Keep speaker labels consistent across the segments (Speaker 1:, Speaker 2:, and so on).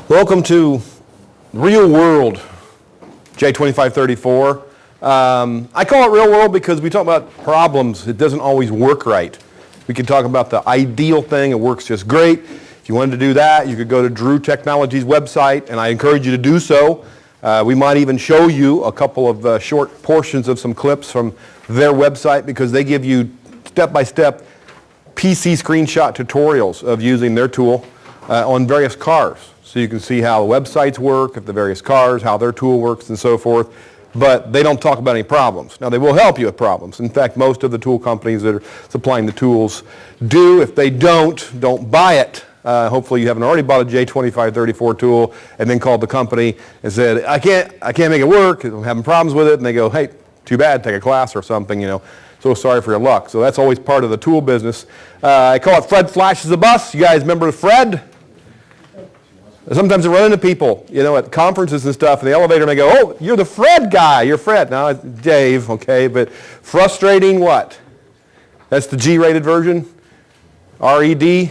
Speaker 1: Welcome to Real World J2534. I call it Real World because we talk about problems. It doesn't always work right. We can talk about the ideal thing. It works just great. If you wanted to do that, you could go to Drew Technologies website, and I encourage you to do so. We might even show you a couple of short portions of some clips from their website because they give you step-by-step PC screenshot tutorials of using their tool on various cars. So you can see how the websites work of the various cars, how their tool works and so forth, but they don't talk about any problems. Now they will help you with problems. In fact, most of the tool companies that are supplying the tools do. If they don't buy it. Hopefully you haven't already bought a J2534 tool and then called the company and said, I can't make it work, I'm having problems with it, and they go, hey, too bad, take a class or something, so sorry for your luck. So that's always part of the tool business. I call it Fred Flashes the Bus. You guys remember Fred? Sometimes I run into people, at conferences and stuff, in the elevator, and they go, oh, you're the Fred guy, you're Fred. No, it's Dave, okay, but frustrating what? That's the G-rated version? R-E-D?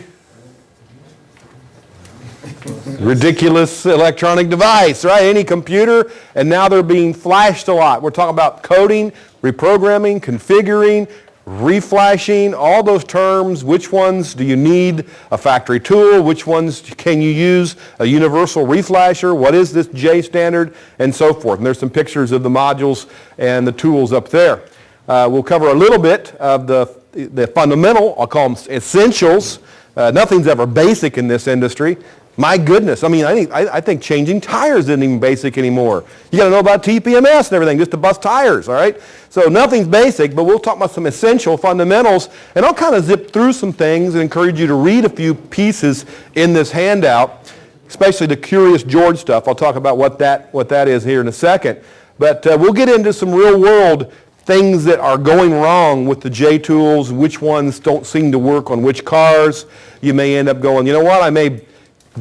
Speaker 1: Ridiculous electronic device, right? Any computer, and now they're being flashed a lot. We're talking about coding, reprogramming, configuring, reflashing, all those terms. Which ones do you need a factory tool? Which ones can you use a universal reflasher? What is this J standard? And so forth. And there's some pictures of the modules and the tools up there. We'll cover a little bit of the fundamental, I'll call them essentials. Nothing's ever basic in this industry. My goodness, I think changing tires isn't even basic anymore. You got to know about TPMS and everything just to bust tires, all right? So nothing's basic, but we'll talk about some essential fundamentals, and I'll kind of zip through some things and encourage you to read a few pieces in this handout, especially the Curious George stuff. I'll talk about what that is here in a second. But we'll get into some real-world things that are going wrong with the J tools, which ones don't seem to work on which cars. You may end up going, you know what, I may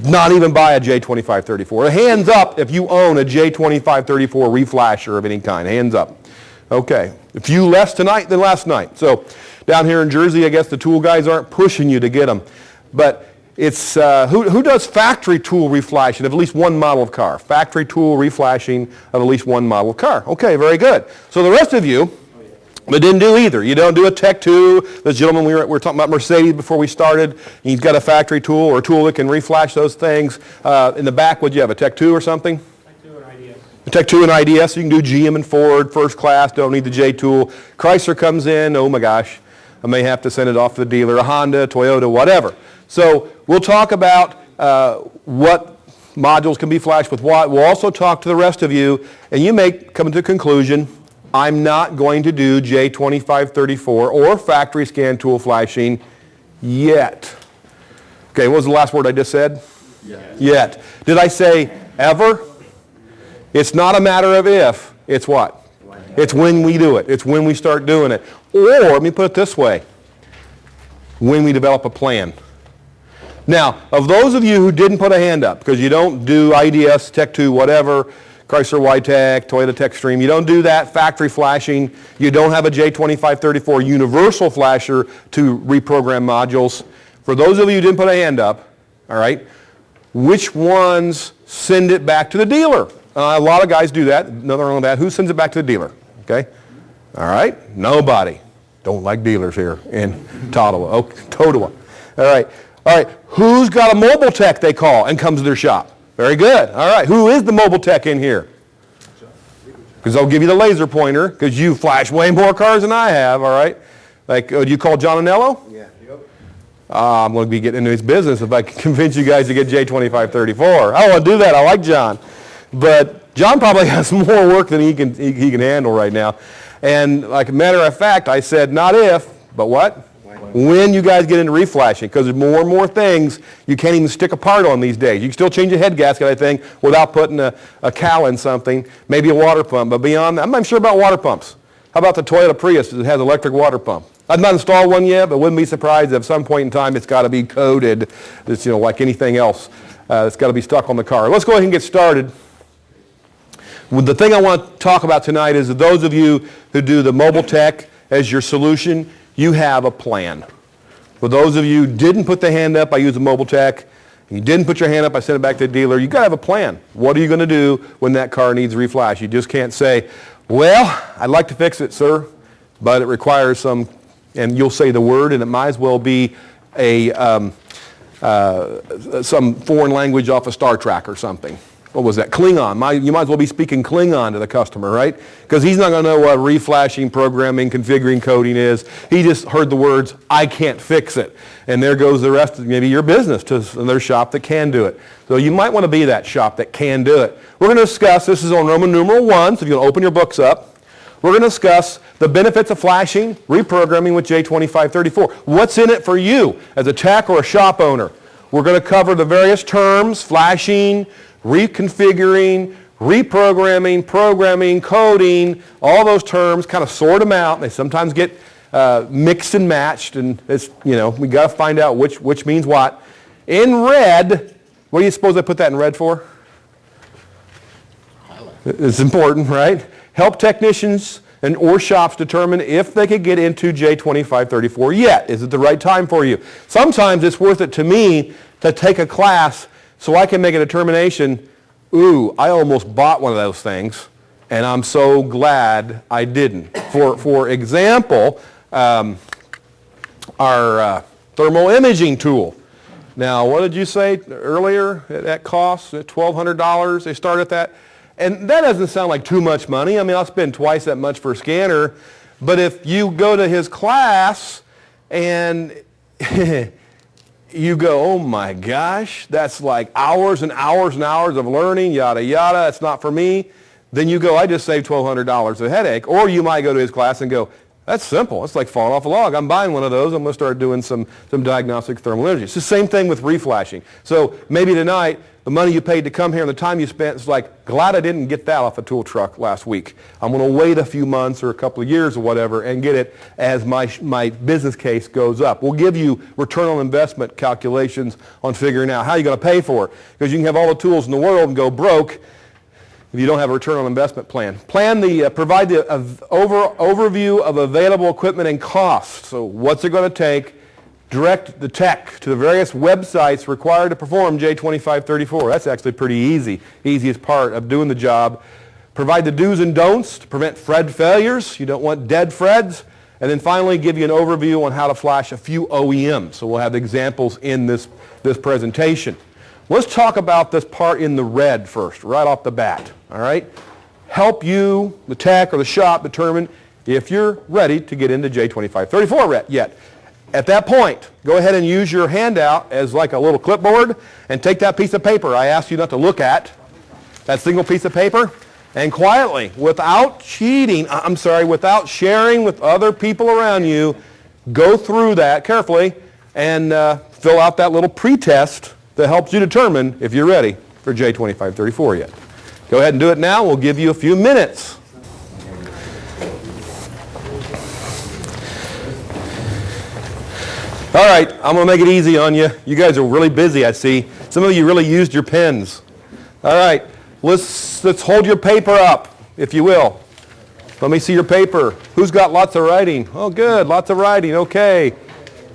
Speaker 1: not even buy a J2534. Hands up if you own a J2534 reflasher of any kind. Hands up. Okay. A few less tonight than last night. So down here in Jersey, I guess the tool guys aren't pushing you to get them. But it's, who does factory tool reflashing of at least one model of car? Factory tool reflashing of at least one model of car. Okay, very good. So the rest of you, but didn't do either. You don't do a Tech 2. This gentleman, we were talking about Mercedes before we started. He's got a factory tool or a tool that can reflash those things. In the back, would you have a Tech 2 or something?
Speaker 2: Tech 2 and IDS.
Speaker 1: A Tech 2 and IDS. You can do GM and Ford, first class, don't need the J tool. Chrysler comes in, oh my gosh, I may have to send it off to the dealer. A Honda, Toyota, whatever. So we'll talk about what modules can be flashed with what. We'll also talk to the rest of you, and you may come to the conclusion, I'm not going to do J2534 or factory scan tool flashing yet. Okay, what was the last word I just said?
Speaker 2: Yes.
Speaker 1: Yet. Did I say ever? It's not a matter of if, it's what? It's when we do it. It's when we start doing it. Or, let me put it this way, when we develop a plan. Now, of those of you who didn't put a hand up, because you don't do IDS, Tech 2, whatever, Chrysler Y-Tech, Toyota TechStream, you don't do that factory flashing, you don't have a J2534 universal flasher to reprogram modules. For those of you who didn't put a hand up, all right, which ones send it back to the dealer? A lot of guys do that, nothing wrong with that. Who sends it back to the dealer? Okay, all right, nobody. Don't like dealers here in Totowa. Oh, Totowa. All right, who's got a mobile tech they call and comes to their shop? Very good. All right. Who is the mobile tech in here? Because I'll give you the laser pointer because you flash way more cars than I have. All right. Like, do you call John Anello?
Speaker 2: Yeah. Yep.
Speaker 1: I'm going to be getting into his business if I can convince you guys to get J2534. I don't want to do that. I like John. But John probably has more work than he can handle right now. And like a matter of fact, I said not if, but what? When you guys get into reflashing, because there's more and more things you can't even stick a part on these days. You can still change a head gasket, I think, without putting a cal in something, maybe a water pump. But beyond that, I'm not sure about water pumps. How about the Toyota Prius that has electric water pump? I've not installed one yet, but wouldn't be surprised if at some point in time it's got to be coded. It's, like anything else. It's got to be stuck on the car. Let's go ahead and get started. The thing I want to talk about tonight is that those of you who do the mobile tech as your solution, you have a plan. For those of you who didn't put the hand up, I use a mobile tech. You didn't put your hand up, I sent it back to the dealer. You got to have a plan. What are you going to do when that car needs reflash? You just can't say, well, I'd like to fix it, sir, but it requires some, and you'll say the word, and it might as well be some foreign language off of Star Trek or something. What was that? Klingon. You might as well be speaking Klingon to the customer, right? Because he's not going to know what reflashing, programming, configuring, coding is. He just heard the words, I can't fix it. And there goes the rest of maybe your business to another shop that can do it. So you might want to be that shop that can do it. We're going to discuss, this is on Roman numeral 1, so if you'll open your books up. We're going to discuss the benefits of flashing, reprogramming with J2534. What's in it for you as a tech or a shop owner? We're going to cover the various terms, flashing, reconfiguring, reprogramming, programming, coding, all those terms, kind of sort them out. They sometimes get mixed and matched, and it's, we got to find out which means what. In red, what do you suppose I put that in red for? It's important, right? Help technicians or shops determine if they could get into J2534 yet. Is it the right time for you? Sometimes it's worth it to me to take a class so I can make a determination, ooh, I almost bought one of those things, and I'm so glad I didn't. For example, our thermal imaging tool. Now, what did you say earlier? That costs $1,200. They start at that. And that doesn't sound like too much money. I mean, I'll spend twice that much for a scanner. But if you go to his class and you go, oh my gosh, that's like hours and hours and hours of learning, yada, yada, that's not for me. Then you go, I just saved $1,200 a headache. Or you might go to his class and go, that's simple. It's like falling off a log. I'm buying one of those. I'm going to start doing some diagnostic thermal energy. It's the same thing with reflashing. So maybe tonight, the money you paid to come here and the time you spent is like, glad I didn't get that off a tool truck last week. I'm going to wait a few months or a couple of years or whatever and get it as my business case goes up. We'll give you return on investment calculations on figuring out how you're going to pay for it. Because you can have all the tools in the world and go broke if you don't have a return on investment plan. Provide the overview of available equipment and costs. So what's it going to take? Direct the tech to the various websites required to perform J2534. That's actually pretty easy. Easiest part of doing the job. Provide the do's and don'ts to prevent FRED failures. You don't want dead FREDs. And then finally give you an overview on how to flash a few OEMs. So we'll have examples in this presentation. Let's talk about this part in the red first, right off the bat. All right? Help you, the tech or the shop, determine if you're ready to get into J2534 yet. At that point, go ahead and use your handout as like a little clipboard and take that piece of paper I asked you not to look at, that single piece of paper, and quietly, without cheating, without sharing with other people around you, go through that carefully and fill out that little pretest that helps you determine if you're ready for J2534 yet. Go ahead and do it now. We'll give you a few minutes. All right, I'm going to make it easy on you. You guys are really busy, I see. Some of you really used your pens. All right, let's hold your paper up, if you will. Let me see your paper. Who's got lots of writing? Oh, good, lots of writing. Okay.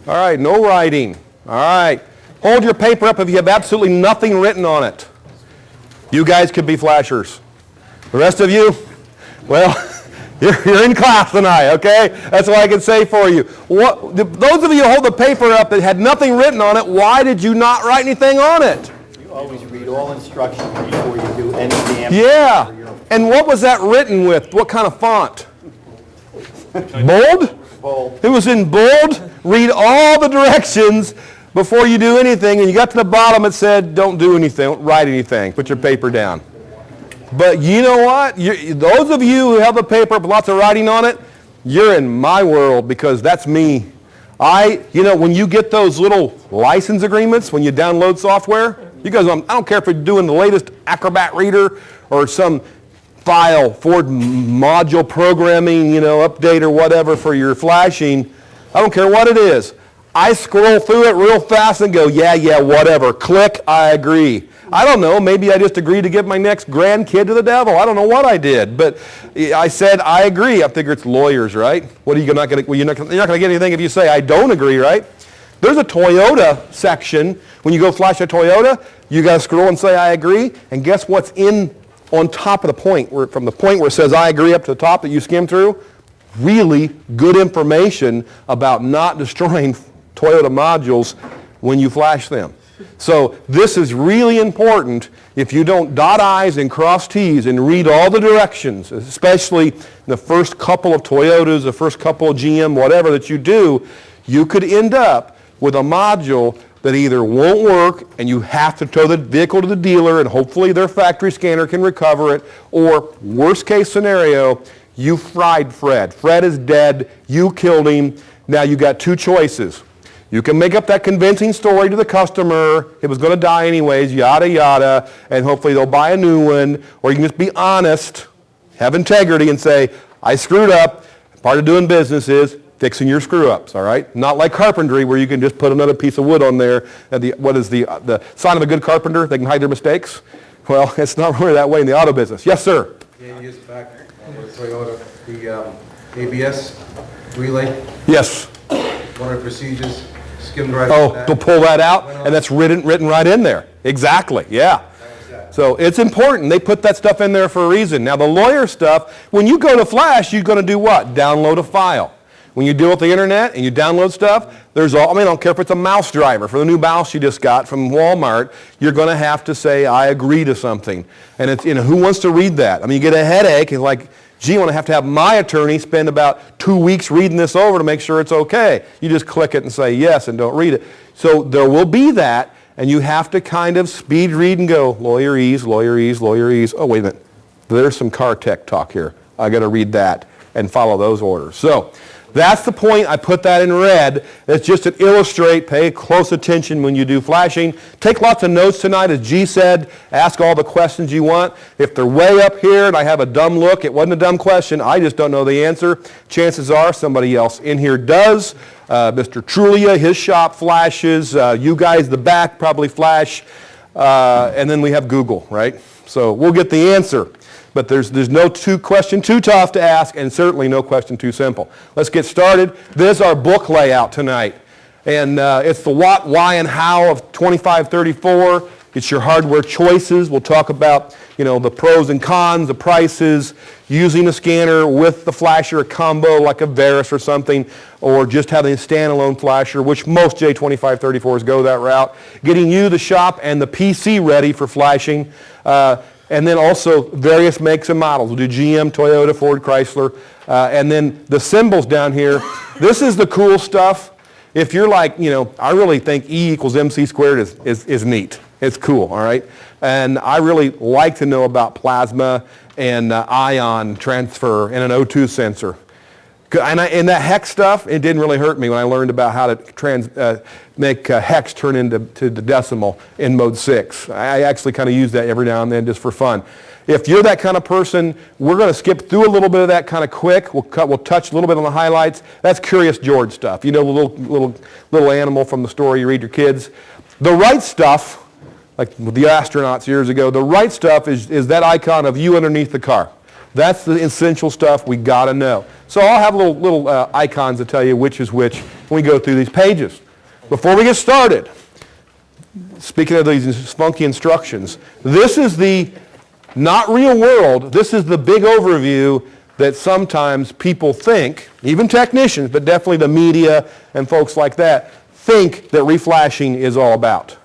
Speaker 1: All right, no writing. All right. Hold your paper up if you have absolutely nothing written on it. You guys could be flashers. The rest of you, well, you're in class tonight, okay? That's all I can say for you. Those of you who hold the paper up that had nothing written on it, why did you not write anything on it?
Speaker 2: You always read all instructions before you do any damn.
Speaker 1: Yeah. And what was that written with? What kind of font? Bold?
Speaker 2: Bold.
Speaker 1: It was in bold. Read all the directions before you do anything. And you got to the bottom, it said, don't do anything, don't write anything. Put your paper down. But you know what? Those of you who have a paper with lots of writing on it, you're in my world because that's me. When you get those little license agreements, when you download software, you guys, I don't care if you're doing the latest Acrobat reader or some file, Ford module programming, update or whatever for your flashing. I don't care what it is. I scroll through it real fast and go, yeah, whatever. Click, I agree. I don't know, maybe I just agreed to give my next grandkid to the devil. I don't know what I did, but I said I agree. I figure it's lawyers, right? What are you not going to? You're not going to get anything if you say I don't agree, right? There's a Toyota section. When you go flash a Toyota, you got to scroll and say, I agree. And guess what's on top of the point, from the point where it says I agree up to the top that you skim through? Really good information about not destroying Toyota modules when you flash them. So this is really important. If you don't dot I's and cross T's and read all the directions, especially the first couple of Toyotas, the first couple of GM, whatever that you do, you could end up with a module that either won't work and you have to tow the vehicle to the dealer and hopefully their factory scanner can recover it, or worst case scenario, you fried Fred. Fred is dead, you killed him. Now you got two choices. You can make up that convincing story to the customer, it was going to die anyways, yada yada, and hopefully they'll buy a new one, or you can just be honest, have integrity and say, I screwed up, part of doing business is fixing your screw-ups, all right? Not like carpentry where you can just put another piece of wood on there. What is the sign of a good carpenter? They can hide their mistakes. Well, it's not really that way in the auto business. Yes, sir?
Speaker 3: Years back with Toyota, the ABS relay.
Speaker 1: Yes.
Speaker 3: One of the procedures, skimmed right
Speaker 1: Oh,
Speaker 3: over that.
Speaker 1: to pull that out, and that's written right in there. Exactly, yeah. So it's important. They put that stuff in there for a reason. Now the lawyer stuff, when you go to Flash, you're going to do what? Download a file. When you deal with the internet and you download stuff, there's all, I don't care if it's a mouse driver for the new mouse you just got from Walmart, you're going to have to say, I agree to something. And it's, who wants to read that? You get a headache and like, gee, I want to have my attorney spend about 2 weeks reading this over to make sure it's okay. You just click it and say yes and don't read it. So there will be that, and you have to kind of speed read and go, lawyerese, lawyerese, lawyerese. Oh, wait a minute. There's some car tech talk here. I got to read that and follow those orders. So that's the point. I put that in red. It's just to illustrate, pay close attention when you do flashing. Take lots of notes tonight, as G said. Ask all the questions you want. If they're way up here and I have a dumb look, it wasn't a dumb question. I just don't know the answer. Chances are somebody else in here does. Mr. Trulia, his shop flashes. You guys, the back, probably flash. And then we have Google, right? So we'll get the answer. But there's no question too tough to ask, and certainly no question too simple. Let's get started. This is our book layout tonight. And it's the what, why, and how of 2534. It's your hardware choices. We'll talk about, the pros and cons, the prices, using a scanner with the flasher, a combo like a Veris or something, or just having a standalone flasher, which most J2534s go that route. Getting you, the shop, and the PC ready for flashing. And then also various makes and models. We'll do GM, Toyota, Ford, Chrysler. And then the symbols down here. This is the cool stuff. If you're like, I really think E equals MC squared is neat. It's cool, all right? And I really like to know about plasma and ion transfer and an O2 sensor. And that hex stuff, it didn't really hurt me when I learned about how to make hex turn into the decimal in mode 6. I actually kind of use that every now and then just for fun. If you're that kind of person, we're going to skip through a little bit of that kind of quick. We'll touch a little bit on the highlights. That's Curious George stuff. The little animal from the story you read your kids. The right stuff, like with the astronauts years ago, the right stuff is that icon of you underneath the car. That's the essential stuff we got to know. So I'll have little icons to tell you which is which when we go through these pages. Before we get started, speaking of these funky instructions, this is the not real world. This is the big overview that sometimes people think, even technicians, but definitely the media and folks like that, think that reflashing is all about.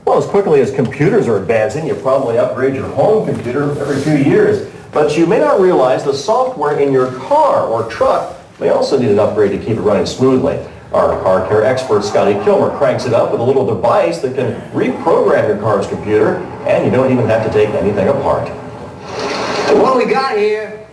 Speaker 4: Well, as quickly as computers are advancing, you probably upgrade your home computer every few years. But you may not realize the software in your car or truck may also need an upgrade to keep it running smoothly. Our car care expert, Scotty Kilmer, cranks it up with a little device that can reprogram your car's computer, and you don't even have to take anything apart.
Speaker 5: And what we got here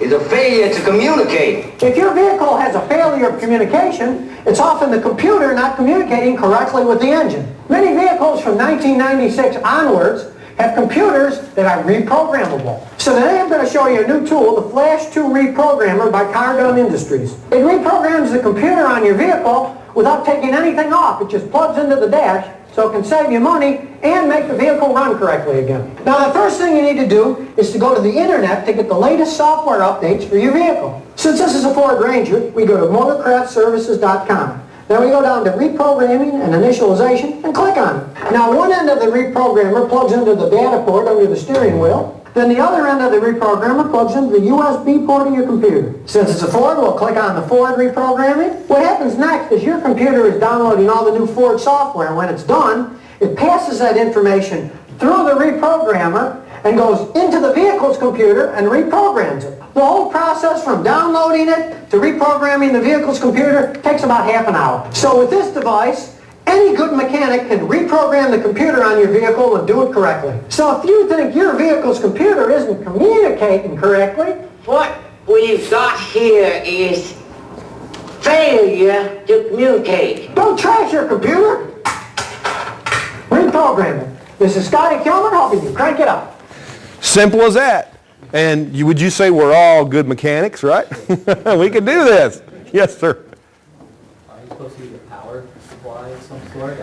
Speaker 5: is a failure to communicate.
Speaker 6: If your vehicle has a failure of communication, it's often the computer not communicating correctly with the engine. Many vehicles from 1996 onwards have computers that are reprogrammable. So today I'm going to show you a new tool, the Flash 2 Reprogrammer by Cardone Industries. It reprograms the computer on your vehicle without taking anything off. It just plugs into the dash, so it can save you money and make the vehicle run correctly again. Now the first thing you need to do is to go to the internet to get the latest software updates for your vehicle. Since this is a Ford Ranger, we go to motorcraftservices.com. Then we go down to reprogramming and initialization and click on it. Now one end of the reprogrammer plugs into the data port under the steering wheel. Then the other end of the reprogrammer plugs into the USB port of your computer. Since it's a Ford, we'll click on the Ford reprogramming. What happens next is your computer is downloading all the new Ford software, and when it's done, it passes that information through the reprogrammer and goes into the vehicle's computer and reprograms it. The whole process from downloading it to reprogramming the vehicle's computer takes about half an hour. So with this device, any good mechanic can reprogram the computer on your vehicle and do it correctly. So if you think your vehicle's computer isn't communicating correctly,
Speaker 5: What we've got here is failure to communicate.
Speaker 6: don't trash your computer. Reprogram it. This is Scotty Kilmer helping you crank it up.
Speaker 1: Simple as that. And would you say we're all good mechanics, right? We can do this. Yes, sir.
Speaker 2: Are you supposed to use a power supply of some sort?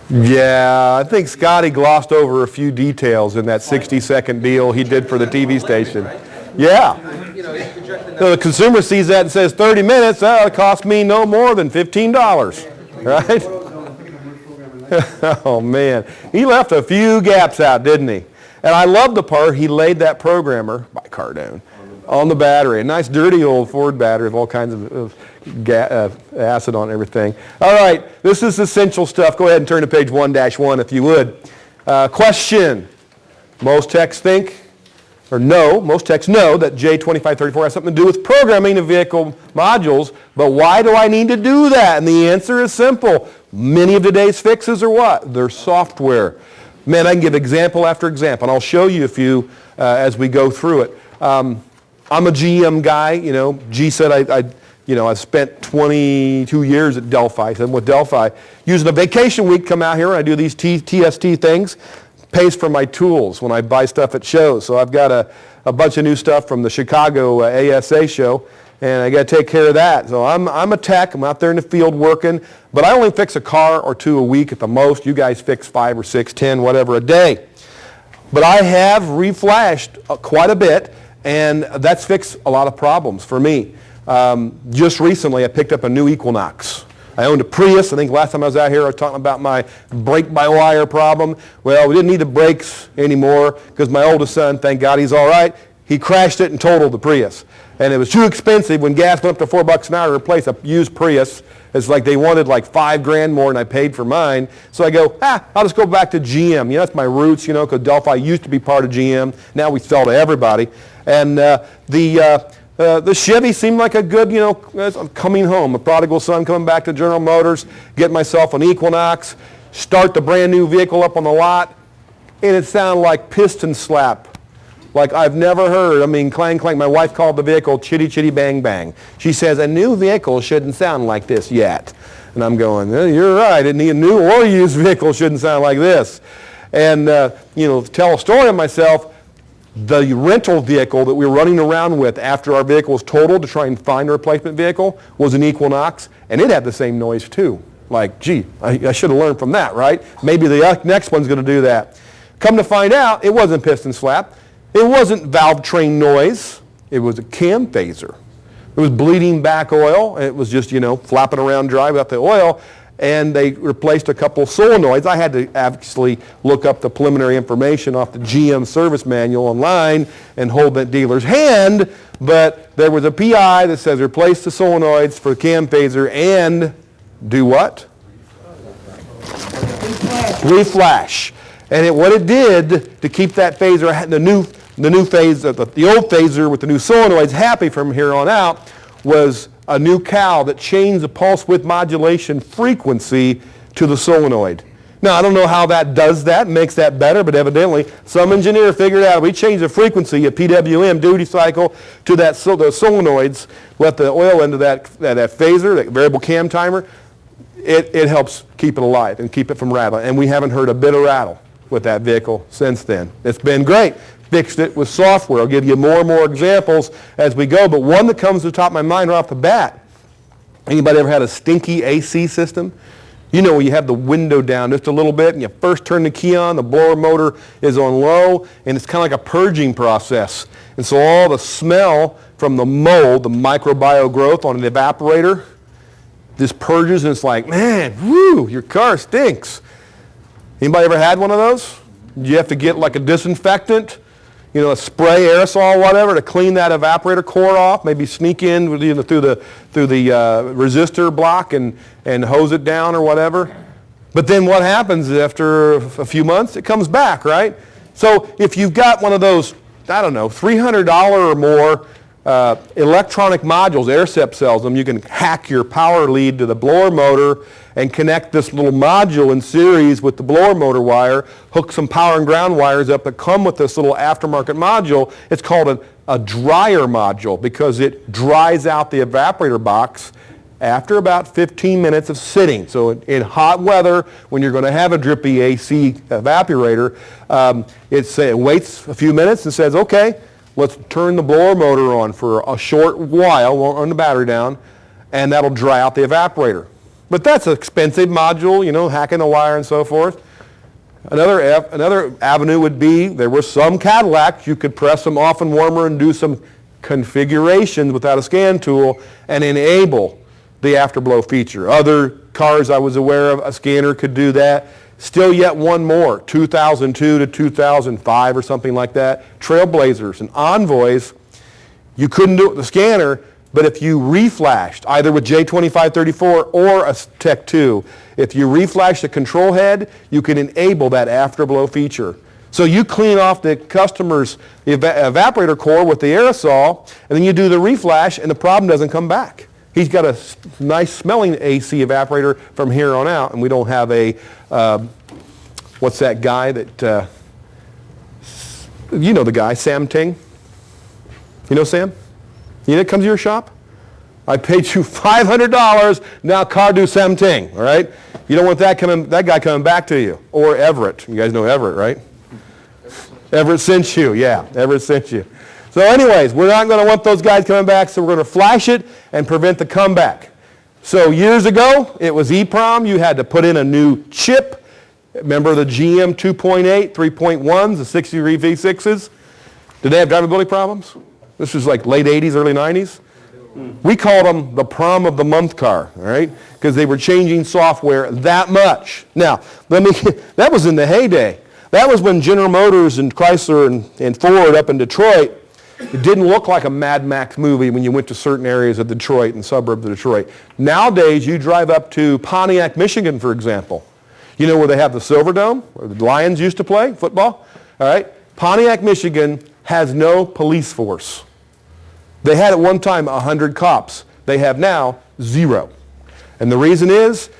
Speaker 1: Yeah, I think Scotty glossed over a few details in that 60-second deal he did for the TV station. Yeah.
Speaker 3: You know, he's projecting
Speaker 1: So the consumer sees that and says 30 minutes, that'll cost me no more than $15, right? Oh, man. He left a few gaps out, didn't he? And I love the part he laid that programmer, by Cardone, on the battery. A nice dirty old Ford battery with all kinds of acid on everything. All right, this is essential stuff. Go ahead and turn to page 1-1 if you would. Question. Most techs think, or no, most techs know that J2534 has something to do with programming of vehicle modules, but why do I need to do that? And the answer is simple. Many of today's fixes are what? They're software. Man, I can give example after example, and I'll show you a few as we go through it. I'm a GM guy, you know. G said I spent 22 years at Delphi. So I'm with Delphi. Using a vacation week, come out here and I do these TST things. Pays for my tools when I buy stuff at shows. So I've got a bunch of new stuff from the Chicago ASA show, and I got to take care of that. So I'm a tech. I'm out there in the field working, but I only fix a car or two a week at the most. You guys fix 5 or 6, 10, whatever a day. But I have reflashed quite a bit, and that's fixed a lot of problems for me. Just recently, I picked up a new Equinox. I owned a Prius. I think last time I was out here, I was talking about my brake-by-wire problem. Well, we didn't need the brakes anymore because my oldest son, thank God he's all right, he crashed it and totaled the Prius. And it was too expensive when gas went up to $4 an hour to replace a used Prius. It's like they wanted like $5,000 more than I paid for mine. So I go, I'll just go back to GM. You know, that's my roots, you know, because Delphi used to be part of GM. Now we sell to everybody. And the Chevy seemed like a good, you know, I'm coming home, a prodigal son coming back to General Motors, get myself an Equinox, start the brand new vehicle up on the lot, and it sounded like piston slap. Like I've never heard. I mean, clang, clang. My wife called the vehicle chitty, chitty, bang, bang. She says, a new vehicle shouldn't sound like this yet. And I'm going, you're right. A new or used vehicle shouldn't sound like this. And, to tell a story of myself, the rental vehicle that we were running around with after our vehicle was totaled to try and find a replacement vehicle was an Equinox, and it had the same noise too. Like, gee, I should have learned from that, right? Maybe the next one's going to do that. Come to find out, it wasn't piston slap. It wasn't valve train noise. It was a cam phaser. It was bleeding back oil. It was just, flapping around dry without the oil. And they replaced a couple solenoids. I had to actually look up the preliminary information off the GM service manual online and hold that dealer's hand. But there was a PI that says replace the solenoids for the cam phaser and do what? Reflash. And what it did to keep that phaser, the old phaser with the new solenoids happy from here on out, was a new cowl that changed the pulse width modulation frequency to the solenoid. Now, I don't know how that does that, makes that better, but evidently some engineer figured out we changed the frequency of PWM duty cycle to the solenoids, let the oil into that phaser, that variable cam timer. It helps keep it alive and keep it from rattling. And we haven't heard a bit of rattle with that vehicle since then. It's been great. Fixed it with software. I'll give you more and more examples as we go, but one that comes to the top of my mind right off the bat. Anybody ever had a stinky AC system? You know, you have the window down just a little bit and you first turn the key on, the blower motor is on low, and it's kind of like a purging process. And so all the smell from the mold, the microbial growth on the evaporator, this purges and it's like, man, whoo, your car stinks. Anybody ever had one of those? You have to get like a disinfectant, you know, a spray, aerosol, whatever, to clean that evaporator core off. Maybe sneak in with, you know, through the resistor block and hose it down or whatever. But then what happens after a few months? It comes back, right? So if you've got one of those, I don't know, $300 or more electronic modules, Aircept sells them, you can hack your power lead to the blower motor and connect this little module in series with the blower motor wire, hook some power and ground wires up that come with this little aftermarket module. It's called a dryer module because it dries out the evaporator box after about 15 minutes of sitting. So in hot weather, when you're going to have a drippy AC evaporator, it waits a few minutes and says, okay, let's turn the blower motor on for a short while, we'll run the battery down, and that'll dry out the evaporator. But that's an expensive module, you know, hacking the wire and so forth. Another avenue would be, there were some Cadillacs, you could press them off and warmer and do some configurations without a scan tool and enable the afterblow feature. Other cars I was aware of, a scanner could do that. Still yet one more, 2002 to 2005 or something like that. Trailblazers and Envoys, you couldn't do it with the scanner, but if you reflashed, either with J2534 or a Tech 2, if you reflash the control head, you can enable that afterblow feature. So you clean off the customer's evaporator core with the aerosol, and then you do the reflash, and the problem doesn't come back. He's got a nice smelling AC evaporator from here on out, and we don't have a, what's that guy that, you know the guy, Sam Ting? You know Sam? You know, comes to your shop? I paid you $500, now car do Sam Ting, all right? You don't want that guy coming back to you. Or Everett. You guys know Everett, right? Everett sent you, yeah, Everett sent you. So anyways, we're not going to want those guys coming back, so we're going to flash it and prevent the comeback. So years ago, it was EEPROM. You had to put in a new chip. Remember the GM 2.8, 3.1s, the 60-degree V6s? Did they have drivability problems? This was like late 80s, early 90s. We called them the prom of the month car, all right? Because they were changing software that much. Now, that was in the heyday. That was when General Motors and Chrysler and Ford up in Detroit, it didn't look like a Mad Max movie when you went to certain areas of Detroit and suburbs of Detroit. Nowadays, you drive up to Pontiac, Michigan, for example. You know where they have the Silverdome, where the Lions used to play football? All right. Pontiac, Michigan has no police force. They had at one time 100 cops. They have now 0. And the reason is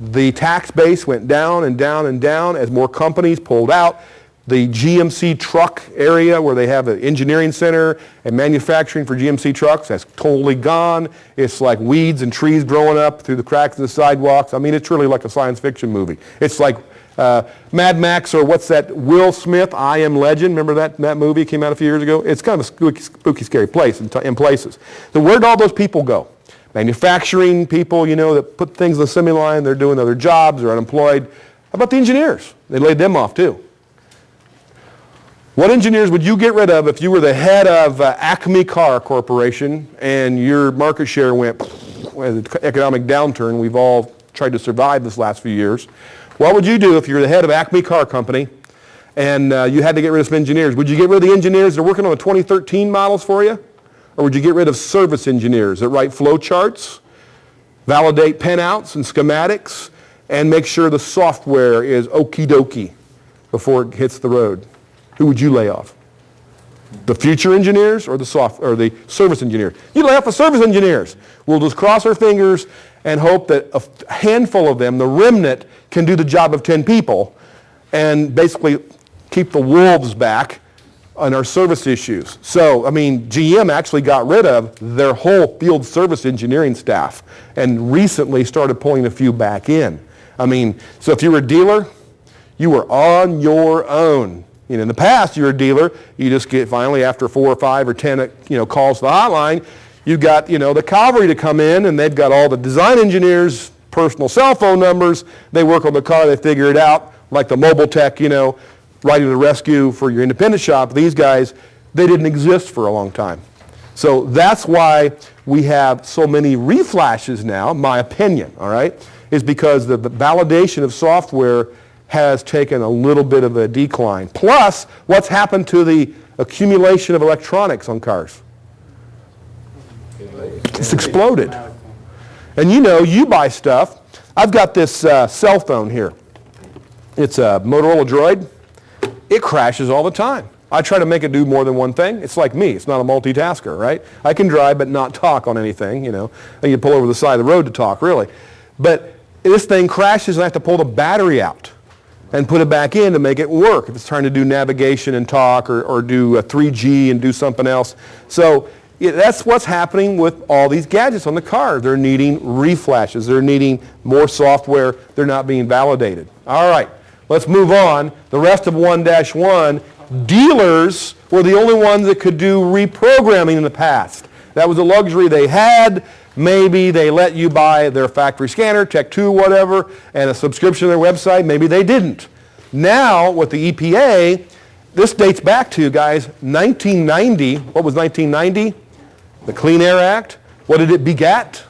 Speaker 1: the tax base went down and down and down as more companies pulled out. The GMC truck area where they have an engineering center and manufacturing for GMC trucks, that's totally gone. It's like weeds and trees growing up through the cracks of the sidewalks. I mean, it's really like a science fiction movie. It's like Mad Max, or what's that, Will Smith, I Am Legend. Remember that movie came out a few years ago? It's kind of a spooky scary place in places. So where'd all those people go? Manufacturing people, you know, that put things in the assembly line, they're doing other jobs, they're unemployed. How about the engineers? They laid them off too. What engineers would you get rid of if you were the head of Acme Car Corporation and your market share went with the economic downturn? We've all tried to survive this last few years. What would you do if you're the head of Acme Car Company and you had to get rid of some engineers? Would you get rid of the engineers that are working on the 2013 models for you? Or would you get rid of service engineers that write flow charts, validate pinouts and schematics, and make sure the software is okie dokie before it hits the road? Who would you lay off? The future engineers or the service engineers? You lay off the service engineers. We'll just cross our fingers and hope that a handful of them, the remnant, can do the job of 10 people and basically keep the wolves back on our service issues. So, I mean, GM actually got rid of their whole field service engineering staff and recently started pulling a few back in. I mean, so if you were a dealer, you were on your own. You know, in the past, you're a dealer, you just get finally after 4 or 5 or 10, calls to the hotline, you got, the cavalry to come in and they've got all the design engineers personal cell phone numbers. They work on the car, they figure it out, like the mobile tech, you know, riding to the rescue for your independent shop. These guys, they didn't exist for a long time. So that's why we have so many reflashes now, my opinion, all right, is because the validation of software has taken a little bit of a decline. Plus, what's happened to the accumulation of electronics on cars? It's exploded. And you know, you buy stuff. I've got this cell phone here. It's a Motorola Droid. It crashes all the time. I try to make it do more than one thing. It's like me. It's not a multitasker, right? I can drive but not talk on anything, you know. I can pull over the side of the road to talk, really. But this thing crashes and I have to pull the battery out and put it back in to make it work if it's trying to do navigation and talk or do 3G and do something else. So that's what's happening with all these gadgets on the car. They're needing reflashes. They're needing more software. They're not being validated. All right, let's move on. The rest of 1-1, dealers were the only ones that could do reprogramming in the past. That was a luxury they had. Maybe they let you buy their factory scanner, Tech 2, whatever, and a subscription to their website. Maybe they didn't. Now, with the EPA, this dates back to, guys, 1990. What was 1990? The Clean Air Act. What did it beget?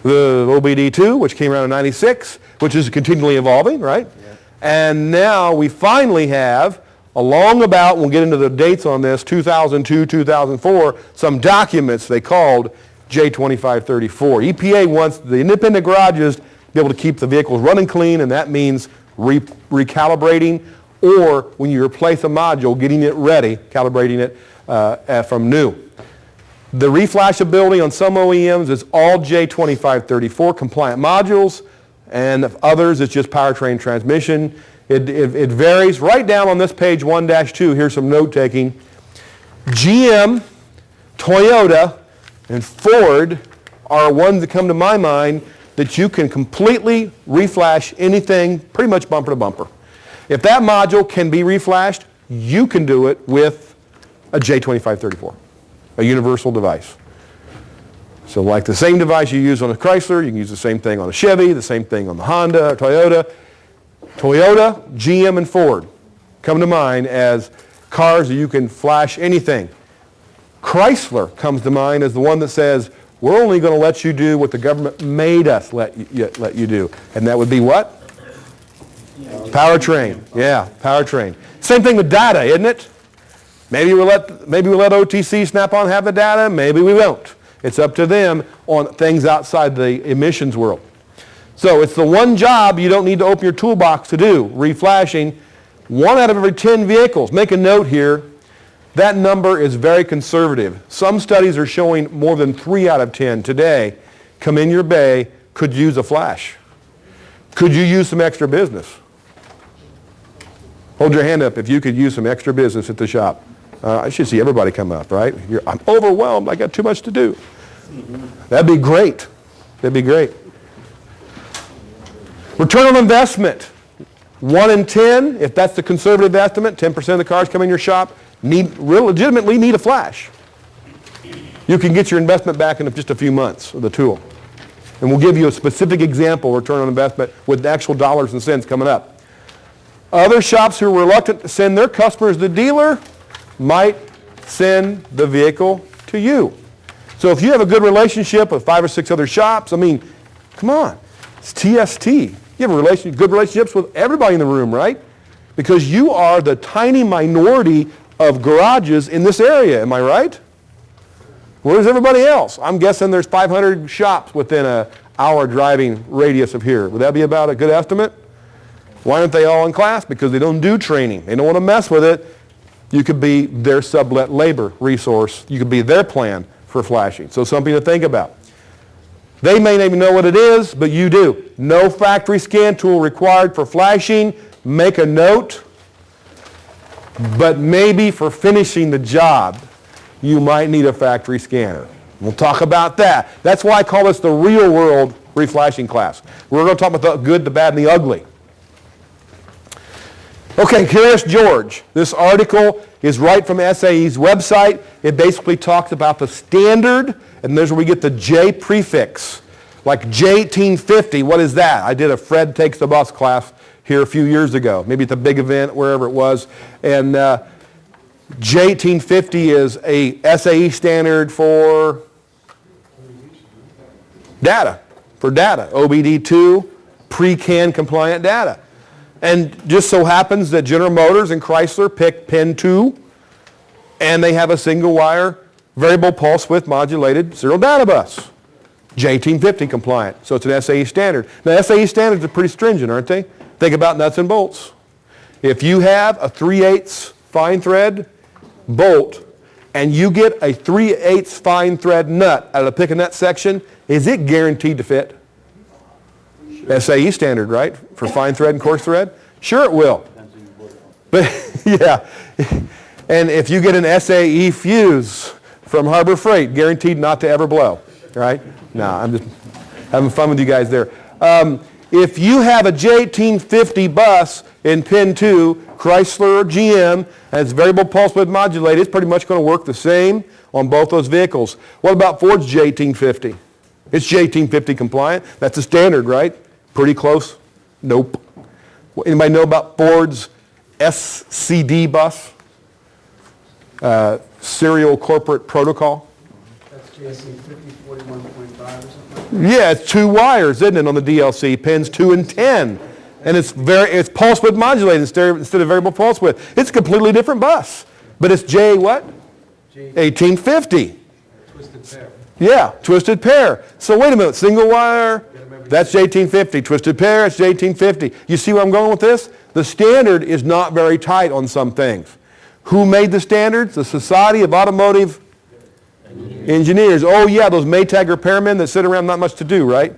Speaker 1: The OBD2, which came around in 96, which is continually evolving, right? Yeah. And now we finally have, along about, we'll get into the dates on this, 2002, 2004, some documents they called J2534. EPA wants the independent garages to be able to keep the vehicles running clean, and that means recalibrating, or when you replace a module, getting it ready, calibrating it from new. The reflashability on some OEMs is all J2534 compliant modules, and others it's just powertrain transmission. It varies. Right down on this page 1-2, here's some note taking. GM, Toyota, and Ford are ones that come to my mind that you can completely reflash anything pretty much bumper to bumper. If that module can be reflashed, you can do it with a J2534, a universal device. So like the same device you use on a Chrysler, you can use the same thing on a Chevy, the same thing on the Honda or Toyota. Toyota, GM, and Ford come to mind as cars that you can flash anything. Chrysler comes to mind as the one that says, we're only going to let you do what the government made us let you do. And that would be what? Powertrain. Yeah, powertrain. Same thing with data, isn't it? Maybe we let OTC Snap-on have the data, maybe we won't. It's up to them on things outside the emissions world. So it's the one job you don't need to open your toolbox to do, reflashing. 1 out of every 10 vehicles. Make a note here. That number is very conservative. Some studies are showing more than 3 out of 10 today come in your bay could use a flash. Could you use some extra business? Hold your hand up if you could use some extra business at the shop. I should see everybody come up, right? I'm overwhelmed. I got too much to do. That'd be great. That'd be great. Return on investment. 1 in 10, if that's the conservative estimate, 10% of the cars come in your shop legitimately need a flash. You can get your investment back in just a few months of the tool. And we'll give you a specific example of return on investment with the actual dollars and cents coming up. Other shops who are reluctant to send their customers to the dealer might send the vehicle to you. So if you have a good relationship with 5 or 6 other shops, I mean, come on, it's TST. You have good relationships with everybody in the room, right? Because you are the tiny minority of garages in this area, am I right? Where's everybody else? I'm guessing there's 500 shops within an hour driving radius of here. Would that be about a good estimate? Why aren't they all in class? Because they don't do training. They don't want to mess with it. You could be their sublet labor resource. You could be their plan for flashing. So something to think about. They may not even know what it is, but you do. No factory scan tool required for flashing. Make a note. But maybe for finishing the job, you might need a factory scanner. We'll talk about that. That's why I call this the real world reflashing class. We're going to talk about the good, the bad, and the ugly. Okay, Curious George. This article is right from SAE's website. It basically talks about the standard, and there's where we get the J prefix. Like J1850, what is that? I did a Fred Takes the Bus class here a few years ago, maybe at the big event, wherever it was. And J1850 is a SAE standard for data, OBD2, pre-CAN compliant data. And just so happens that General Motors and Chrysler picked Pin 2, and they have a single wire variable pulse width modulated serial data bus. J1850 compliant, so it's an SAE standard. Now SAE standards are pretty stringent, aren't they? Think about nuts and bolts. If you have a 3/8 fine thread bolt and you get a 3/8 fine thread nut out of the pick a nut section, is it guaranteed to fit? Sure. SAE standard, right? For fine thread and coarse thread? Sure it will. But yeah, and if you get an SAE fuse from Harbor Freight, guaranteed not to ever blow, right? No, I'm just having fun with you guys there. If you have a J1850 bus in Pin 2, Chrysler or GM, and it's variable pulse width modulated, it's pretty much going to work the same on both those vehicles. What about Ford's J1850? It's J1850 compliant. That's a standard, right? Pretty close? Nope. Anybody know about Ford's SCD bus? Serial Corporate Protocol?
Speaker 7: That's JC 5041.5 or something?
Speaker 1: Yeah, it's 2 wires, isn't it, on the DLC, pins 2 and 10. And it's pulse width modulated instead of variable pulse width. It's a completely different bus. But it's J what? J1850.
Speaker 3: Twisted pair.
Speaker 1: Yeah, twisted pair. So wait a minute, single wire, that's J1850. Twisted pair, it's J1850. You see where I'm going with this? The standard is not very tight on some things. Who made the standards? The Society of Automotive Engineers. Oh yeah, those Maytag repairmen that sit around not much to do, right?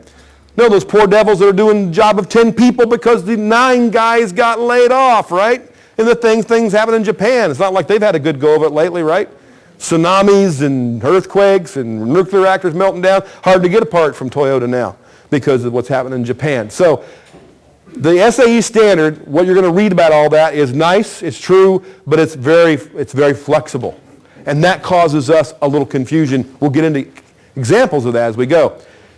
Speaker 1: No, those poor devils that are doing the job of 10 people because the 9 guys got laid off, right? And the things happen in Japan. It's not like they've had a good go of it lately, right? Tsunamis and earthquakes and nuclear reactors melting down. Hard to get a part from Toyota now because of what's happening in Japan. So the SAE standard, what you're going to read about all that is nice, it's true, but it's very flexible. And that causes us a little confusion. We'll get into examples of that as we go.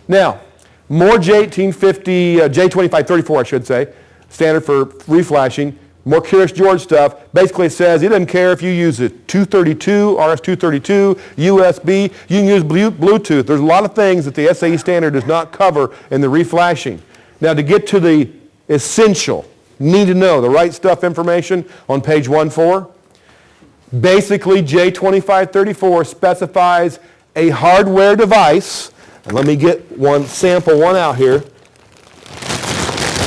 Speaker 1: Now, more J1850, J2534 I should say, standard for reflashing, more Curious George stuff. Basically it says it doesn't care if you use it 232, RS-232, USB, you can use Bluetooth. There's a lot of things that the SAE standard does not cover in the reflashing. Now to get to the essential, need to know, the right stuff information on page 14, basically J2534 specifies a hardware device, and let me get sample one out here.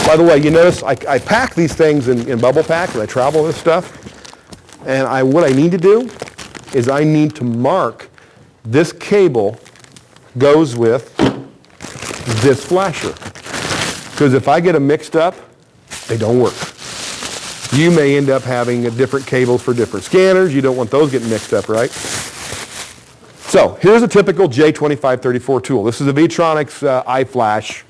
Speaker 1: By the way, you notice I pack these things in bubble pack when I travel this stuff, and what I need to do is I need to mark this cable goes with this flasher, because if I get them mixed up, they don't work. You may end up having different cables for different scanners. You don't want those getting mixed up, right? So here's a typical J2534 tool. This is a V-Tronics iFlash,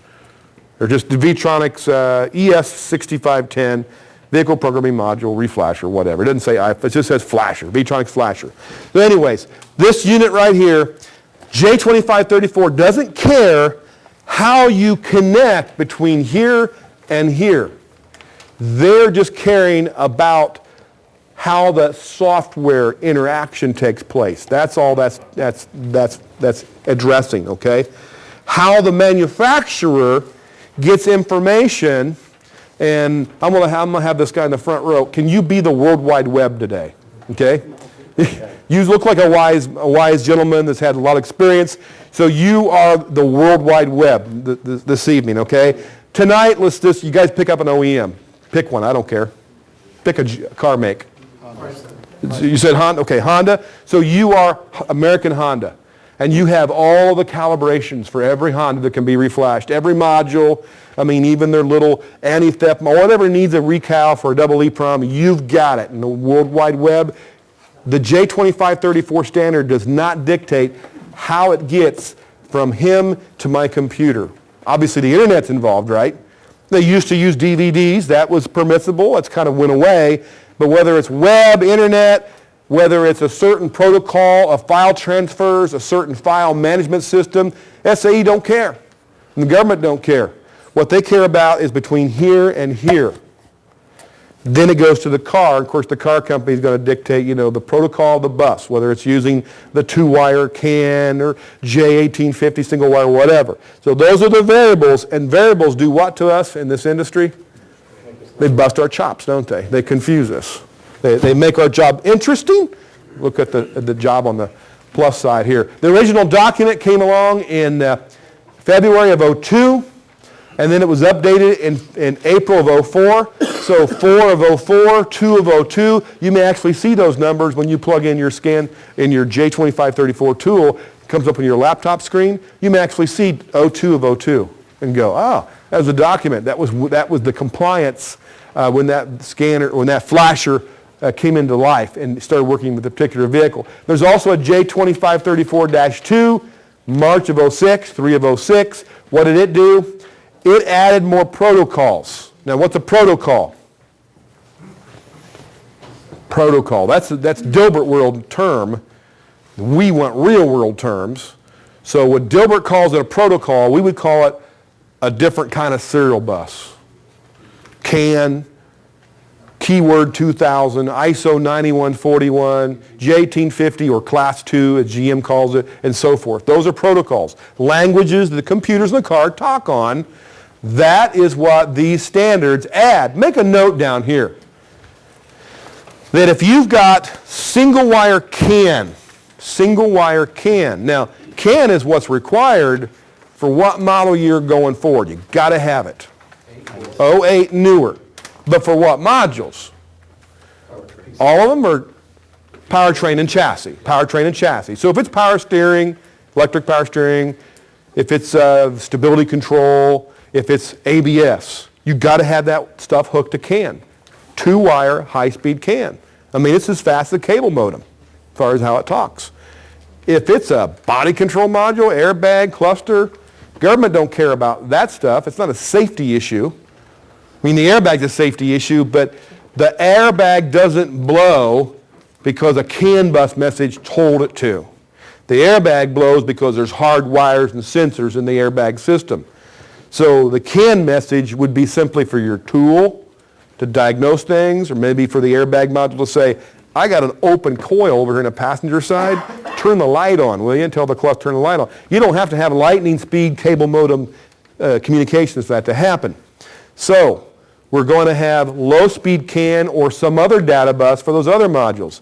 Speaker 1: or just the V-Tronics ES6510 vehicle programming module reflasher, whatever. It doesn't say it just says flasher, V-Tronics flasher. So anyways, this unit right here, J2534 doesn't care how you connect between here and here. They're just caring about how the software interaction takes place. That's all that's addressing, okay? How the manufacturer gets information, and I'm gonna have this guy in the front row. Can you be the World Wide Web today? Okay? You look like a wise gentleman that's had a lot of experience, so you are the World Wide Web this evening, okay? Tonight, you guys pick up an OEM. Pick one, I don't care. Pick a car make. You said Honda? Okay, Honda. So you are American Honda. And you have all the calibrations for every Honda that can be reflashed. Every module, I mean, even their little anti-theft, whatever needs a recal for a double EEPROM, you've got it. In the World Wide Web, the J2534 standard does not dictate how it gets from him to my computer. Obviously, the internet's involved, right? They used to use DVDs. That was permissible. That's kind of went away. But whether it's web, internet, whether it's a certain protocol of file transfers, a certain file management system, SAE don't care. And the government don't care. What they care about is between here and here. Then it goes to the car. Of course, the car company is going to dictate, the protocol of the bus, whether it's using the 2-wire CAN or J1850 single wire, whatever. So those are the variables, and variables do what to us in this industry? They bust our chops, don't they? They confuse us. They make our job interesting. Look at the job on the plus side here. The original document came along in February of 02. And then it was updated in April of 04. So 4 of 04, 2 of 02. You may actually see those numbers when you plug in your scan in your J2534 tool. It comes up on your laptop screen. You may actually see 02 of 02 and go, oh, that was a document. That was the compliance when that scanner, when that flasher came into life and started working with a particular vehicle. There's also a J2534-2, March of 06, 3 of 06. What did it do? It added more protocols. Now, what's a protocol? Protocol. That's Dilbert world term. We want real world terms. So what Dilbert calls it a protocol, we would call it a different kind of serial bus. CAN, keyword 2000, ISO 9141, J1850 or class 2 as GM calls it, and so forth. Those are protocols. Languages that the computers in the car talk on. That is what these standards add. Make a note down here that if you've got single wire CAN, now CAN is what's required for what model year going forward. You've got to have it. 08 newer. But for what modules? All of them are powertrain and chassis. Powertrain and chassis. So if it's power steering, electric power steering, if it's stability control, if it's ABS, you've got to have that stuff hooked to CAN. 2-wire, high-speed CAN. I mean, it's as fast as a cable modem as far as how it talks. If it's a body control module, airbag, cluster, government don't care about that stuff. It's not a safety issue. I mean, the airbag's a safety issue, but the airbag doesn't blow because a CAN bus message told it to. The airbag blows because there's hard wires and sensors in the airbag system. So the CAN message would be simply for your tool to diagnose things, or maybe for the airbag module to say, I got an open coil over here in the passenger side, turn the light on, will you, and tell the cluster turn the light on. You don't have to have lightning speed cable modem communications for that to happen. So we're going to have low speed CAN or some other data bus for those other modules.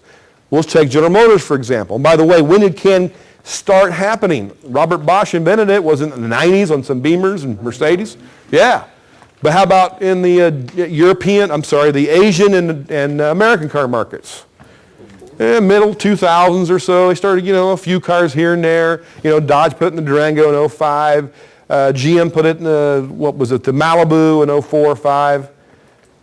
Speaker 1: We'll take General Motors, for example. And by the way, when did CAN start happening? Robert Bosch invented it. Was it in the 90s on some Beamers and Mercedes? Yeah. But how about in the the Asian and American car markets? Middle 2000s or so, they started, a few cars here and there. Dodge put it in the Durango in 05. GM put it in the Malibu in 04 or 05.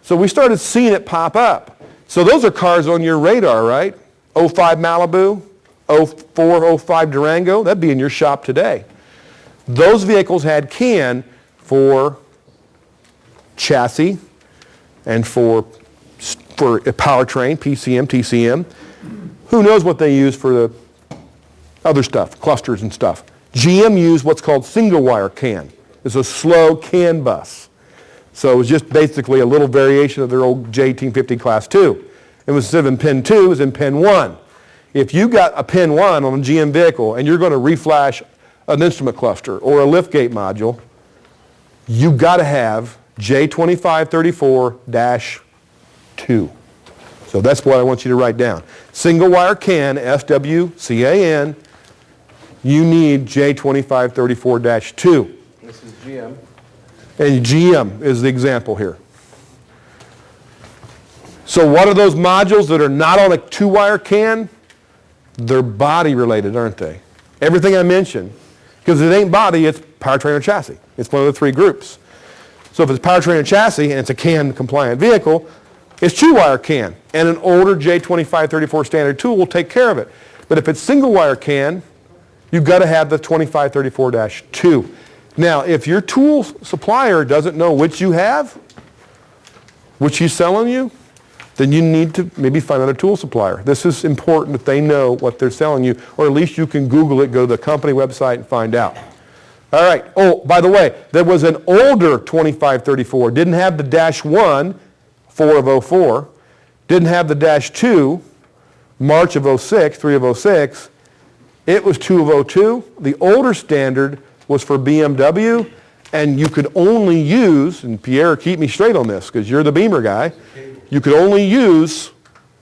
Speaker 1: So we started seeing it pop up. So those are cars on your radar, right? 05 Malibu, 04, 05 Durango, that'd be in your shop today. Those vehicles had CAN for chassis and for a powertrain, PCM, TCM. Who knows what they use for the other stuff, clusters and stuff. GM used what's called single wire CAN. It's a slow CAN bus. So it was just basically a little variation of their old J1850 class 2. It was instead of in pin 2, it was in pin 1. If you got a pin 1 on a GM vehicle and you're going to reflash an instrument cluster or a liftgate module, you've got to have J2534-2. So that's what I want you to write down. Single wire CAN, SWCAN, you need J2534-2.
Speaker 3: This is GM.
Speaker 1: And GM is the example here. So what are those modules that are not on a 2-wire CAN? They're body related, aren't they? Everything I mentioned. Because if it ain't body, it's powertrain or chassis. It's one of the 3 groups. So if it's powertrain or chassis and it's a CAN compliant vehicle, it's 2-wire CAN. And an older J2534 standard tool will take care of it. But if it's single wire CAN, you've got to have the 2534-2. Now, if your tool supplier doesn't know which you have, which he's selling you, then you need to maybe find another tool supplier. This is important that they know what they're selling you, or at least you can Google it, go to the company website and find out. All right. Oh, by the way, there was an older 2534. Didn't have the -1, 4 of 04. Didn't have the -2, March of 06, 3 of 06. It was 2 of 02. The older standard was for BMW, and you could only use, and Pierre, keep me straight on this, because you're the Beamer guy, you could only use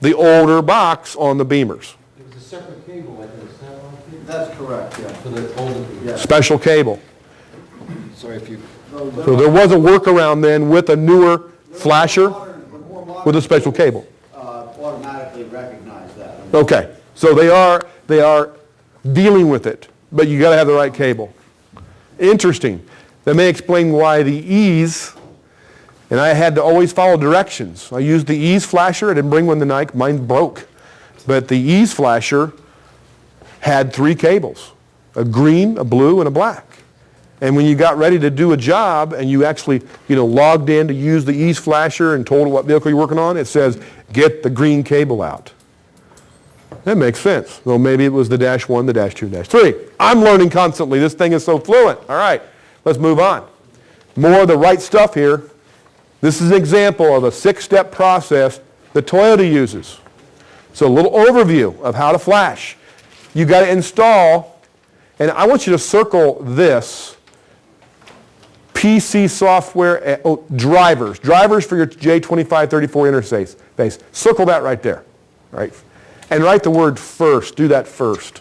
Speaker 1: the older box on the Beamers.
Speaker 3: It was a separate cable, like the Snap-on cable?
Speaker 2: That's correct, yeah.
Speaker 3: For the older people.
Speaker 1: Special cable.
Speaker 3: Sorry if you...
Speaker 1: So there was a workaround then with a newer flasher with a special cable.
Speaker 2: Automatically recognize that.
Speaker 1: Okay, so they are dealing with it, but you got to have the right cable. Interesting. That may explain why the E's, and I had to always follow directions. I used the E's flasher. I didn't bring one tonight. Mine broke. But the E's flasher had 3 cables, a green, a blue, and a black. And when you got ready to do a job and you actually, logged in to use the E's flasher and told it what vehicle you're working on, it says, get the green cable out. That makes sense. Well, maybe it was the -1, the -2, -3. I'm learning constantly. This thing is so fluent. All right, let's move on. More of the right stuff here. This is an example of a 6-step process that Toyota uses. So a little overview of how to flash. You got to install, and I want you to circle this, PC software, drivers for your J2534 interface. Circle that right there, right? And write the word first. Do that first.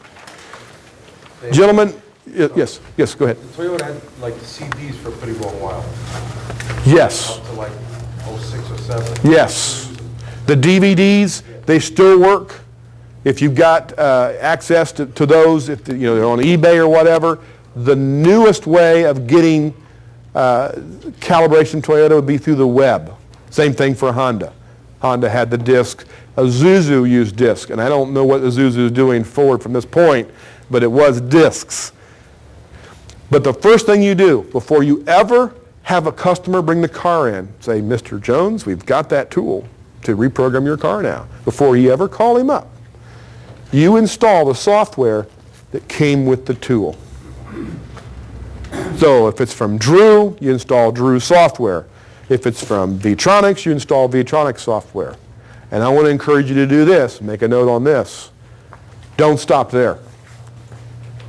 Speaker 1: Gentlemen, yes, go ahead.
Speaker 3: Toyota had like CDs for a pretty long while,
Speaker 1: Yes,
Speaker 3: up to like 06 or 07.
Speaker 1: yes. The DVDs, they still work. If you've got access to those, if they're on eBay or whatever, the newest way of getting calibration Toyota would be through the web. Same thing for Honda. Honda had the disc. Isuzu used disc, and I don't know what Isuzu is doing forward from this point, but it was discs. But the first thing you do before you ever have a customer bring the car in, say, Mr. Jones, we've got that tool to reprogram your car now. Before you ever call him up, you install the software that came with the tool. So if it's from Drew, you install Drew software. If it's from V-Tronics, you install V-Tronics software. And I want to encourage you to do this. Make a note on this. Don't stop there.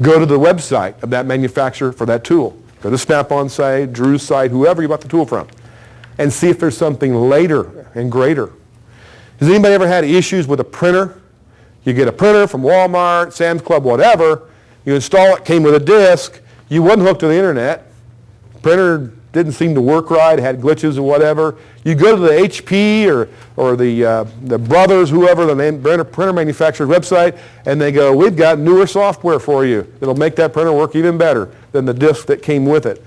Speaker 1: Go to the website of that manufacturer for that tool. Go to Snap-on site, Drew's site, whoever you bought the tool from, and see if there's something later and greater. Has anybody ever had issues with a printer? You get a printer from Walmart, Sam's Club, whatever. You install it, came with a disc. You wasn't hooked to the internet. Printer didn't seem to work right, had glitches or whatever. You go to the HP or the Brothers, whoever, the printer manufacturer's website, and they go, we've got newer software for you that'll make that printer work even better than the disc that came with it.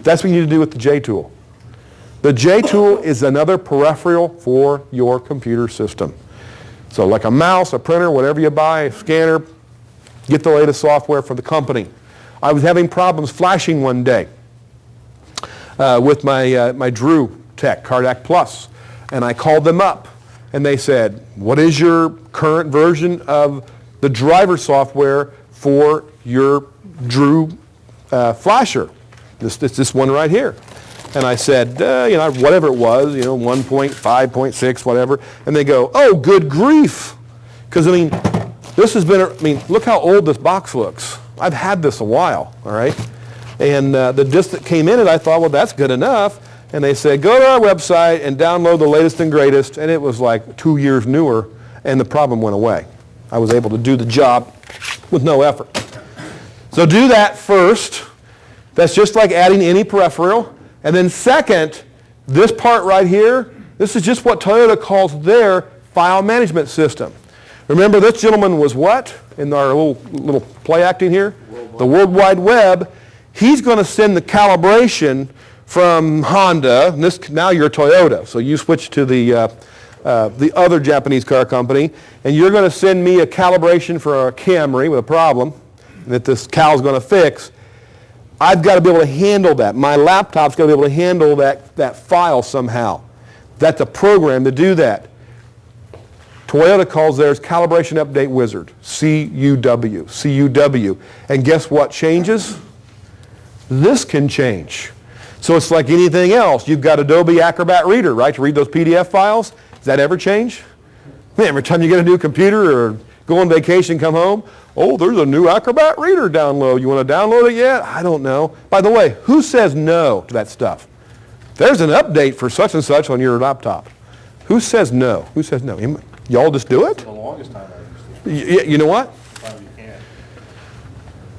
Speaker 1: That's what you need to do with the J-tool. The J-tool is another peripheral for your computer system. So like a mouse, a printer, whatever you buy, a scanner, get the latest software for the company. I was having problems flashing one day with my Drew Tech, Cardac Plus, and I called them up, and they said, what is your current version of the driver software for your Drew flasher? This one right here. And I said, whatever it was, 1.5.6, whatever. And they go, oh, good grief. Because, this has been, look how old this box looks. I've had this a while, all right? And the disc that came in it, I thought, well, that's good enough. And they said, go to our website and download the latest and greatest. And it was like 2 years newer, and the problem went away. I was able to do the job with no effort. So do that first. That's just like adding any peripheral. And then second, this part right here, this is just what Toyota calls their file management system. Remember, this gentleman was what in our little play acting here? The World Wide Web. He's going to send the calibration from Honda. And now you're Toyota, so you switch to the other Japanese car company, and you're going to send me a calibration for a Camry with a problem that this Cal's going to fix. I've got to be able to handle that. My laptop's got to be able to handle that file somehow. That's a program to do that. Toyota calls theirs Calibration Update Wizard, CUW. And guess what changes? this can change. So it's like anything else. You've got Adobe Acrobat Reader, right, to read those PDF files. Does that ever change? Man, every time you get a new computer or go on vacation, come home, oh, there's a new Acrobat Reader download. You want to download it yet? I don't know. By the way, who says no to that stuff? There's an update for such and such on your laptop. Who says no? Who says no? Y'all just do it?
Speaker 3: For the longest time I used to.
Speaker 1: You know what?
Speaker 3: Sometimes you can't.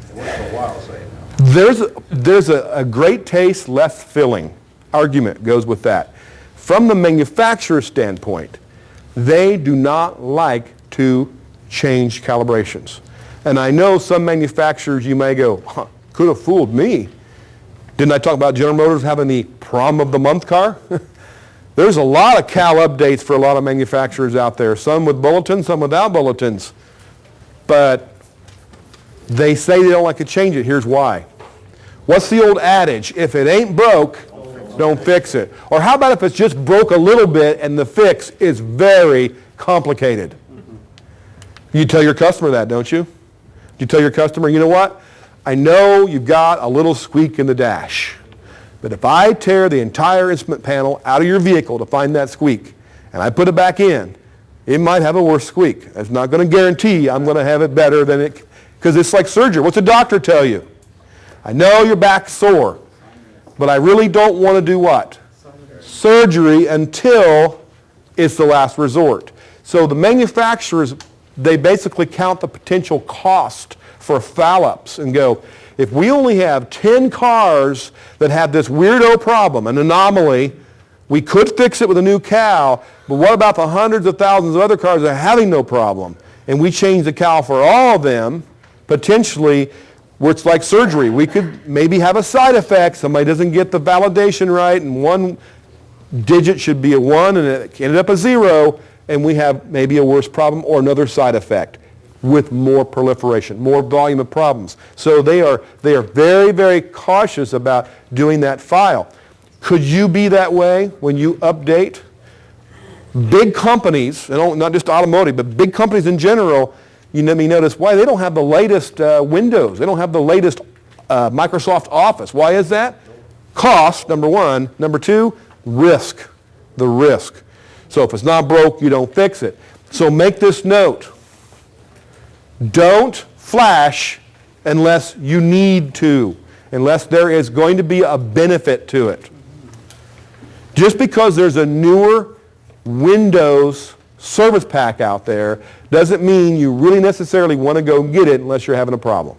Speaker 3: It worked for a while, saying no.
Speaker 1: There's a great taste, less filling argument goes with that. From the manufacturer's standpoint, they do not like to change calibrations. And I know some manufacturers, you may go, huh, could have fooled me. Didn't I talk about General Motors having the prom of the month car? There's a lot of cal updates for a lot of manufacturers out there, some with bulletins, some without bulletins. But they say they don't like to change it. Here's why. What's the old adage? If it ain't broke, don't fix it. Or how about if it's just broke a little bit and the fix is very complicated? You tell your customer that, don't you? You tell your customer, you know what? I know you've got a little squeak in the dash, but if I tear the entire instrument panel out of your vehicle to find that squeak and I put it back in, it might have a worse squeak. That's not going to guarantee I'm going to have it better than it, because it's like surgery. What's the doctor tell you? I know your back's sore, but I really don't want to do what? Surgery until it's the last resort. So the manufacturers, they basically count the potential cost for foul-ups and go, if we only have 10 cars that have this weirdo problem, an anomaly, we could fix it with a new cal, but what about the hundreds of thousands of other cars that are having no problem? And we change the cal for all of them, potentially, where it's like surgery. We could maybe have a side effect. Somebody doesn't get the validation right, and one digit should be a 1, and it ended up a 0, and we have maybe a worse problem or another side effect with more proliferation, more volume of problems. So they are very, very cautious about doing that file. Could you be that way when you update? Big companies, not just automotive, but big companies in general, you may notice why they don't have the latest Windows. They don't have the latest Microsoft Office. Why is that? Cost, number one. Number two, risk, the risk. So if it's not broke, you don't fix it. So make this note. Don't flash unless you need to, unless there is going to be a benefit to it. Just because there's a newer Windows service pack out there doesn't mean you really necessarily want to go get it unless you're having a problem.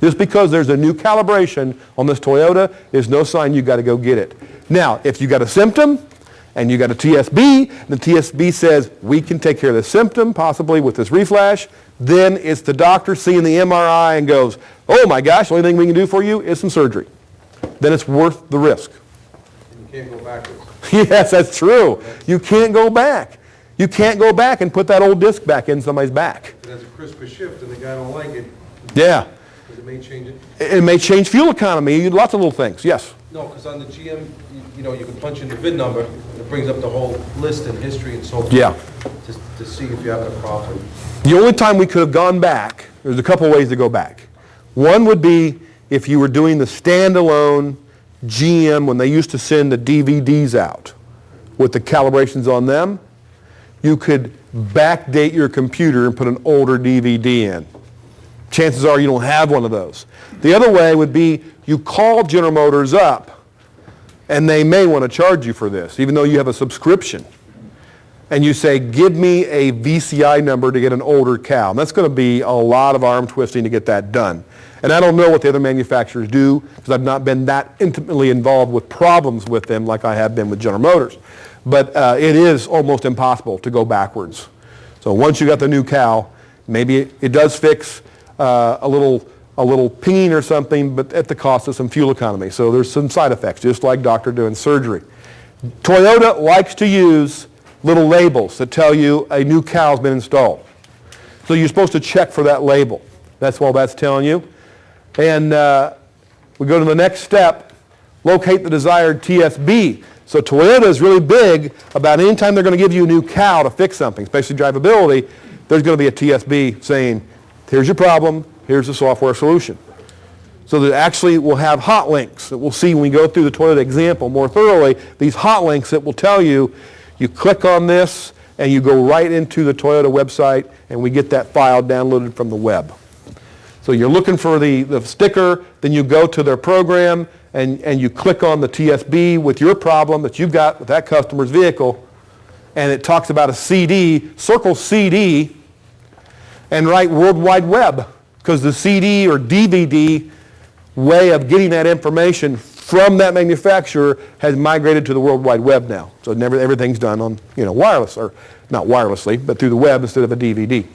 Speaker 1: Just because there's a new calibration on this Toyota is no sign you've got to go get it. Now, if you got a symptom and you got a TSB, and the TSB says we can take care of the symptom possibly with this reflash, then it's the doctor seeing the MRI and goes, oh my gosh, the only thing we can do for you is some surgery. Then it's worth the risk.
Speaker 3: You can't go backwards.
Speaker 1: Yes, that's true. You can't go back. You can't go back and put that old disc back in somebody's back.
Speaker 3: It has a crisper shift and the guy don't like it.
Speaker 1: Yeah.
Speaker 3: Because it may change it.
Speaker 1: It may change fuel economy, lots of little things, yes.
Speaker 3: No, because on the GM, you know, you can punch in the VIN number, and it brings up the whole list and history and so forth.
Speaker 1: Yeah.
Speaker 3: To see if you have a problem.
Speaker 1: The only time we could have gone back, there's a couple ways to go back. One would be if you were doing the standalone GM when they used to send the DVDs out with the calibrations on them, you could backdate your computer and put an older DVD in. Chances are you don't have one of those. The other way would be you call General Motors up and they may want to charge you for this, even though you have a subscription. And you say, give me a VCI number to get an older cal. And that's going to be a lot of arm twisting to get that done. And I don't know what the other manufacturers do because I've not been that intimately involved with problems with them like I have been with General Motors. But it is almost impossible to go backwards. So once you got the new cal, maybe it does fix a little pinging or something, but at the cost of some fuel economy. So there's some side effects, just like doctor doing surgery. Toyota likes to use little labels that tell you a new cal's been installed. So you're supposed to check for that label. That's all that's telling you. And we go to the next step, locate the desired TSB. So Toyota is really big about any time they're going to give you a new cal to fix something, especially drivability, there's going to be a TSB saying, here's your problem, here's the software solution. So that actually will have hot links that we'll see when we go through the Toyota example more thoroughly. These hot links that will tell you, you click on this and you go right into the Toyota website and we get that file downloaded from the web. So you're looking for the sticker, then you go to their program and you click on the TSB with your problem that you've got with that customer's vehicle, and it talks about a CD, circle CD, and write World Wide Web, because the CD or DVD way of getting that information from that manufacturer has migrated to the World Wide Web now. So everything's done on wireless, or not wirelessly, but through the web instead of a DVD.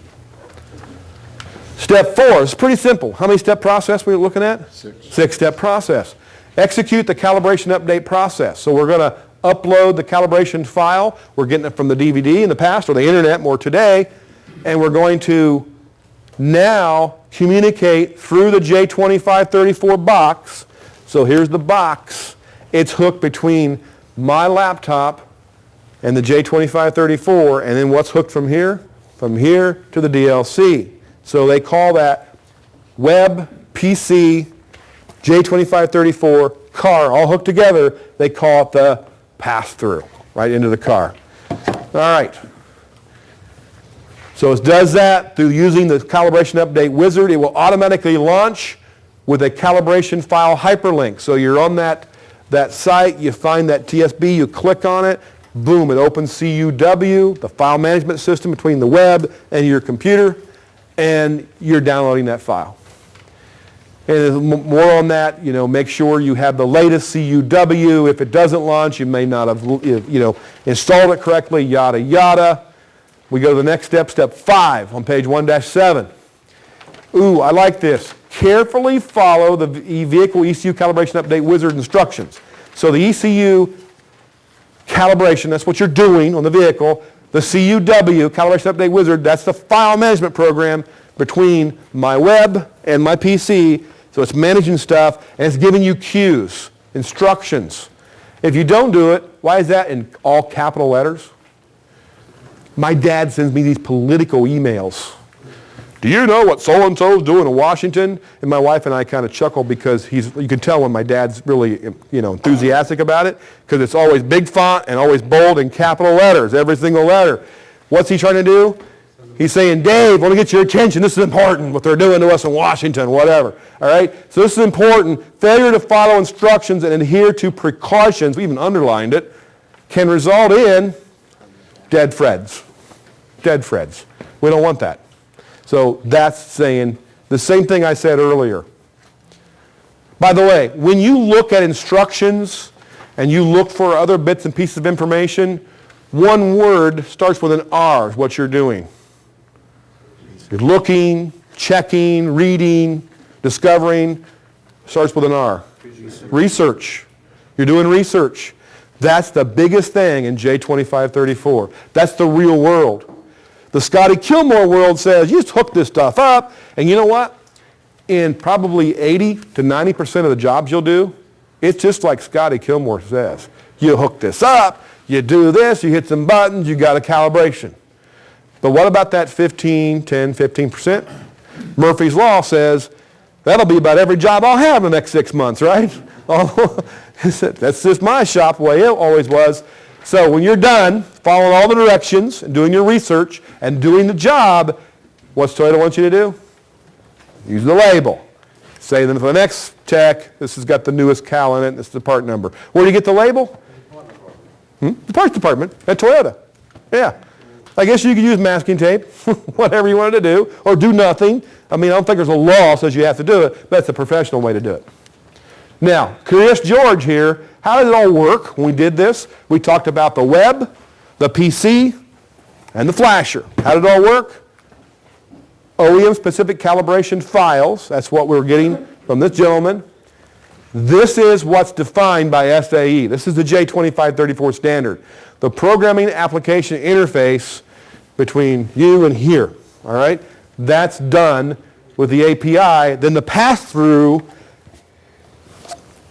Speaker 1: Step 4 is pretty simple. How many step process were we looking at? 6. 6-step process. Execute the calibration update process. So we're going to upload the calibration file. We're getting it from the DVD in the past, or the internet more today, and we're going to now communicate through the J2534 box. So here's the box. It's hooked between my laptop and the J2534, and then what's hooked from here? From here to the DLC. So they call that web, PC, J2534, car, all hooked together. They call it the pass-through, right into the car. All right. So it does that through using the calibration update wizard. It will automatically launch with a calibration file hyperlink. So you're on that site, you find that TSB, you click on it, boom, it opens CUW, the file management system between the web and your computer, and you're downloading that file. And more on that, make sure you have the latest CUW. If it doesn't launch, you may not have installed it correctly, yada, yada. We go to the next step, step 5 on page 1-7. Ooh, I like this. Carefully follow the vehicle ECU calibration update wizard instructions. So the ECU calibration, that's what you're doing on the vehicle. The CUW, calibration update wizard, that's the file management program between my web and my PC. So it's managing stuff, and it's giving you cues, instructions. If you don't do it, why is that in all capital letters? My dad sends me these political emails. Do you know what so-and-so is doing in Washington? And my wife and I kind of chuckle because you can tell when my dad's really enthusiastic about it, because it's always big font and always bold in capital letters, every single letter. What's he trying to do? He's saying, Dave, let me get your attention. This is important, what they're doing to us in Washington, whatever. All right? So this is important. Failure to follow instructions and adhere to precautions, we even underlined it, can result in dead Freds. Dead Freds. We don't want that. So that's saying the same thing I said earlier. By the way, when you look at instructions and you look for other bits and pieces of information, one word starts with an R is what you're doing. You're looking, checking, reading, discovering, starts with an R. Research. You're doing research. That's the biggest thing in J2534. That's the real world. The Scotty Kilmore world says, you just hook this stuff up, and you know what? In probably 80 to 90% of the jobs you'll do, it's just like Scotty Kilmore says. You hook this up, you do this, you hit some buttons, you got a calibration. But what about that 15%? Murphy's Law says, that'll be about every job I'll have in the next 6 months, right? That's just my shop, the way it always was. So when you're done following all the directions and doing your research and doing the job, what's Toyota want you to do? Use the label. Say then for the next tech, this has got the newest cal in it, this is the part number. Where do you get the label? The parts department at Toyota. Yeah. I guess you could use masking tape, whatever you wanted to do, or do nothing. I mean, I don't think there's a law that says you have to do it, but that's a professional way to do it. Now, Curious George here, how did it all work when we did this? We talked about the web, the PC, and the flasher. How did it all work? OEM-specific calibration files. That's what we're getting from this gentleman. This is what's defined by SAE. This is the J2534 standard. The programming application interface between you and here. All right? That's done with the API. Then the pass-through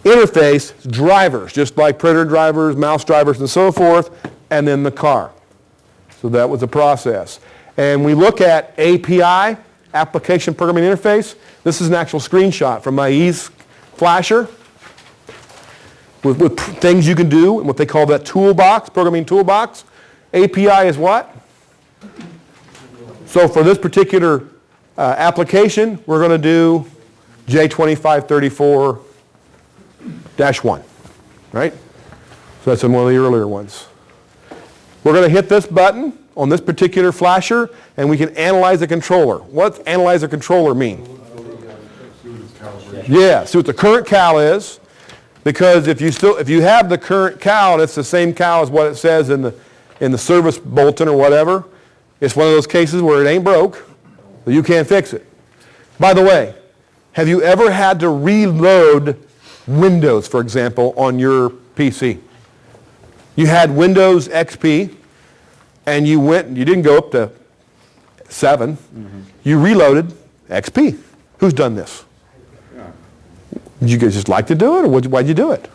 Speaker 1: interface drivers, just like printer drivers, mouse drivers, and so forth, and then the car. So that was the process. And we look at API, application programming interface. This is an actual screenshot from my Ease flasher with things you can do and what they call that toolbox, programming toolbox. API is what? So for this particular application, we're going to do J2534-1, right? So that's in one of the earlier ones. We're going to hit this button on this particular flasher, and we can analyze the controller. What's analyze the controller mean? Yeah, see what the current cal is, because if you have the current cal and it's the same cal as what it says in the service bulletin or whatever, it's one of those cases where it ain't broke, but you can't fix it. By the way, have you ever had to reload Windows, for example, on your PC? You had Windows XP, and you didn't go up to 7. You reloaded XP. Who's done this? Did you guys just like to do it, or why'd you do it?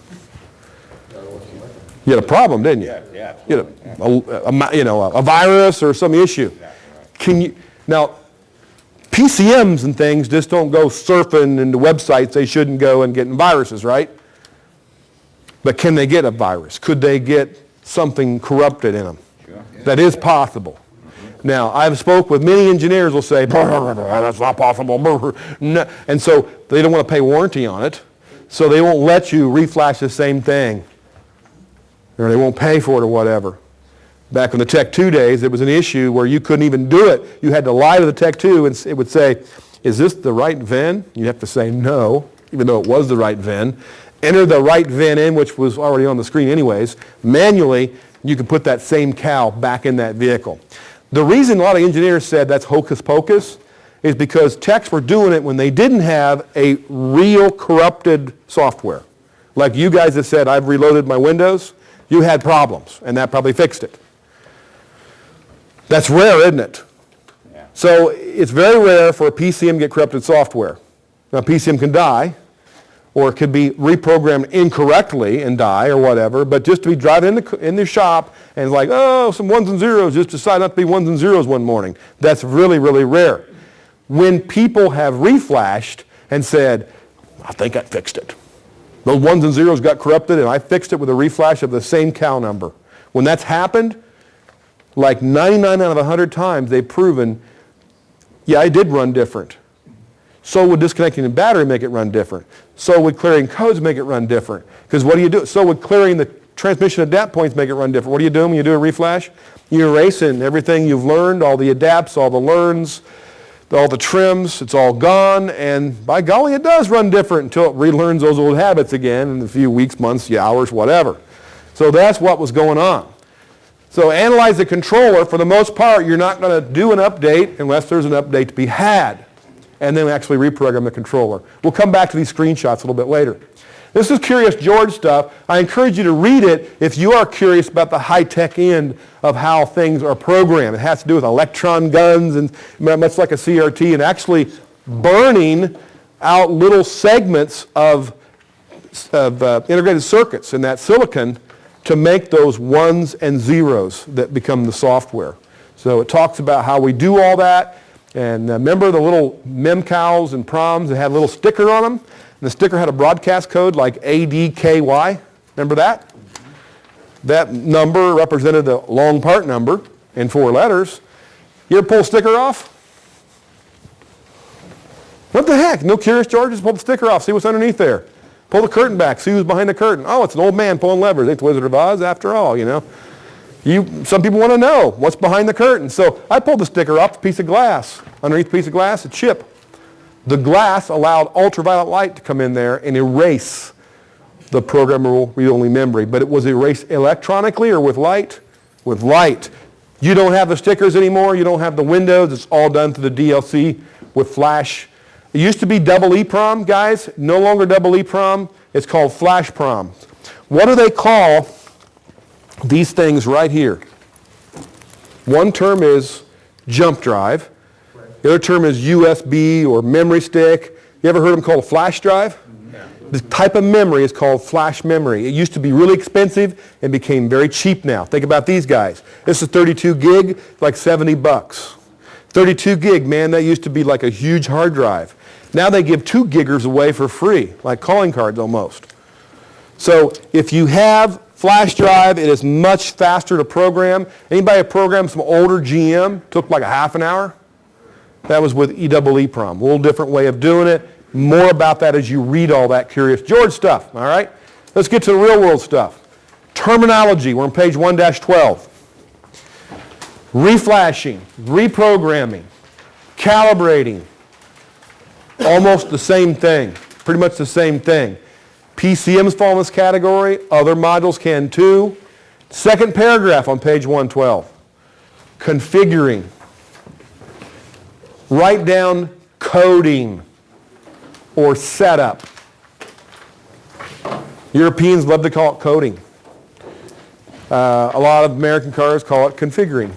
Speaker 1: You had a problem, didn't you?
Speaker 8: Yeah.
Speaker 1: You had a virus or some issue. Now, PCMs and things just don't go surfing into websites they shouldn't go and getting viruses, right? But can they get a virus? Could they get something corrupted in them? Sure. That is possible. Now, I've spoke with many engineers who will say, that's not possible. No. And so they don't want to pay warranty on it, so they won't let you reflash the same thing. Or they won't pay for it or whatever. Back in the Tech 2 days, it was an issue where you couldn't even do it. You had to lie to the Tech 2 and it would say, is this the right VIN? You'd have to say no, even though it was the right VIN. Enter the right VIN in, which was already on the screen anyways. Manually, you could put that same cal back in that vehicle. The reason a lot of engineers said that's hocus pocus is because techs were doing it when they didn't have a real corrupted software. Like you guys have said, I've reloaded my Windows. You had problems, and that probably fixed it. That's rare, isn't it? Yeah. So it's very rare for a PCM to get corrupted software. Now, PCM can die, or it could be reprogrammed incorrectly and die or whatever, but just to be driving in the shop and like, oh, some ones and zeros, just decide not to be ones and zeros one morning. That's really, really rare. When people have reflashed and said, I think I fixed it. Those ones and zeros got corrupted and I fixed it with a reflash of the same cal number. When that's happened, like 99 out of 100 times they've proven, yeah, it did run different. So would disconnecting the battery make it run different. So would clearing codes make it run different. Because what do you do? So would clearing the transmission adapt points make it run different. What are you doing when you do a reflash? You're erasing everything you've learned, all the adapts, all the learns, all the trims, it's all gone, and by golly, it does run different until it relearns those old habits again in a few weeks, months, hours, whatever. So that's what was going on. So analyze the controller. For the most part, you're not going to do an update unless there's an update to be had, and then actually reprogram the controller. We'll come back to these screenshots a little bit later. This is Curious George stuff. I encourage you to read it if you are curious about the high-tech end of how things are programmed. It has to do with electron guns and much like a CRT and actually burning out little segments of integrated circuits in that silicon to make those ones and zeros that become the software. So it talks about how we do all that. And remember the little memcals and proms that had a little sticker on them? And the sticker had a broadcast code like ADKY. Remember that? That number represented the long part number in 4 letters. You ever pull a sticker off? What the heck? No Curious George? Just pull the sticker off, see what's underneath there. Pull the curtain back, see who's behind the curtain. Oh, it's an old man pulling levers. It's Wizard of Oz after all, you know. Some people want to know what's behind the curtain. So I pulled the sticker off, a piece of glass. Underneath the piece of glass, a chip. The glass allowed ultraviolet light to come in there and erase the programmable read-only memory. But it was erased electronically or with light? With light. You don't have the stickers anymore. You don't have the windows. It's all done through the DLC with flash. It used to be double EEPROM, guys. No longer double EEPROM. It's called flash prom. What do they call these things right here? One term is jump drive. The other term is USB or memory stick. You ever heard them called a flash drive? The type of memory is called flash memory. It used to be really expensive and became very cheap now. Think about these guys. This is 32 gig, like $70. 32 gig, man, that used to be like a huge hard drive. Now they give 2 giggers away for free, like calling cards almost. So if you have flash drive, it is much faster to program. Anybody program some older GM, took like a half an hour? That was with EEEPROM. A little different way of doing it. More about that as you read all that Curious George stuff, all right? Let's get to the real world stuff. Terminology, we're on page 1-12. Reflashing, reprogramming, calibrating, almost the same thing, pretty much the same thing. PCMs fall in this category, other modules can too. Second paragraph on page 112. Configuring. Write down coding or setup. Europeans love to call it coding. A lot of American cars call it configuring.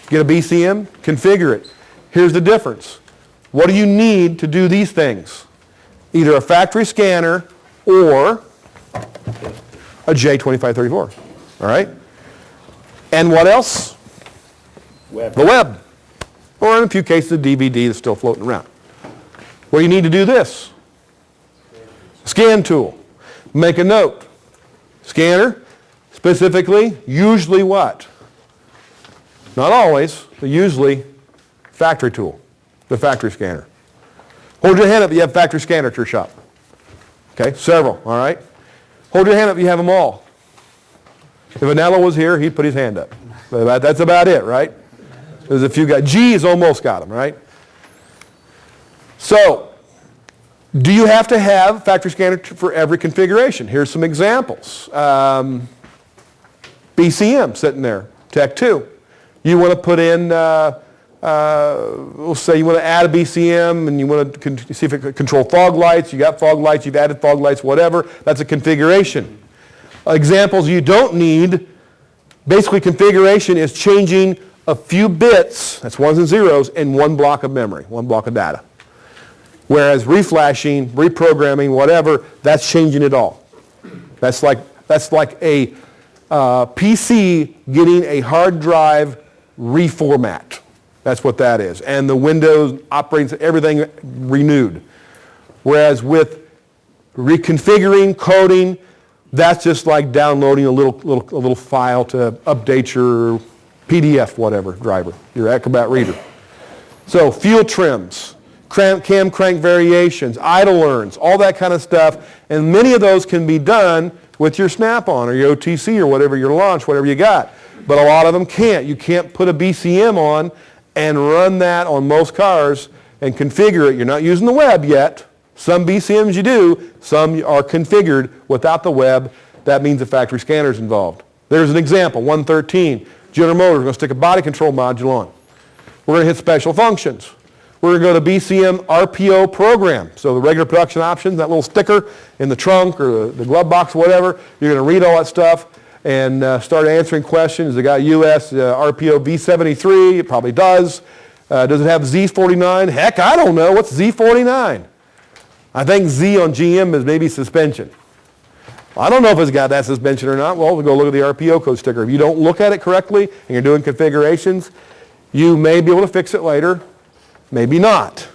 Speaker 1: Get a BCM, configure it. Here's the difference. What do you need to do these things? Either a factory scanner or a J2534, all right? And what else? The web. Or in a few cases, a DVD that's still floating around. Well, you need to do this. Scan tool. Make a note. Scanner, specifically, usually what? Not always, but usually factory tool, the factory scanner. Hold your hand up if you have a factory scanner at your shop. Okay, several, all right? Hold your hand up if you have them all. If Vanilla was here, he'd put his hand up. But that's about it, right? There's a few guys. G has almost got them, right? So, do you have to have factory scanner for every configuration? Here's some examples. BCM sitting there, Tech 2. You want to put in, we'll say you want to add a BCM and you want to see if it can control fog lights. You got fog lights, you've added fog lights, whatever. That's a configuration. Examples you don't need, basically configuration is changing a few bits, that's ones and zeros, in one block of memory, one block of data. Whereas reflashing, reprogramming, whatever, that's changing it all. That's like a PC getting a hard drive reformat. That's what that is. And the Windows operating, everything renewed. Whereas with reconfiguring, coding, that's just like downloading a little file to update your PDF, whatever, driver, your Acrobat reader. So fuel trims, cam crank variations, idle learns, all that kind of stuff. And many of those can be done with your Snap-on or your OTC or whatever, your launch, whatever you got. But a lot of them can't. You can't put a BCM on and run that on most cars and configure it. You're not using the web yet. Some BCMs you do, some are configured without the web. That means the factory scanner is involved. There's an example, 113. General Motors, we're going to stick a body control module on. We're going to hit special functions. We're going to go to BCM RPO program. So the regular production options, that little sticker in the trunk or the glove box, whatever, you're going to read all that stuff and start answering questions. Has it got US RPO V73? It probably does. Does it have Z49? Heck, I don't know. What's Z49? I think Z on GM is maybe suspension. I don't know if it's got that suspension or not. Well, we'll go look at the RPO code sticker. If you don't look at it correctly and you're doing configurations, you may be able to fix it later, maybe not.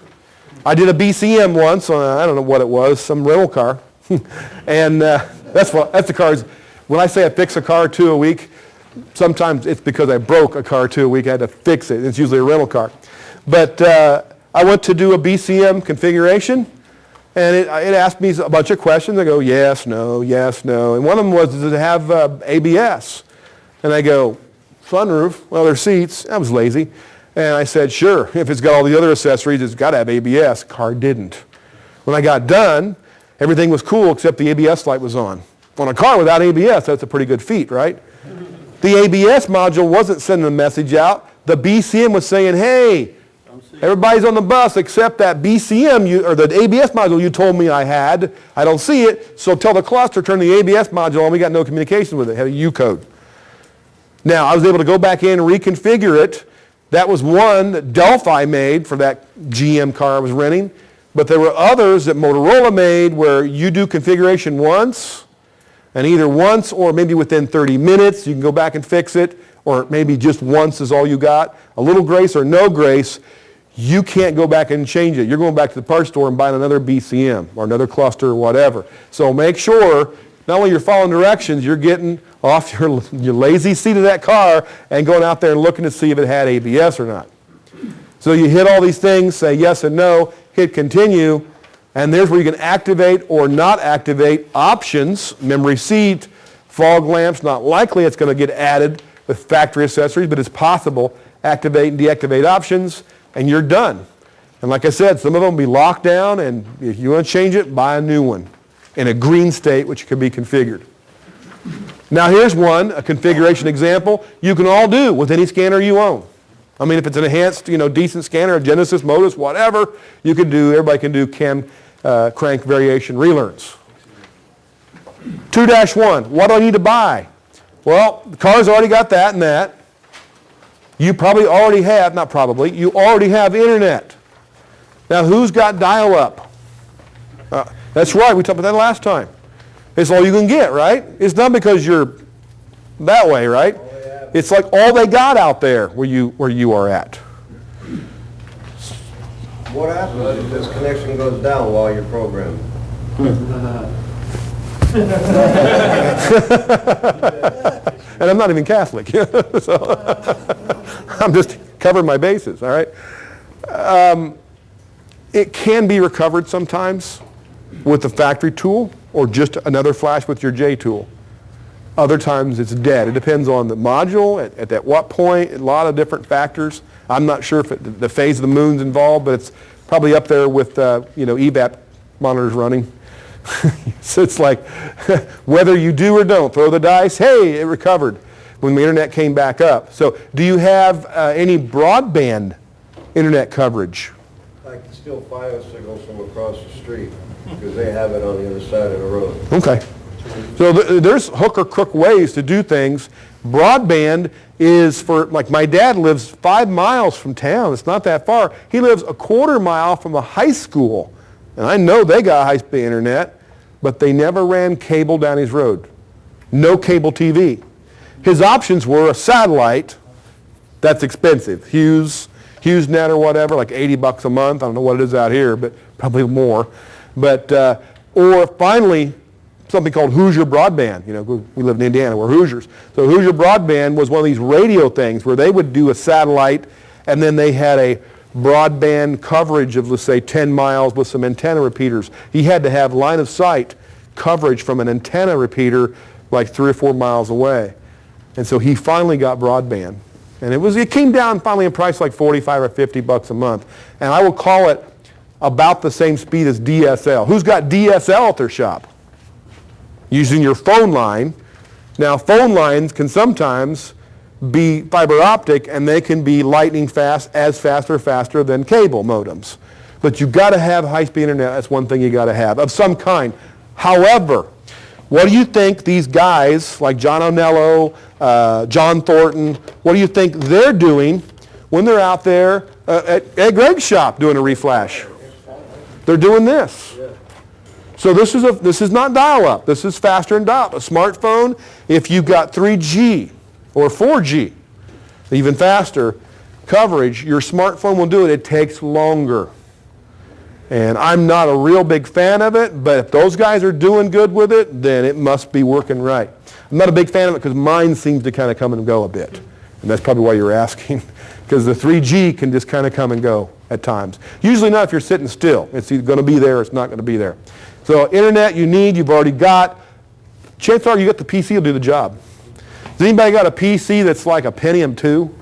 Speaker 1: I did a BCM once on, I don't know what it was, some rental car. And that's the cars. When I say I fix a car 2 a week, sometimes it's because I broke a car 2 a week. I had to fix it. It's usually a rental car. But I went to do a BCM configuration, and it asked me a bunch of questions. I go, yes, no, yes, no. And one of them was, does it have ABS? And I go, sunroof, well, there's seats. I was lazy. And I said, sure, if it's got all the other accessories, it's got to have ABS. Car didn't. When I got done, everything was cool except the ABS light was on. On a car without ABS, that's a pretty good feat, right? The ABS module wasn't sending a message out. The BCM was saying, hey, everybody's on the bus except that BCM, or the ABS module you told me I had. I don't see it, so tell the cluster, turn the ABS module on. We got no communication with it. It had a U code. Now, I was able to go back in and reconfigure it. That was one that Delphi made for that GM car I was renting. But there were others that Motorola made where you do configuration once, And either once or maybe within 30 minutes, you can go back and fix it, or maybe just once is all you got. A little grace or no grace, you can't go back and change it. You're going back to the parts store and buying another BCM or another cluster or whatever. So make sure not only you're following directions, you're getting off your lazy seat of that car and going out there and looking to see if it had ABS or not. So you hit all these things, say yes and no, hit continue, and there's where you can activate or not activate options, memory seat, fog lamps. Not likely it's going to get added with factory accessories, but it's possible. Activate and deactivate options, and you're done. And like I said, some of them will be locked down, and if you want to change it, buy a new one in a green state, which can be configured. Now here's one, a configuration example you can all do with any scanner you own. I mean, if it's an enhanced, decent scanner, a Genesis, Modus, whatever, you can do, everybody can do crank variation relearns. 2-1, what do I need to buy? Well, the car's already got that and that. You probably already have, not probably, you already have internet. Now, who's got dial-up? That's right, we talked about that last time. It's all you can get, right? It's not because you're that way, right? It's like all they got out there where you are at.
Speaker 8: What happens if this connection goes down while you're programming?
Speaker 1: And I'm not even Catholic, so I'm just covering my bases, all right? It can be recovered sometimes with the factory tool or just another flash with your J tool. Other times it's dead. It depends on the module, at what point, a lot of different factors. I'm not sure if the phase of the moon's involved, but it's probably up there with EVAP monitors running. So it's like, whether you do or don't, throw the dice, hey, it recovered when the internet came back up. So do you have any broadband internet coverage?
Speaker 8: I can still fire signals from across the street because they have it on the other side of the road.
Speaker 1: Okay. So there's hook or crook ways to do things. Broadband is for, like my dad lives 5 miles from town. It's not that far. He lives a quarter mile from a high school. And I know they got high-speed internet, but they never ran cable down his road. No cable TV. His options were a satellite. That's expensive. HughesNet or whatever, like $80 a month. I don't know what it is out here, but probably more. But, or finally, something called Hoosier Broadband. We live in Indiana, we're Hoosiers. So Hoosier Broadband was one of these radio things where they would do a satellite and then they had a broadband coverage of, let's say, 10 miles with some antenna repeaters. He had to have line of sight coverage from an antenna repeater like 3 or 4 miles away. And so he finally got broadband. And it came down finally in price like $45 or $50 a month. And I will call it about the same speed as DSL. Who's got DSL at their shop? Using your phone line. Now phone lines can sometimes be fiber optic and they can be lightning fast, as fast or faster than cable modems. But you've got to have high-speed internet. That's one thing you got to have of some kind. However, what do you think these guys like John Onello, John Thornton, what do you think they're doing when they're out there at Greg's shop doing a reflash? They're doing this. So this is not dial-up. This is faster than dial-up. A smartphone, if you've got 3G or 4G, even faster coverage, your smartphone will do it. It takes longer. And I'm not a real big fan of it, but if those guys are doing good with it, then it must be working right. I'm not a big fan of it because mine seems to kind of come and go a bit. And that's probably why you're asking, because the 3G can just kind of come and go at times. Usually not if you're sitting still. It's either going to be there or it's not going to be there. So internet you've already got. Chances are you got the PC will do the job. Has anybody got a PC that's like a Pentium 2?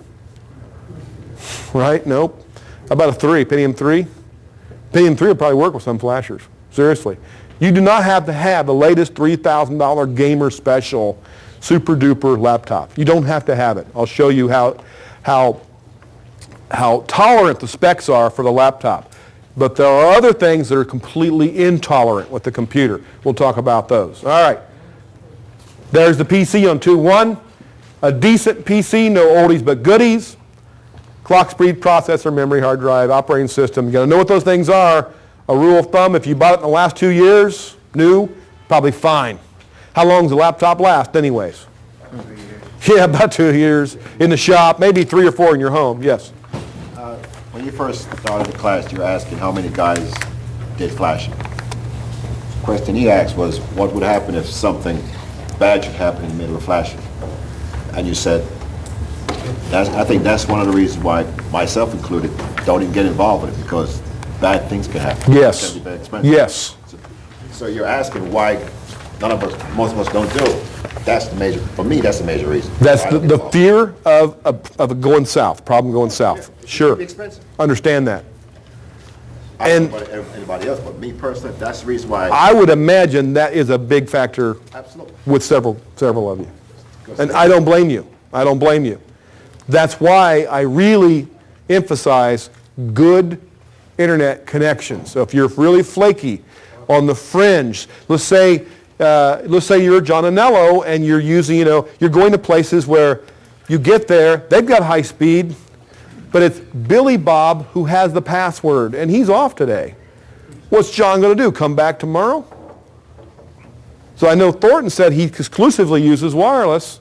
Speaker 1: Right? Nope. How about a 3? Pentium 3? Pentium 3 will probably work with some flashers. Seriously. You do not have to have the latest $3,000 gamer special super duper laptop. You don't have to have it. I'll show you how tolerant the specs are for the laptop. But there are other things that are completely intolerant with the computer. We'll talk about those. All right. There's the PC on 2.1. A decent PC, no oldies but goodies. Clock speed, processor, memory, hard drive, operating system. You got to know what those things are. A rule of thumb, if you bought it in the last 2 years, new, probably fine. How long does the laptop last anyways? Yeah, about 2 years in the shop, maybe 3 or 4 in your home, yes.
Speaker 9: When you first started the class, you were asking how many guys did flashing. The question he asked was, what would happen if something bad should happen in the middle of flashing? And you said, I think that's one of the reasons why, myself included, don't even get involved with it, because bad things can happen.
Speaker 1: Yes.
Speaker 9: It can be very expensive.
Speaker 1: Yes.
Speaker 9: So you're asking why most of us don't do it. That's the major, for me, that's the major reason.
Speaker 1: That's
Speaker 9: why I don't get
Speaker 1: the
Speaker 9: involved.
Speaker 1: fear of it going south, problem going south. Sure.
Speaker 9: be expensive.
Speaker 1: Understand that.
Speaker 9: I don't
Speaker 1: And-
Speaker 9: know about anybody else, but me personally, that's the reason why.
Speaker 1: I would imagine that is a big factor
Speaker 9: Absolutely.
Speaker 1: with several of you. And I don't blame you. I don't blame you. That's why I really emphasize good internet connections. So if you're really flaky on the fringe, let's say you're John Anello and you're using, you're going to places where you get there, they've got high speed, but it's Billy Bob who has the password and he's off today. What's John going to do? Come back tomorrow? So I know Thornton said he exclusively uses wireless,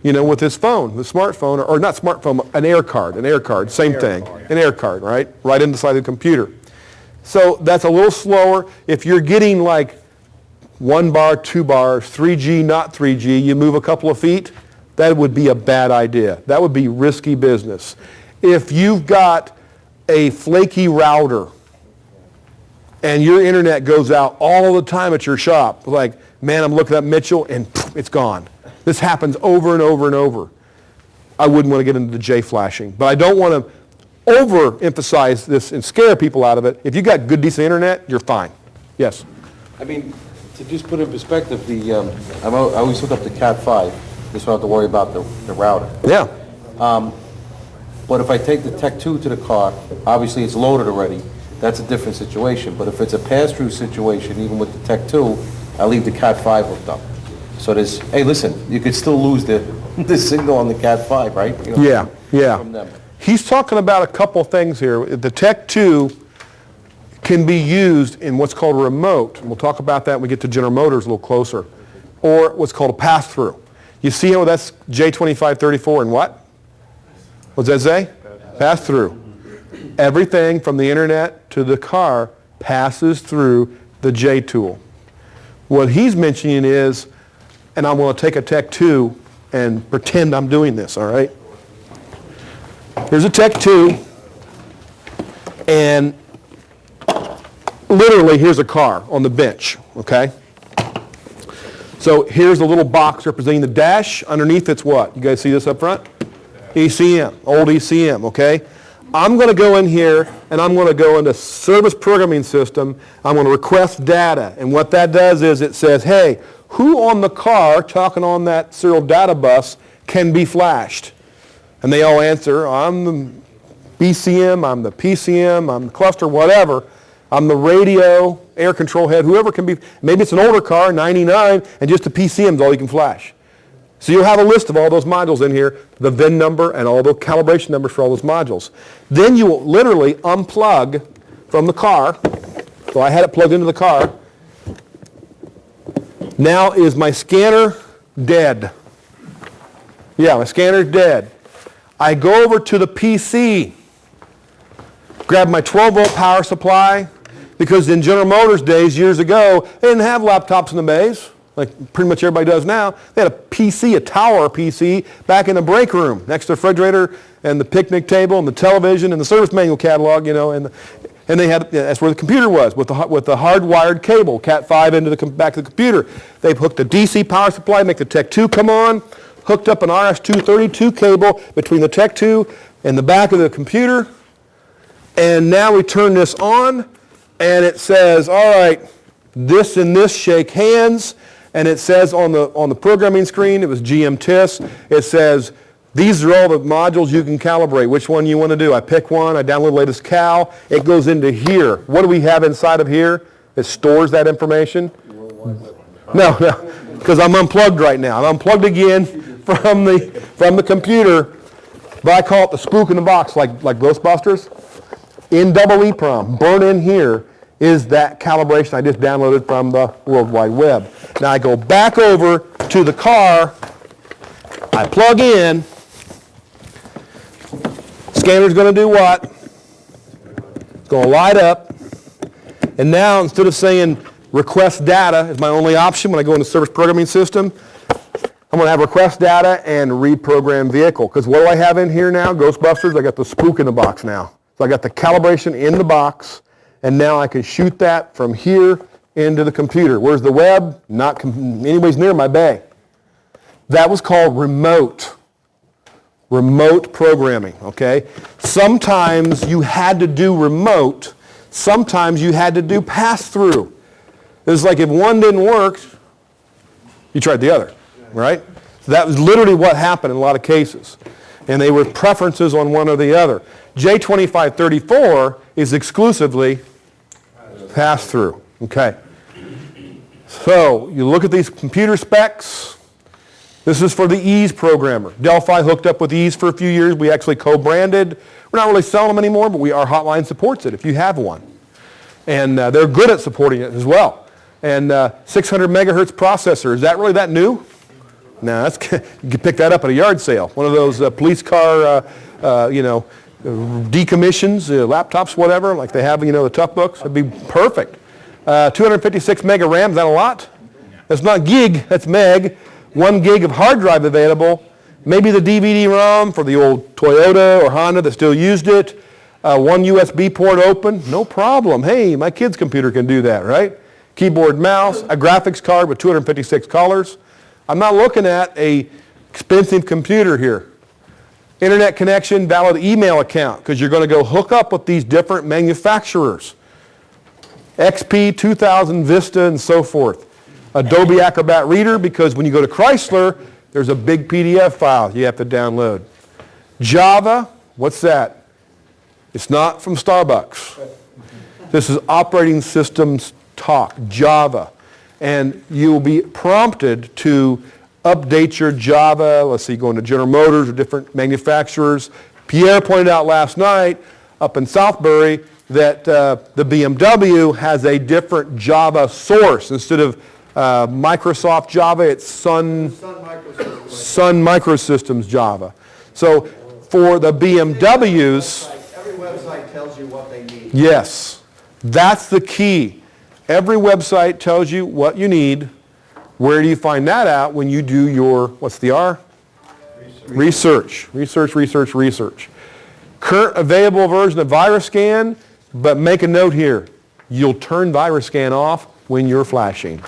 Speaker 1: with his phone, the smartphone, or not smartphone, an air card, same thing. An air card, right? Right inside the computer. So that's a little slower. If you're getting like 1 bar, 2 bars, 3G, not 3G, you move a couple of feet, that would be a bad idea. That would be risky business. If you've got a flaky router and your internet goes out all the time at your shop, like, man, I'm looking at Mitchell and it's gone. This happens over and over and over. I wouldn't want to get into the J-flashing, but I don't want to overemphasize this and scare people out of it. If you got good, decent internet, you're fine. Yes?
Speaker 3: I mean, to just put in perspective, I always hook up the Cat 5, just don't have to worry about the router.
Speaker 1: Yeah.
Speaker 3: But if I take the Tech 2 to the car, obviously it's loaded already, that's a different situation. But if it's a pass-through situation, even with the Tech 2, I leave the Cat 5 hooked up. So there's, hey, listen, you could still lose the signal on the Cat 5, right?
Speaker 1: Yeah.
Speaker 3: From them.
Speaker 1: He's talking about a couple things here. The Tech 2 can be used in what's called a remote, and we'll talk about that when we get to General Motors a little closer, or what's called a pass-through. You see how that's J2534 and what? What's that say? Pass-through. Everything from the internet to the car passes through the J tool. What he's mentioning is, and I'm going to take a Tech 2 and pretend I'm doing this, all right? Here's a Tech 2, and literally here's a car on the bench, okay? So here's a little box representing the dash. Underneath it's what? You guys see this up front? ECM, old ECM, okay? I'm going to go in here and I'm going to go into service programming system. I'm going to request data, and what that does is it says, hey, who on the car talking on that serial data bus can be flashed? And they all answer, I'm the BCM, I'm the PCM, I'm the cluster, whatever. I'm the radio, air control head, whoever can be. Maybe it's an older car, 99, and just the PCM is all you can flash. So you'll have a list of all those modules in here, the VIN number and all the calibration numbers for all those modules. Then you will literally unplug from the car. So I had it plugged into the car. Now is my scanner dead? Yeah, my scanner's dead. I go over to the PC, grab my 12-volt power supply, because in General Motors days, years ago, they didn't have laptops in the bays, like pretty much everybody does now. They had a PC, a tower PC, back in the break room, next to the refrigerator and the picnic table and the television and the service manual catalog, and they had, that's where the computer was, with the hardwired cable, Cat 5 into the back of the computer. They hooked a DC power supply, make the Tech 2 come on, hooked up an RS-232 cable between the Tech 2 and the back of the computer, and now we turn this on, and it says, all right, this and this shake hands, and it says on the programming screen, it was GMTIS, it says, these are all the modules you can calibrate, which one you want to do. I pick one, I download the latest cal, it goes into here. What do we have inside of here? It stores that information? No, because I'm unplugged right now. I'm unplugged again from the computer, but I call it the spook in the box, like Ghostbusters. In double EEPROM, burn in here, is that calibration I just downloaded from the World Wide Web. Now I go back over to the car, I plug in, scanner's going to do what? It's going to light up, and now instead of saying request data is my only option when I go into service programming system, I'm going to have request data and reprogram vehicle. Because what do I have in here now? Ghostbusters, I got the spook in the box now. So I got the calibration in the box, and now I can shoot that from here into the computer. Where's the web? Not anyways near my bay. That was called remote programming, okay? Sometimes you had to do remote, sometimes you had to do pass-through. It's like if one didn't work, you tried the other, right? So that was literally what happened in a lot of cases. And they were preferences on one or the other. J2534 is exclusively pass-through, okay? So you look at these computer specs. This is for the Ease programmer. Delphi hooked up with Ease for a few years. We actually co-branded. We're not really selling them anymore, but our hotline supports it if you have one. And they're good at supporting it as well. And 600 megahertz processor, is that really that new? No, you can pick that up at a yard sale. One of those police car, decommissions, laptops, whatever, like they have, the tough books. That'd be perfect. 256 mega RAM, is that a lot? That's not gig, that's meg. 1 gig of hard drive available. Maybe the DVD-ROM for the old Toyota or Honda that still used it. 1 USB port open, no problem. Hey, my kid's computer can do that, right? Keyboard, mouse, a graphics card with 256 colors. I'm not looking at a expensive computer here. Internet connection, valid email account, because you're going to go hook up with these different manufacturers. XP, 2000, Vista, and so forth. Adobe Acrobat Reader, because when you go to Chrysler, there's a big PDF file you have to download. Java, what's that? It's not from Starbucks. This is operating systems talk, Java. And you'll be prompted to update your Java. Let's see, going to General Motors or different manufacturers. Pierre pointed out last night up in Southbury that the BMW has a different Java source. Instead of Microsoft Java, it's Sun Microsystems Java. So for the BMWs,
Speaker 2: Every website tells you what they need.
Speaker 1: yes, that's the key. Every website tells you what you need. Where do you find that out? When you do your, what's the R? Research. Research. Current available version of VirusScan, but make a note here. You'll turn VirusScan off when you're flashing.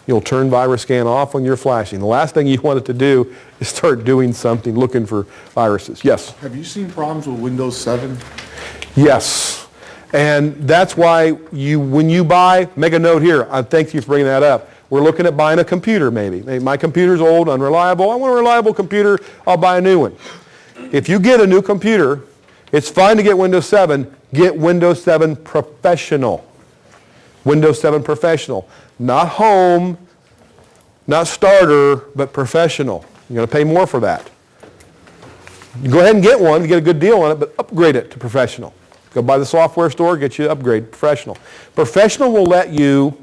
Speaker 1: You'll turn VirusScan off when you're flashing. The last thing you want it to do is start doing something, looking for viruses. Yes?
Speaker 10: Have you seen problems with Windows 7?
Speaker 1: Yes. And that's why when you buy, make a note here. Thank you for bringing that up. We're looking at buying a computer maybe. My computer's old, unreliable. I want a reliable computer. I'll buy a new one. If you get a new computer, it's fine to get Windows 7. Get Windows 7 Professional. Windows 7 Professional. Not Home, not Starter, but Professional. You're going to pay more for that. You go ahead and get one. You get a good deal on it, but upgrade it to Professional. Go by the software store, get you upgrade Professional. Professional will let you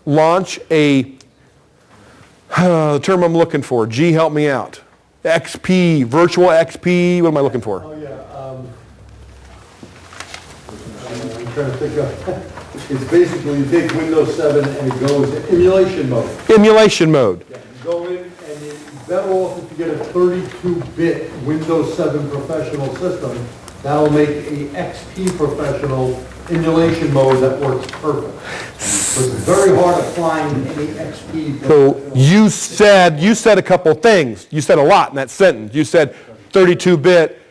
Speaker 1: launch the term I'm looking for, G, help me out. XP, virtual XP, what am I looking for?
Speaker 7: Oh, yeah. I'm trying to think of, it's basically you take Windows 7 and it goes in emulation mode.
Speaker 1: Emulation mode.
Speaker 7: Yeah, you go in and you're better off if you get a 32-bit Windows 7 professional system. That'll make a XP professional emulation mode that works perfect. So it's very hard to find any XP.
Speaker 1: So you said a couple things. You said a lot in that sentence. You said 32-bit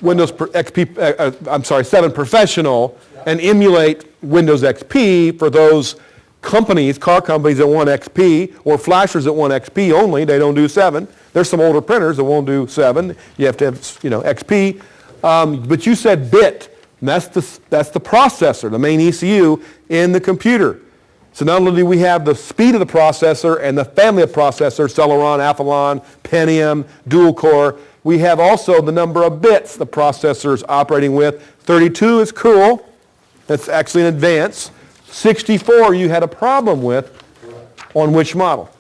Speaker 1: Windows XP, 7 Professional, and emulate Windows XP for those companies, car companies that want XP, or flashers that want XP only. They don't do 7. There's some older printers that won't do 7. You have to have, XP. But you said bit. And that's the processor, the main ECU in the computer. So not only do we have the speed of the processor and the family of processors, Celeron, Athlon, Pentium, dual core, we have also the number of bits the processor is operating with. 32 is cool. That's actually an advance. 64 you had a problem with on which model?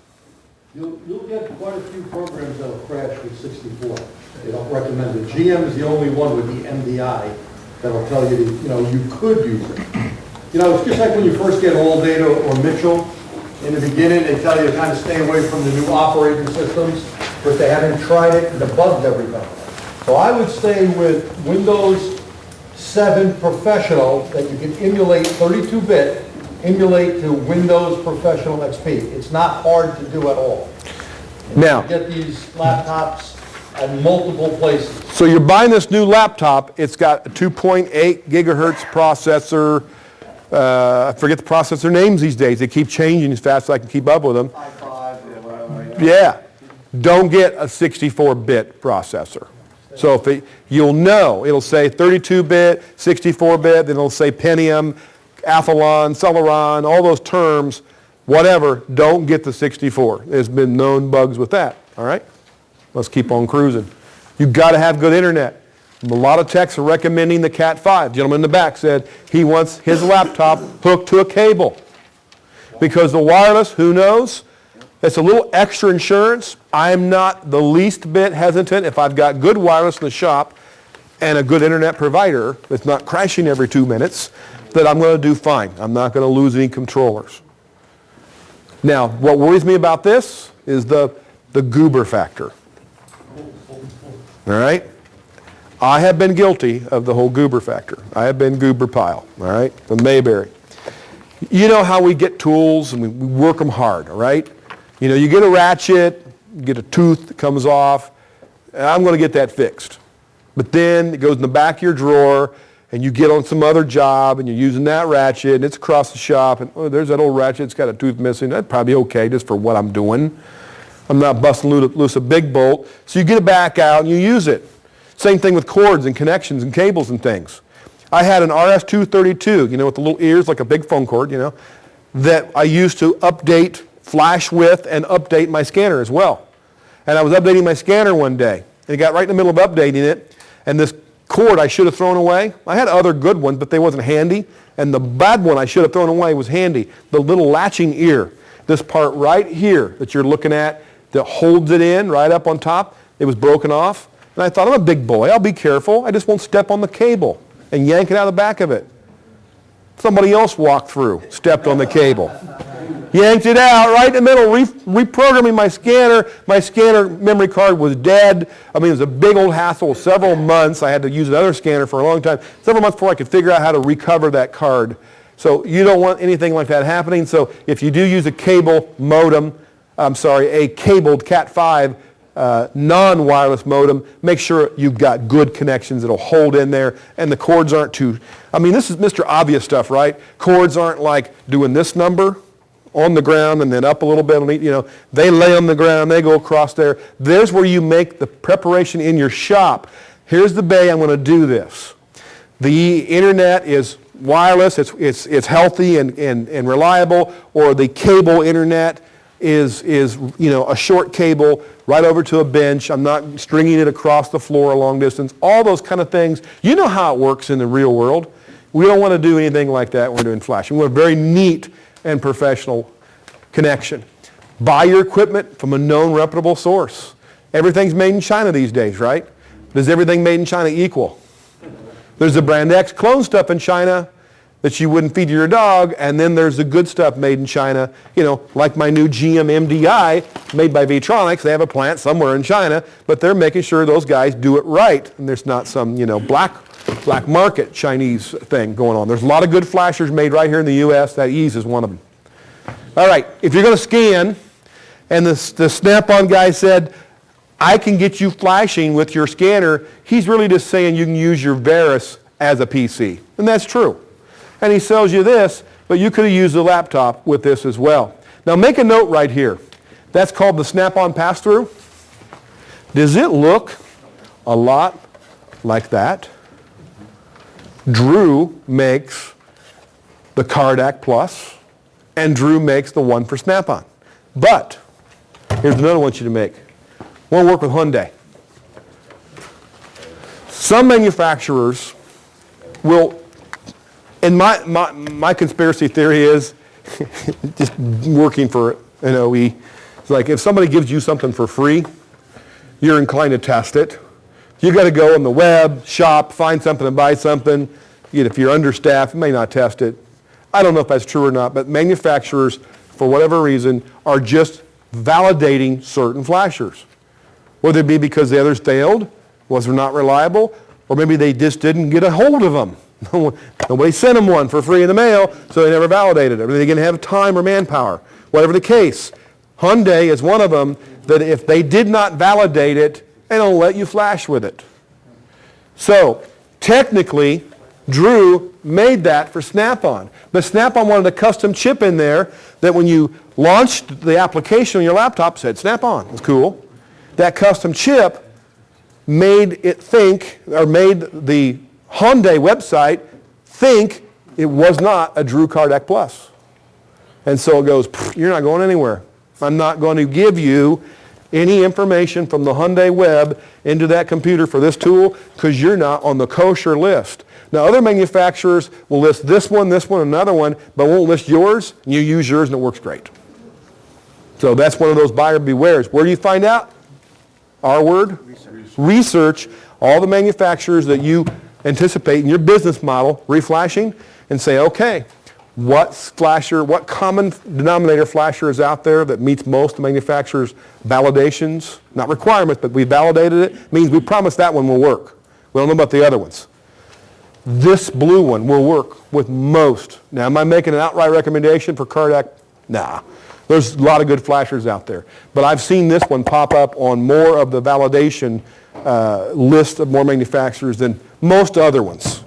Speaker 7: You'll get quite a few programs that'll crash with 64. They don't recommend it. GM is the only one with the MDI that'll tell you, you could use it. It's just like when you first get All Data or Mitchell. In the beginning, they tell you to kind of stay away from the new operating systems, but they haven't tried it and debugged everything. So I would stay with Windows 7 Professional that you can emulate 32-bit, emulate to Windows Professional XP. It's not hard to do at all.
Speaker 1: Now,
Speaker 7: you get these laptops at multiple places.
Speaker 1: So you're buying this new laptop. It's got a 2.8 gigahertz processor. I forget the processor names these days. They keep changing as fast as I can keep up with them. Yeah. Don't get a 64-bit processor. So if you'll know, it'll say 32-bit, 64-bit, then it'll say Pentium, Athlon, Celeron, all those terms, whatever. Don't get the 64. There's been known bugs with that. All right? Let's keep on cruising. You've got to have good internet. A lot of techs are recommending the Cat 5. The gentleman in the back said he wants his laptop hooked to a cable. Because the wireless, who knows? It's a little extra insurance. I'm not the least bit hesitant if I've got good wireless in the shop and a good internet provider that's not crashing every 2 minutes, that I'm going to do fine. I'm not going to lose any controllers. Now, what worries me about this is the goober factor. All right? I have been guilty of the whole goober factor. I have been goober pile, all right, from Mayberry. You know how we get tools and we work them hard, all right? You get a ratchet, you get a tooth that comes off, and I'm going to get that fixed. But then it goes in the back of your drawer, and you get on some other job, and you're using that ratchet, and it's across the shop, and there's that old ratchet, it's got a tooth missing. That'd probably be okay just for what I'm doing. I'm not busting loose a big bolt. So you get it back out, and you use it. Same thing with cords and connections and cables and things. I had an RS-232, with the little ears like a big phone cord, that I used to update, flash with, and update my scanner as well. And I was updating my scanner one day. And it got right in the middle of updating it, and this cord I should have thrown away. I had other good ones, but they wasn't handy. And the bad one I should have thrown away was handy. The little latching ear, this part right here that you're looking at that holds it in right up on top, it was broken off. And I thought, I'm a big boy, I'll be careful. I just won't step on the cable and yank it out of the back of it. Somebody else walked through, stepped on the cable. Yanked it out right in the middle, reprogramming my scanner. My scanner memory card was dead. I mean, it was a big old hassle, several months. I had to use another scanner for a long time. Several months before I could figure out how to recover that card. So you don't want anything like that happening. So if you do use a cable modem, a cabled Cat 5 non-wireless modem, make sure you've got good connections that'll hold in there, and the cords aren't too, this is Mr. Obvious stuff, right? Cords aren't like doing this number on the ground and then up a little bit, they lay on the ground, they go across there. There's where you make the preparation in your shop. Here's the bay I'm going to do this. The internet is wireless, it's healthy and reliable, or the cable internet is a short cable right over to a bench. I'm not stringing it across the floor a long distance. All those kind of things. You know how it works in the real world. We don't want to do anything like that when we're doing flashing. We want a very neat and professional connection. Buy your equipment from a known reputable source. Everything's made in China these days, right? Does everything made in China equal? There's the brand X clone stuff in China that you wouldn't feed to your dog, and then there's the good stuff made in China, like my new GM MDI made by V-Tronics. They have a plant somewhere in China, but they're making sure those guys do it right, and there's not some, black market Chinese thing going on. There's a lot of good flashers made right here in the U.S. That Ease is one of them. All right, if you're going to scan, and the Snap-on guy said, I can get you flashing with your scanner, he's really just saying you can use your Veris as a PC, and that's true. And he sells you this, but you could have used the laptop with this as well. Now make a note right here. That's called the Snap-on pass-through. Does it look a lot like that? Drew makes the Cardac Plus, and Drew makes the one for Snap-on. But here's another one I want you to make. I want to work with Hyundai. Some manufacturers will And my conspiracy theory is, just working for an OE, it's like if somebody gives you something for free, you're inclined to test it. You got to go on the web, shop, find something and buy something. If you're understaffed, you may not test it. I don't know if that's true or not, but manufacturers, for whatever reason, are just validating certain flashers. Whether it be because the others failed, was not reliable, or maybe they just didn't get a hold of them. Nobody sent them one for free in the mail, so they never validated it. Or they didn't have time or manpower. Whatever the case, Hyundai is one of them that if they did not validate it, they don't let you flash with it. So technically, Drew made that for Snap-on. But Snap-on wanted a custom chip in there that when you launched the application on your laptop said Snap-on. It was cool. That custom chip made it think, or made the Hyundai website think it was not a Drew Cardeck Plus. And so it goes, you're not going anywhere. I'm not going to give you any information from the Hyundai web into that computer for this tool because you're not on the kosher list. Now, other manufacturers will list this one, another one, but won't list yours. And you use yours and it works great. So that's one of those buyer bewares. Where do you find out? Our word? Research all the manufacturers that you anticipate in your business model, reflashing, and say, okay, what flasher, what common denominator flasher is out there that meets most manufacturers' validations? Not requirements, but we validated it. Means we promise that one will work. We don't know about the other ones. This blue one will work with most. Now, am I making an outright recommendation for Cardeck? Nah. There's a lot of good flashers out there. But I've seen this one pop up on more of the validation list of more manufacturers than most other ones.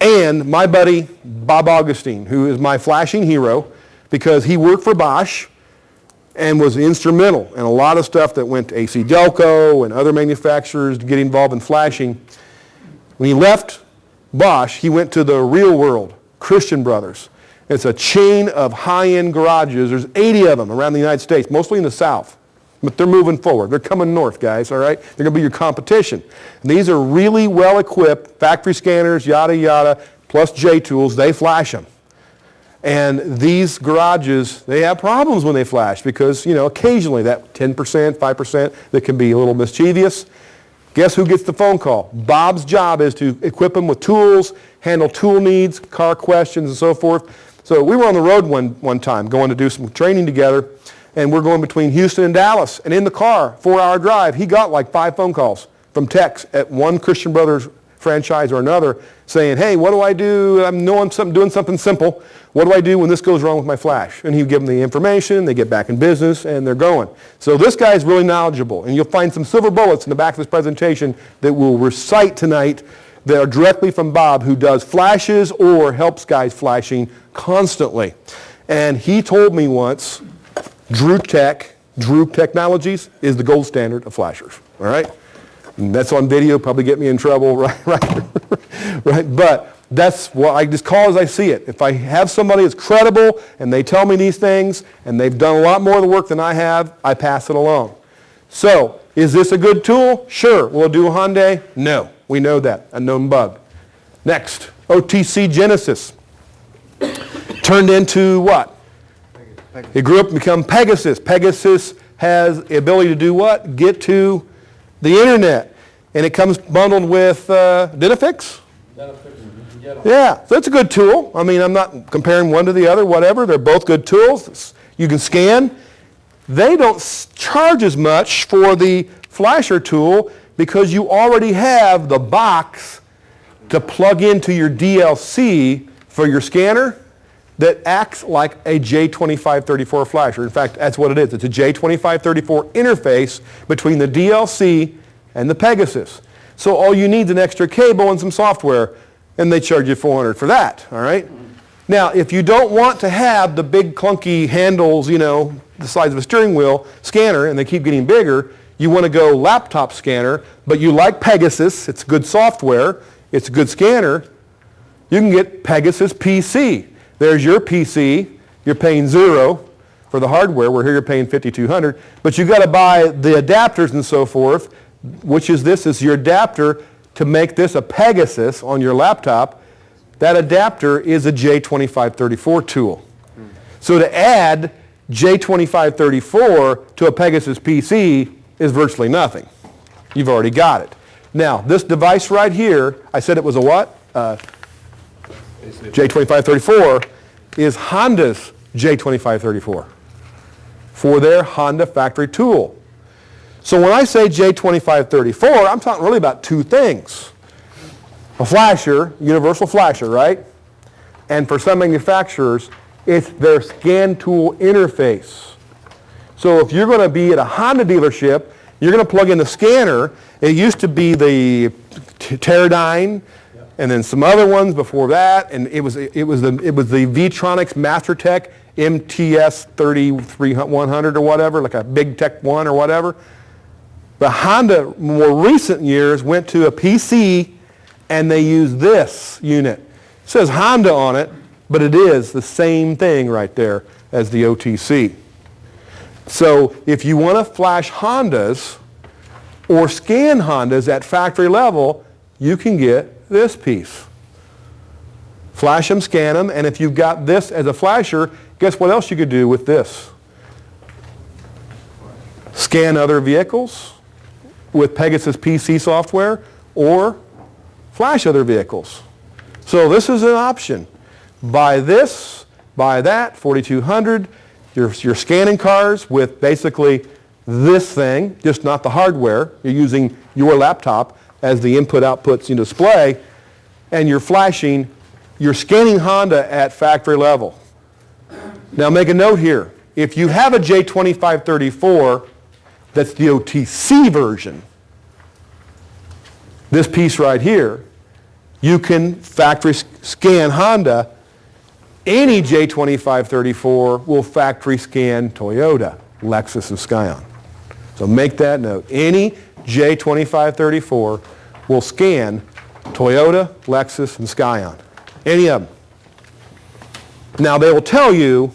Speaker 1: And my buddy, Bob Augustine, who is my flashing hero, because he worked for Bosch and was instrumental in a lot of stuff that went to AC Delco and other manufacturers to get involved in flashing. When he left Bosch, he went to the real world, Christian Brothers. It's a chain of high-end garages. There's 80 of them around the United States, mostly in the South. But they're moving forward. They're coming north, guys, all right? They're going to be your competition. And these are really well-equipped factory scanners, yada, yada, plus J-tools. They flash them. And these garages, they have problems when they flash because, occasionally that 10%, 5% that can be a little mischievous. Guess who gets the phone call? Bob's job is to equip them with tools, handle tool needs, car questions, and so forth. So we were on the road one time going to do some training together, and we're going between Houston and Dallas. And in the car, 4-hour drive, he got like 5 phone calls from techs at one Christian Brothers franchise or another saying, hey, what do I do? I'm doing something simple. What do I do when this goes wrong with my flash? And he'd give them the information, they get back in business, and they're going. So this guy is really knowledgeable, and you'll find some silver bullets in the back of this presentation that we'll recite tonight that are directly from Bob, who does flashes or helps guys flashing constantly. And he told me once, Drew Technologies is the gold standard of flashers, all right? And that's on video, probably get me in trouble, right? Right? But that's what I just call as I see it. If I have somebody that's credible and they tell me these things and they've done a lot more of the work than I have, I pass it along. So, is this a good tool? Sure. Will it do a Hyundai? No. We know that. A known bug. Next, OTC Genesis. Turned into what? It grew up and become Pegasus. Pegasus has the ability to do what? Get to the internet. And it comes bundled with Dynafix? Yeah, so it's a good tool. I mean, I'm not comparing one to the other, whatever. They're both good tools. You can scan. They don't charge as much for the flasher tool because you already have the box to plug into your DLC for your scanner that acts like a J2534 flasher. In fact, that's what it is. It's a J2534 interface between the DLC and the Pegasus. So all you need is an extra cable and some software, and they charge you $400 for that, all right? Now, if you don't want to have the big clunky handles, the size of a steering wheel scanner, and they keep getting bigger, you want to go laptop scanner, but you like Pegasus, it's good software, it's a good scanner, you can get Pegasus PC. There's your PC, you're paying $0 for the hardware, where here you're paying $5,200, but you got to buy the adapters and so forth, which is this is your adapter to make this a Pegasus on your laptop. that adapter is a J2534 tool. So to add J2534 to a Pegasus PC is virtually nothing. You've already got it. Now, this device right here, I said it was a what? J2534 is Honda's J2534 for their Honda factory tool. So when I say J2534, I'm talking really about two things. A flasher, universal flasher, right? And for some manufacturers, it's their scan tool interface. So if you're going to be at a Honda dealership, you're going to plug in the scanner. It used to be the Teradyne, and then some other ones before that, and it was the V-Tronics MasterTech MTS 3100 or whatever, like a Big Tech 1 or whatever. But Honda, more recent years, went to a PC and they used this unit. It says Honda on it, but it is the same thing right there as the OTC. So if you want to flash Hondas or scan Hondas at factory level, you can get this piece. Flash them, scan them, and if you've got this as a flasher, guess what else you could do with this? Scan other vehicles with Pegasus PC software or flash other vehicles. So this is an option. Buy this, buy that, 4200. You're scanning cars with basically this thing, just not the hardware. You're using your laptop as the input-output display, and you're flashing, you're scanning Honda at factory level. Now make a note here. If you have a J2534, that's the OTC version, this piece right here, you can factory scan Honda. Any J2534 will factory scan Toyota, Lexus, and Scion. So make that note. Any J2534 will scan Toyota, Lexus, and Scion. Any of them. Now they will tell you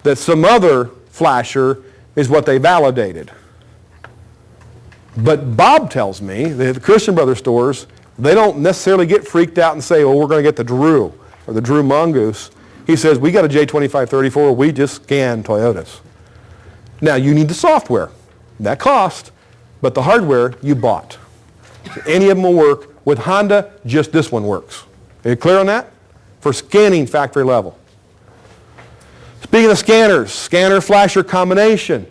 Speaker 1: that some other flasher is what they validated. But Bob tells me that the Christian Brothers stores, they don't necessarily get freaked out and say, well, we're going to get the Drew or the Drew Mongoose. He says, we got a J2534, we just scan Toyotas. Now you need the software. That cost, but the hardware you bought. So any of them will work. With Honda, just this one works. Are you clear on that? For scanning factory level. Speaking of scanners, scanner-flasher combination.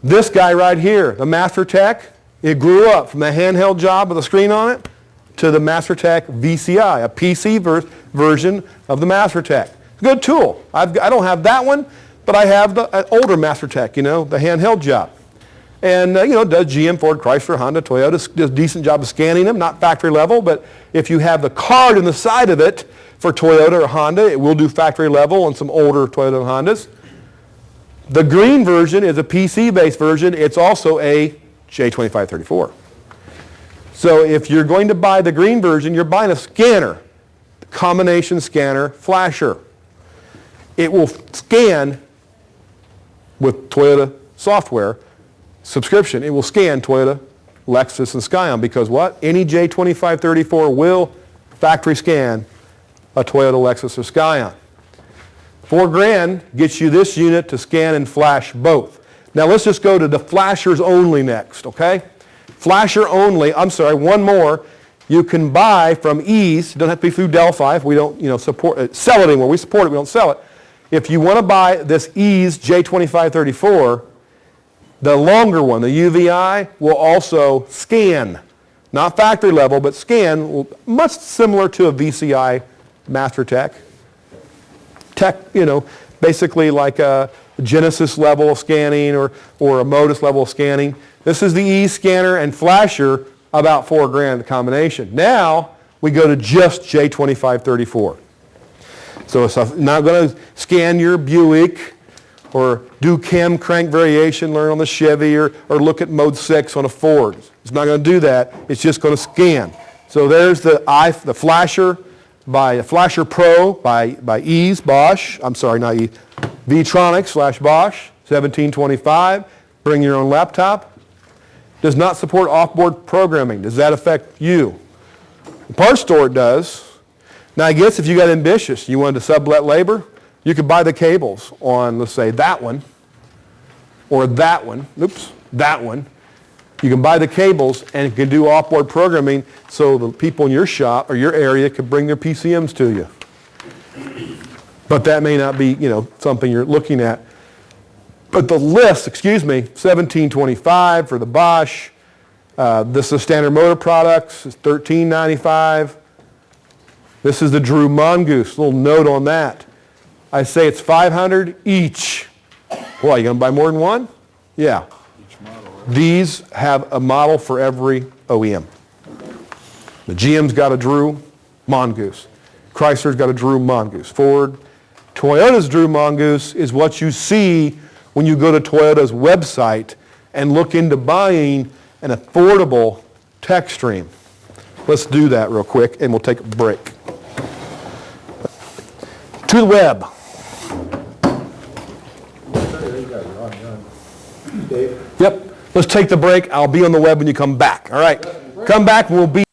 Speaker 1: This guy right here, the MasterTech, it grew up from the handheld job with a screen on it to the MasterTech VCI, a PC version of the MasterTech. Good tool. I don't have that one, but I have the older MasterTech, the handheld job. And, does GM, Ford, Chrysler, Honda, Toyota, does a decent job of scanning them, not factory level, but if you have the card in the side of it for Toyota or Honda, it will do factory level on some older Toyota and Hondas. The green version is a PC-based version. It's also a J2534. So if you're going to buy the green version, you're buying a scanner, combination scanner flasher. It will scan with Toyota software subscription. It will scan Toyota, Lexus, and Scion because what? Any J2534 will factory scan a Toyota, Lexus, or Scion. $4,000 gets you this unit to scan and flash both. Now let's just go to the flashers only next, okay? Flasher only, one more. You can buy from Ease, it doesn't have to be through Delphi if we don't support it, sell it anymore. We support it, we don't sell it. If you want to buy this Ease J2534, the longer one, the UVI, will also scan. Not factory level, but scan, much similar to a VCI MasterTech. Basically like a Genesis level of scanning or a Modus level of scanning. This is the Ease scanner and flasher, about $4,000 the combination. Now we go to just J2534. So it's not going to scan your Buick or do chem crank variation, learn on the Chevy or look at mode 6 on a Ford. It's not going to do that. It's just going to scan. So there's the flasher by Flasher Pro by Ease, Bosch. I'm sorry, not Ease. V-Tronics / Bosch, 1725. Bring your own laptop. Does not support off-board programming. Does that affect you? The parts store it does. Now I guess if you got ambitious, you wanted to sublet labor, you could buy the cables on, let's say, that one, or that one, oops, that one. You can buy the cables and you can do offboard programming so the people in your shop or your area could bring their PCMs to you. But that may not be, something you're looking at. But the list, 1725 for the Bosch. This is standard motor products, it's $13.95. This is the Drew Mongoose, little note on that. I say it's $500 each. Boy, you gonna buy more than one? Yeah. These have a model for every OEM. The GM's got a Drew Mongoose. Chrysler's got a Drew Mongoose. Ford. Toyota's Drew Mongoose is what you see when you go to Toyota's website and look into buying an affordable tech stream. Let's do that real quick and we'll take a break. To the web. Yep. Let's take the break. I'll be on the web when you come back. All right. Come back. We'll be.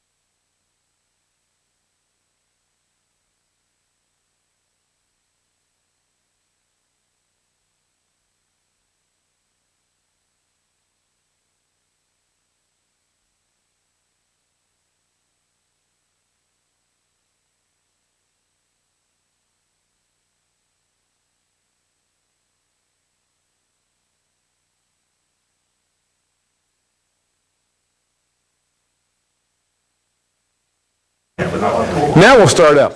Speaker 1: Now we'll start up.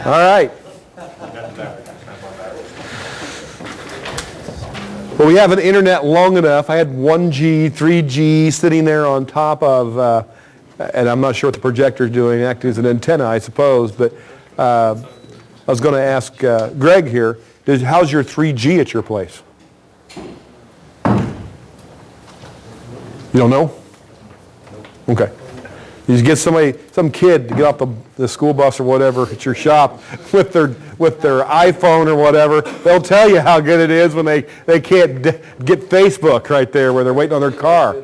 Speaker 1: All right. Well, we have an internet long enough. I had 1G, 3G sitting there on top of, and I'm not sure what the projector's doing, acting as an antenna, I suppose, but I was going to ask Greg here, how's your 3G at your place? You don't know? Okay. You just get some kid to get off the school bus or whatever at your shop with their iPhone or whatever. They'll tell you how good it is when they can't get Facebook right there where they're waiting on their car.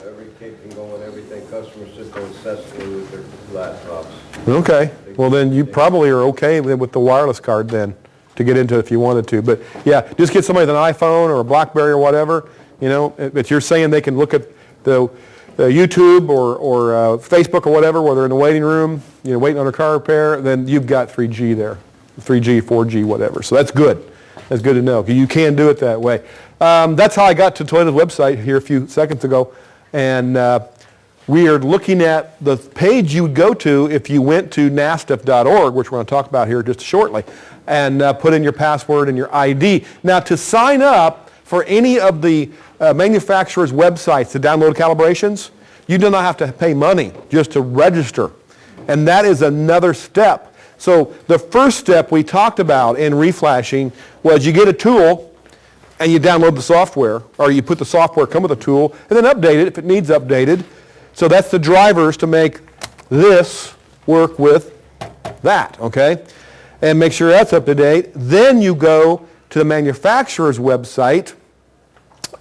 Speaker 8: Every kid can go on everything. Customers sit there incessantly with their laptops.
Speaker 1: Okay. Well, then you probably are okay with the wireless card then to get into it if you wanted to. But yeah, just get somebody with an iPhone or a BlackBerry or whatever. If you're saying they can look at the YouTube or Facebook or whatever, where they're in the waiting room, waiting on a car repair, then you've got 3G there, 3G, 4G, whatever. So that's good. That's good to know. You can do it that way. That's how I got to Toyota's website here a few seconds ago, and we are looking at the page you would go to if you went to NASF.org, which we're going to talk about here just shortly, and put in your password and your ID. Now, to sign up for any of the manufacturers' websites to download calibrations, you do not have to pay money just to register. And that is another step. So the first step we talked about in reflashing was you get a tool and you download the software, or you put the software, come with a tool, and then update it if it needs updated. So that's the drivers to make this work with that, okay? And make sure that's up to date. Then you go to the manufacturer's website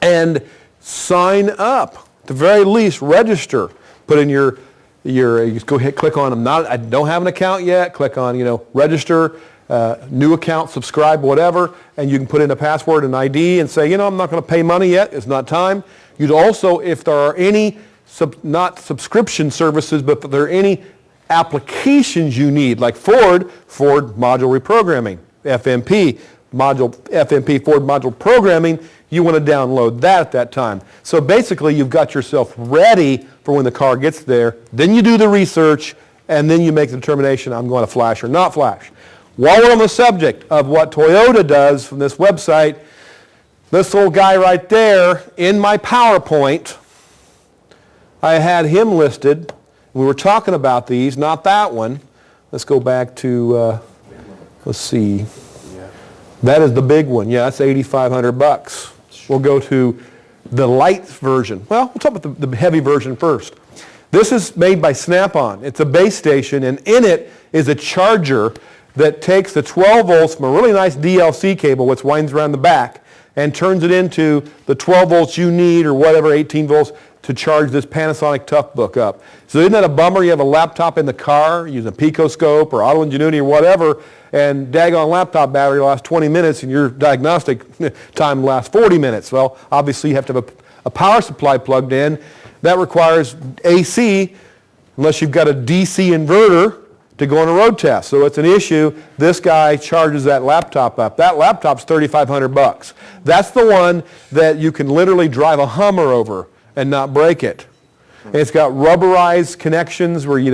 Speaker 1: and sign up. At the very least, register. Put in your you just go ahead, click on I don't have an account yet. Click on, register, new account, subscribe, whatever, and you can put in a password and ID and say, I'm not going to pay money yet. It's not time. You'd also, if there are any not subscription services, but if there are any applications you need, like Ford module reprogramming, FMP Ford module programming, you want to download that at that time. So basically, you've got yourself ready for when the car gets there. Then you do the research, and then you make the determination, I'm going to flash or not flash. While we're on the subject of what Toyota does from this website, this little guy right there in my PowerPoint, I had him listed. We were talking about these, not that one. Let's go back to, let's see. That is the big one. Yeah, that's $8,500. We'll go to the light version. Well, we'll talk about the heavy version first. This is made by Snap-on. It's a base station, and in it is a charger that takes the 12 volts from a really nice DLC cable, which winds around the back, and turns it into the 12 volts you need, or whatever, 18 volts, to charge this Panasonic Toughbook up. So isn't that a bummer? You have a laptop in the car, using a Picoscope or Auto Ingenuity or whatever, and daggone laptop battery lasts 20 minutes and your diagnostic time lasts 40 minutes. Well, obviously you have to have a power supply plugged in. That requires AC, unless you've got a DC inverter to go on a road test. So it's an issue. This guy charges that laptop up. That laptop's $3,500. That's the one that you can literally drive a Hummer over and not break it. And it's got rubberized connections where you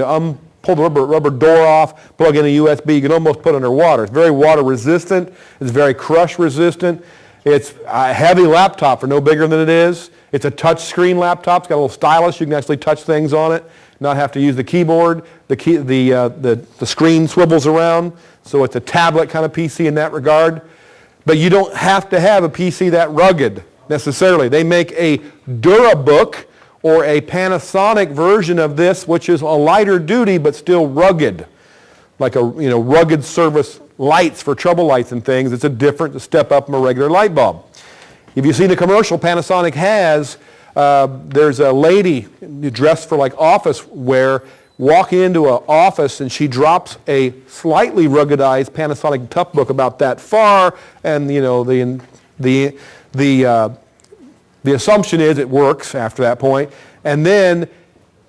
Speaker 1: pull the rubber door off, plug in a USB, you can almost put it underwater. It's very water resistant, it's very crush resistant. It's a heavy laptop for no bigger than it is. It's a touch screen laptop, it's got a little stylus, you can actually touch things on it, not have to use the keyboard. The screen swivels around, so it's a tablet kind of PC in that regard. But you don't have to have a PC that rugged necessarily. They make a DuraBook or a Panasonic version of this, which is a lighter duty but still rugged, like a rugged service lights for trouble lights and things. It's a different step up from a regular light bulb. If you see the commercial Panasonic has, there's a lady dressed for like office wear walking into an office and she drops a slightly ruggedized Panasonic Toughbook about that far, and the assumption is it works after that point. And then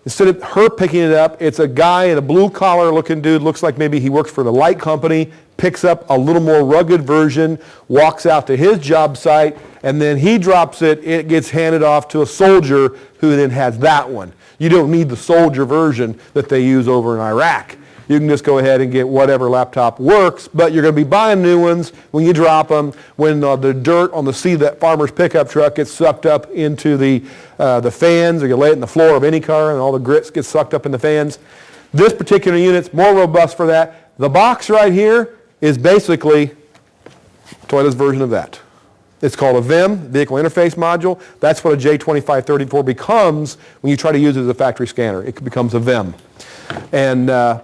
Speaker 1: instead of her picking it up, it's a guy in a blue collar looking dude, looks like maybe he works for the light company, picks up a little more rugged version, walks out to his job site, and then he drops it. It gets handed off to a soldier who then has that one. You don't need the soldier version that they use over in Iraq. You can just go ahead and get whatever laptop works, but you're going to be buying new ones when you drop them, when the dirt on the seat of that farmer's pickup truck gets sucked up into the fans, or you lay it in the floor of any car and all the grits get sucked up in the fans. This particular unit's more robust for that. The box right here is basically Toyota's version of that. It's called a VIM, Vehicle Interface Module. That's what a J2534 becomes when you try to use it as a factory scanner. It becomes a VIM. And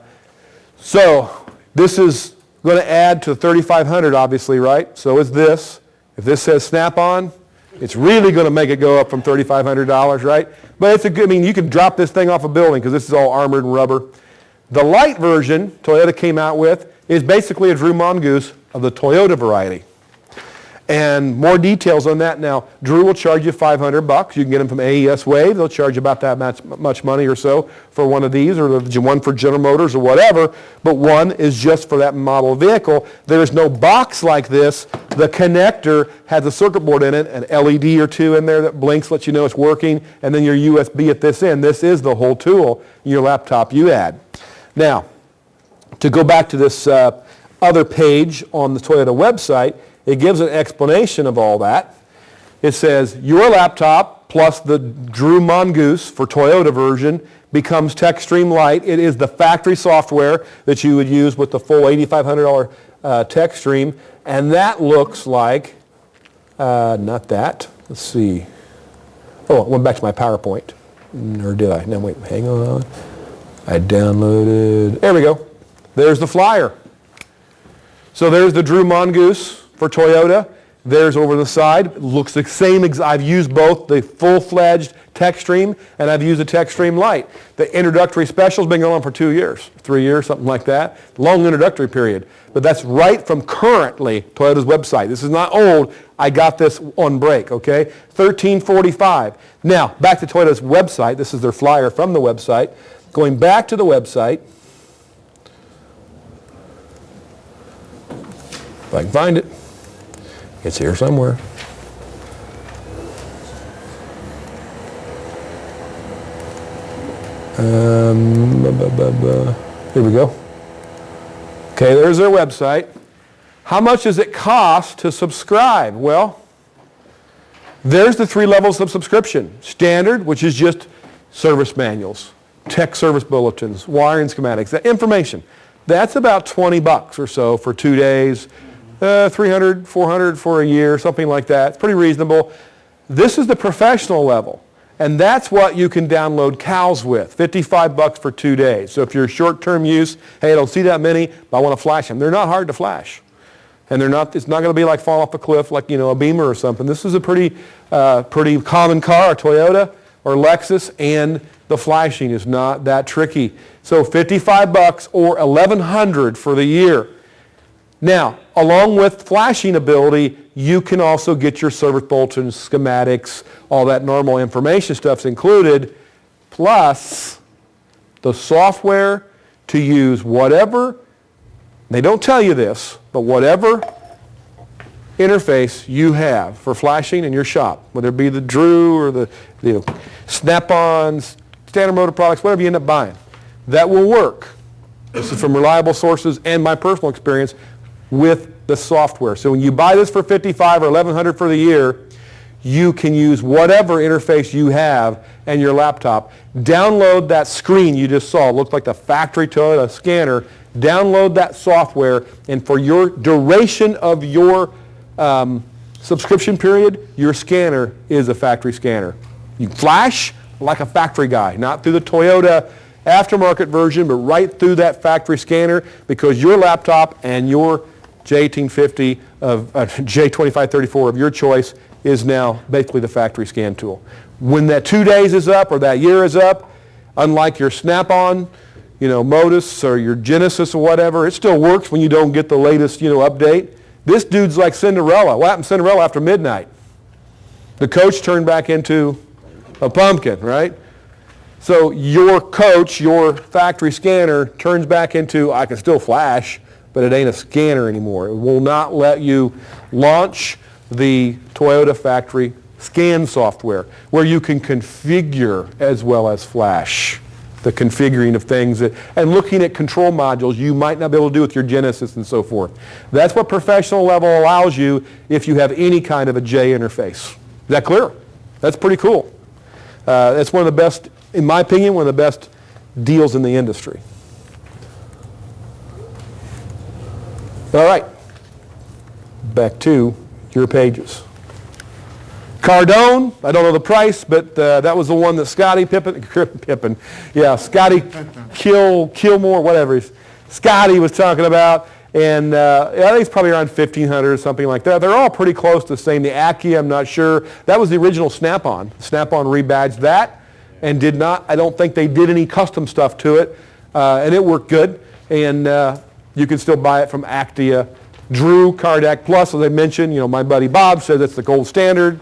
Speaker 1: so this is going to add to 3,500, obviously, right? So is this. If this says Snap-on, it's really going to make it go up from $3,500, right? But it's a good, you can drop this thing off a building because this is all armored and rubber. The light version Toyota came out with is basically a Drew Mongoose of the Toyota variety. And more details on that now. Drew will charge you $500. You can get them from AES Wave. They'll charge you about that much money or so for one of these, or one for General Motors or whatever. But one is just for that model vehicle. There is no box like this. The connector has a circuit board in it, an LED or two in there that blinks, lets you know it's working, and then your USB at this end. This is the whole tool in your laptop you add. Now, to go back to this other page on the Toyota website, it gives an explanation of all that. It says your laptop plus the Drew Mongoose for Toyota version becomes TechStream Lite. It is the factory software that you would use with the full $8,500 TechStream, and that looks like, not that, let's see. Oh, I went back to my PowerPoint, or did I? No, wait, hang on. I downloaded, there we go. There's the flyer. So there's the Drew Mongoose for Toyota. There's over the side. It looks the same. I've used both the full-fledged TechStream and I've used the TechStream Lite. The introductory special's been going on for 2 years, 3 years, something like that. Long introductory period. But that's right from currently Toyota's website. This is not old. I got this on break, okay? $1,345. Now, back to Toyota's website. This is their flyer from the website. Going back to the website, if I can find it. It's here somewhere. Here we go. Okay, there's their website. How much does it cost to subscribe? Well, there's the 3 levels of subscription. Standard, which is just service manuals, tech service bulletins, wiring schematics, that information. That's about $20 or so for 2 days. $300, $400 for a year, something like that. It's pretty reasonable. This is the professional level, and that's what you can download cows with, $55 for 2 days. So if you're short-term use, hey, I don't see that many, but I want to flash them. They're not hard to flash, and it's not going to be like fall off a cliff like, a Beamer or something. This is a pretty common car, a Toyota. or Lexus, and the flashing is not that tricky. So $55 or $1,100 for the year. Now, along with flashing ability, you can also get your service bulletins, schematics, all that normal information stuff's included, plus the software to use whatever, they don't tell you this, but whatever interface you have for flashing in your shop, whether it be the Drew or the Snap-ons, Standard Motor Products, whatever you end up buying, that will work. This is from reliable sources and my personal experience with the software. So when you buy this for $55 or $1,100 for the year, you can use whatever interface you have and your laptop. Download that screen you just saw. It looked like the factory Toyota scanner. Download that software, and for your duration of your subscription period, your scanner is a factory scanner. You flash like a factory guy, not through the Toyota aftermarket version, but right through that factory scanner, because your laptop and your J1850 of J2534 of your choice is now basically the factory scan tool. When that 2 days is up or that year is up, unlike your Snap-on, Modus or your Genesis or whatever, it still works when you don't get the latest, update. This dude's like Cinderella. What happened to Cinderella after midnight? The coach turned back into a pumpkin, right? So your coach, your factory scanner, turns back into, I can still flash, but it ain't a scanner anymore. It will not let you launch the Toyota factory scan software, where you can configure as well as flash. The configuring of things and looking at control modules you might not be able to do with your Genesis and so forth. That's what professional level allows you if you have any kind of a J interface. Is that clear? That's pretty cool. That's one of the best, in my opinion, one of the best deals in the industry. All right, back to your pages. Cardone, I don't know the price, but that was the one that Scotty Pippen, yeah, Scotty Kilmore, whatever, Scotty was talking about, and I think it's probably around $1,500 or something like that. They're all pretty close to the same. The Aki, I'm not sure. That was the original Snap-on. Snap-on rebadged that and did not, I don't think they did any custom stuff to it, and it worked good, and you can still buy it from Actia. Drew, Cardac Plus, as I mentioned, my buddy Bob says it's the gold standard.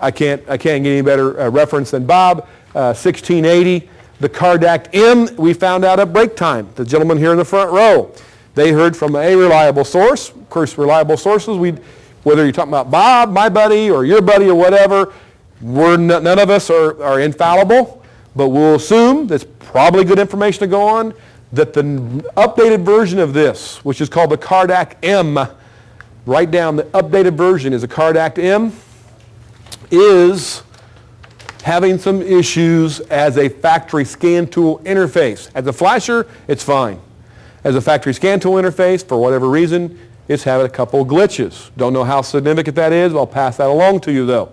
Speaker 1: I can't get any better reference than Bob. 1680, the Cardac M, we found out at break time. The gentleman here in the front row, they heard from a reliable source. Of course, reliable sources, whether you're talking about Bob, my buddy, or your buddy, or whatever, none of us are infallible, but we'll assume that's probably good information to go on, that the updated version of this, which is called the Cardac M, write down the updated version is a Cardac M, is having some issues as a factory scan tool interface. As a flasher, it's fine. As a factory scan tool interface, for whatever reason, it's having a couple of glitches. Don't know how significant that is. I'll pass that along to you, though.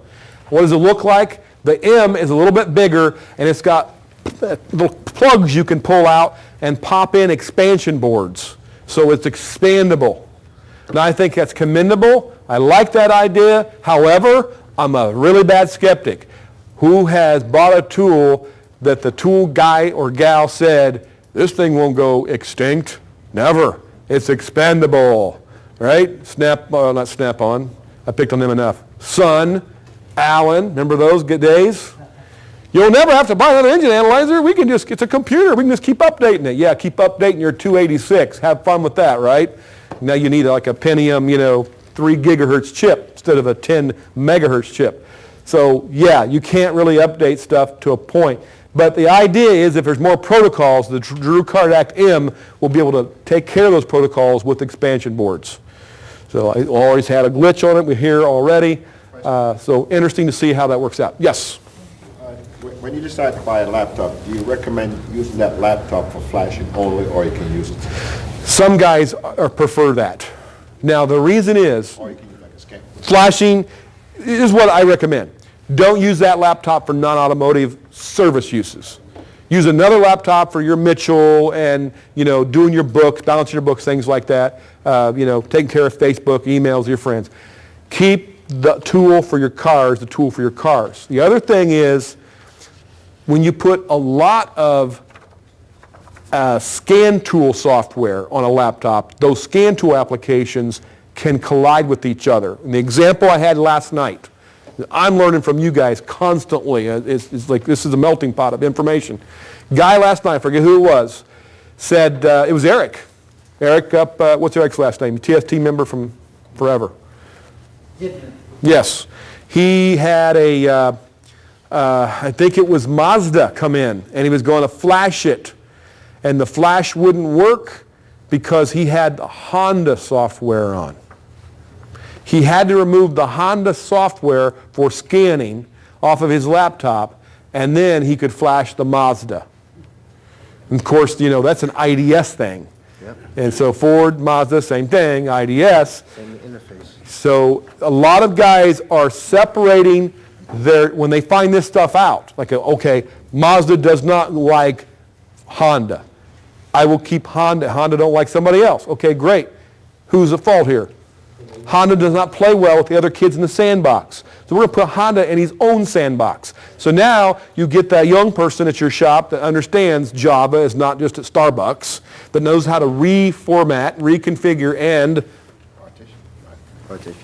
Speaker 1: What does it look like? The M is a little bit bigger, and it's got little plugs you can pull out and pop in expansion boards. So it's expandable. And I think that's commendable. I like that idea. However, I'm a really bad skeptic who has bought a tool that the tool guy or gal said, this thing won't go extinct. Never. It's expandable. Right? Not Snap-on. I picked on them enough. Sun, Allen, remember those good days? You'll never have to buy another engine analyzer. It's a computer. We can just keep updating it. Yeah, keep updating your 286. Have fun with that, right? Now you need like a Pentium, 3 gigahertz chip instead of a 10 megahertz chip. So yeah, you can't really update stuff to a point. But the idea is if there's more protocols, the Drew Cardac M will be able to take care of those protocols with expansion boards. So I always had a glitch on it. We're here already. So interesting to see how that works out. Yes?
Speaker 9: When you decide to buy a laptop, do you recommend using that laptop for flashing only, or you can use it?
Speaker 1: Some guys prefer that. Now the reason is,
Speaker 9: Or you can use like a scan.
Speaker 1: flashing is what I recommend. Don't use that laptop for non-automotive service uses. Use another laptop for your Mitchell and doing your books, balancing your books, things like that. Taking care of Facebook, emails, your friends. Keep the tool for your cars, the tool for your cars. The other thing is, when you put a lot of scan tool software on a laptop, those scan tool applications can collide with each other. And the example I had last night, I'm learning from you guys constantly. It's like this is a melting pot of information. Guy last night, I forget who it was, said, it was Eric. Eric up, what's Eric's last name? TST member from forever. Yes. He had a, I think it was Mazda come in, and he was going to flash it. And the flash wouldn't work because he had the Honda software on. He had to remove the Honda software for scanning off of his laptop, and then he could flash the Mazda. And of course, you know, that's an IDS thing. Yep. And so Ford, Mazda, same thing, IDS.
Speaker 3: Same interface.
Speaker 1: So a lot of guys are separating when they find this stuff out. Like, okay, Mazda does not like Honda. I will keep Honda. Honda don't like somebody else. Okay, great. Who's at fault here? Honda does not play well with the other kids in the sandbox. So we're going to put Honda in his own sandbox. So now you get that young person at your shop that understands Java is not just at Starbucks, but knows how to reformat, reconfigure, and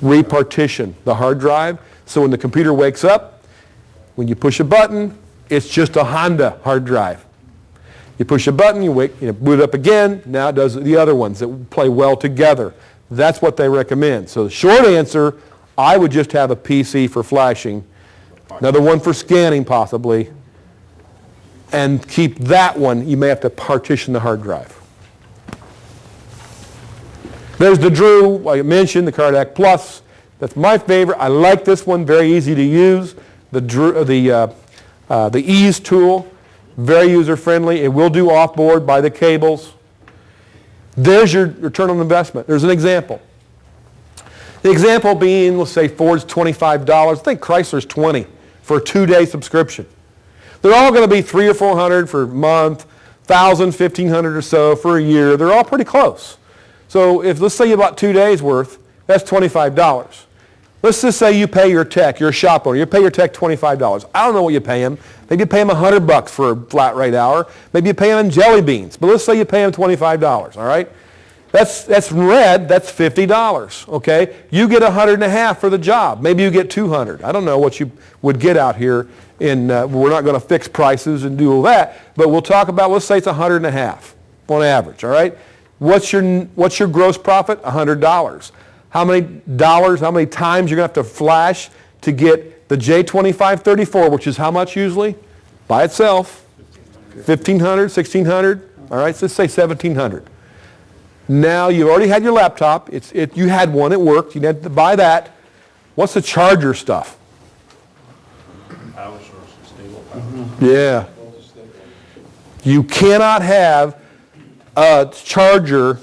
Speaker 1: repartition the hard drive. So when the computer wakes up, when you push a button, it's just a Honda hard drive. You push a button, you boot it up again, now it does the other ones that play well together. That's what they recommend. So the short answer, I would just have a PC for flashing, another one for scanning possibly, and keep that one. You may have to partition the hard drive. There's the Drew, like I mentioned, the Cardiac Plus. That's my favorite. I like this one, very easy to use. The Ease tool, very user-friendly. It will do offboard by the cables. There's your return on investment. There's an example. The example being, let's say Ford's $25. I think Chrysler's $20 for a 2-day subscription. They're all going to be $300 or $400 for a month, $1,000, $1,500 or so for a year. They're all pretty close. So if, let's say you bought 2 days worth, that's $25. Let's just say you pay your tech, you're a shop owner, you pay your tech $25. I don't know what you pay him. Maybe you pay him $100 for a flat rate hour. Maybe you pay him in jelly beans. But let's say you pay him $25, all right? That's red, that's $50, okay? You get $150 for the job. Maybe you get $200. I don't know what you would get out here we're not going to fix prices and do all that, but we'll talk about, let's say it's $150 on average, all right? What's your gross profit? $100. How many times you're going to have to flash to get the J2534, which is how much usually? By itself, $1,500, $1,600, all right, so let's say $1,700. Now you've already had your laptop, you had one, it worked, you had to buy that. What's the charger stuff?
Speaker 10: Power source, stable power.
Speaker 1: Yeah. You cannot have a charger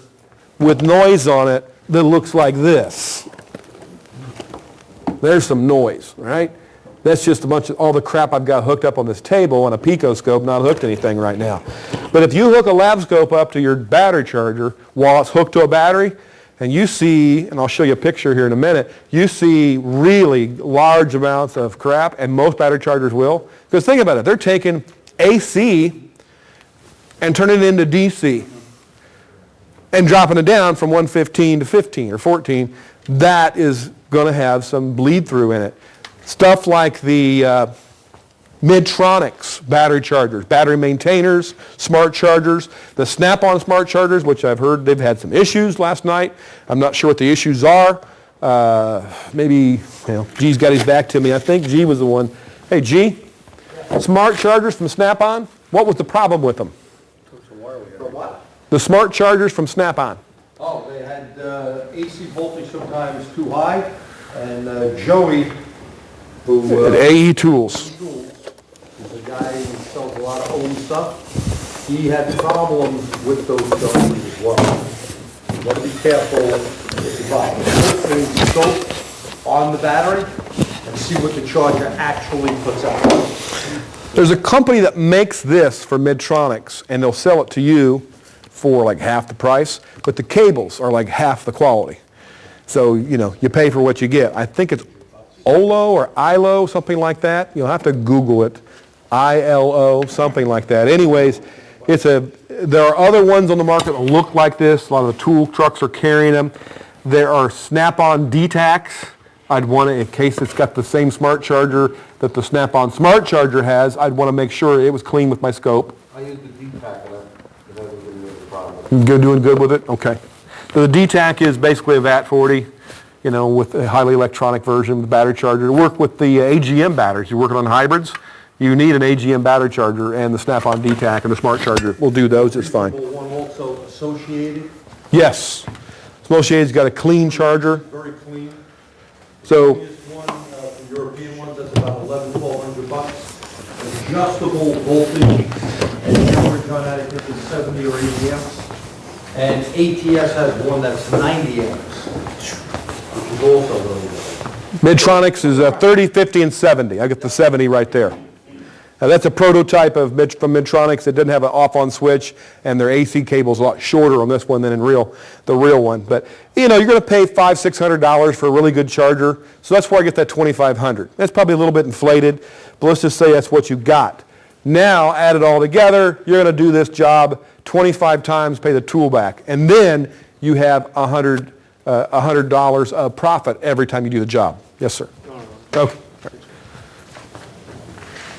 Speaker 1: with noise on it that looks like this. There's some noise, right? That's just a bunch of all the crap I've got hooked up on this table on a picoscope, not hooked to anything right now. But if you hook a lab scope up to your battery charger while it's hooked to a battery, and you see, and I'll show you a picture here in a minute, you see really large amounts of crap, and most battery chargers will. Because think about it, they're taking AC and turning it into DC and dropping it down from 115 to 15 or 14. That is going to have some bleed through in it. Stuff like the Midtronics battery chargers, battery maintainers, smart chargers, the Snap-on smart chargers, which I've heard they've had some issues last night. I'm not sure what the issues are. Maybe, G's got his back to me. I think G was the one. Hey, G, smart chargers from Snap-on, what was the problem with them?
Speaker 7: For what?
Speaker 1: The smart chargers from Snap-on.
Speaker 7: Oh, they had AC voltage sometimes too high, and Joey, who...
Speaker 1: At AE Tools.
Speaker 7: He's a guy who sells a lot of old stuff. He had problems with those chargers as well. You got to be careful if you buy the scope on the battery and see what the charger actually puts out.
Speaker 1: There's a company that makes this for Midtronics, and they'll sell it to you for like half the price, but the cables are like half the quality. So, you pay for what you get. I think it's Olo or ILO, something like that. You'll have to Google it. ILO, something like that. Anyways, there are other ones on the market that look like this. A lot of the tool trucks are carrying them. There are Snap-on DTACs. I'd want to, in case it's got the same smart charger that the Snap-on smart charger has, I'd want to make sure it was clean with my scope.
Speaker 3: I use the D-Pack and that doesn't really make a problem.
Speaker 1: You're doing good with it? Okay. So the DTAC is basically a VAT-40, with a highly electronic version of the battery charger. To work with the AGM batteries, you're working on hybrids, you need an AGM battery charger, and the Snap-on DTAC and the smart charger will do those just fine.
Speaker 7: One also associated,
Speaker 1: Yes. Associated's got a clean charger.
Speaker 7: very clean.
Speaker 1: So,
Speaker 7: This one, the European one, that's about $1,100-1,200. Adjustable voltage, and the average on that, I think, is 70 or 80 amps. And ATS has one that's 90 amps, which is also really good.
Speaker 1: Medtronic's is 30, 50, and 70. I got the 70 right there. Now that's a prototype from Medtronics that didn't have an off-on switch, and their AC cable's a lot shorter on this one than in the real one. But you're going to pay $500-600 for a really good charger, so that's where I get that $2,500. That's probably a little bit inflated, but let's just say that's what you got. Now, add it all together, you're going to do this job 25 times, pay the tool back, and then you have $100 of profit every time you do the job. Yes, sir. Okay.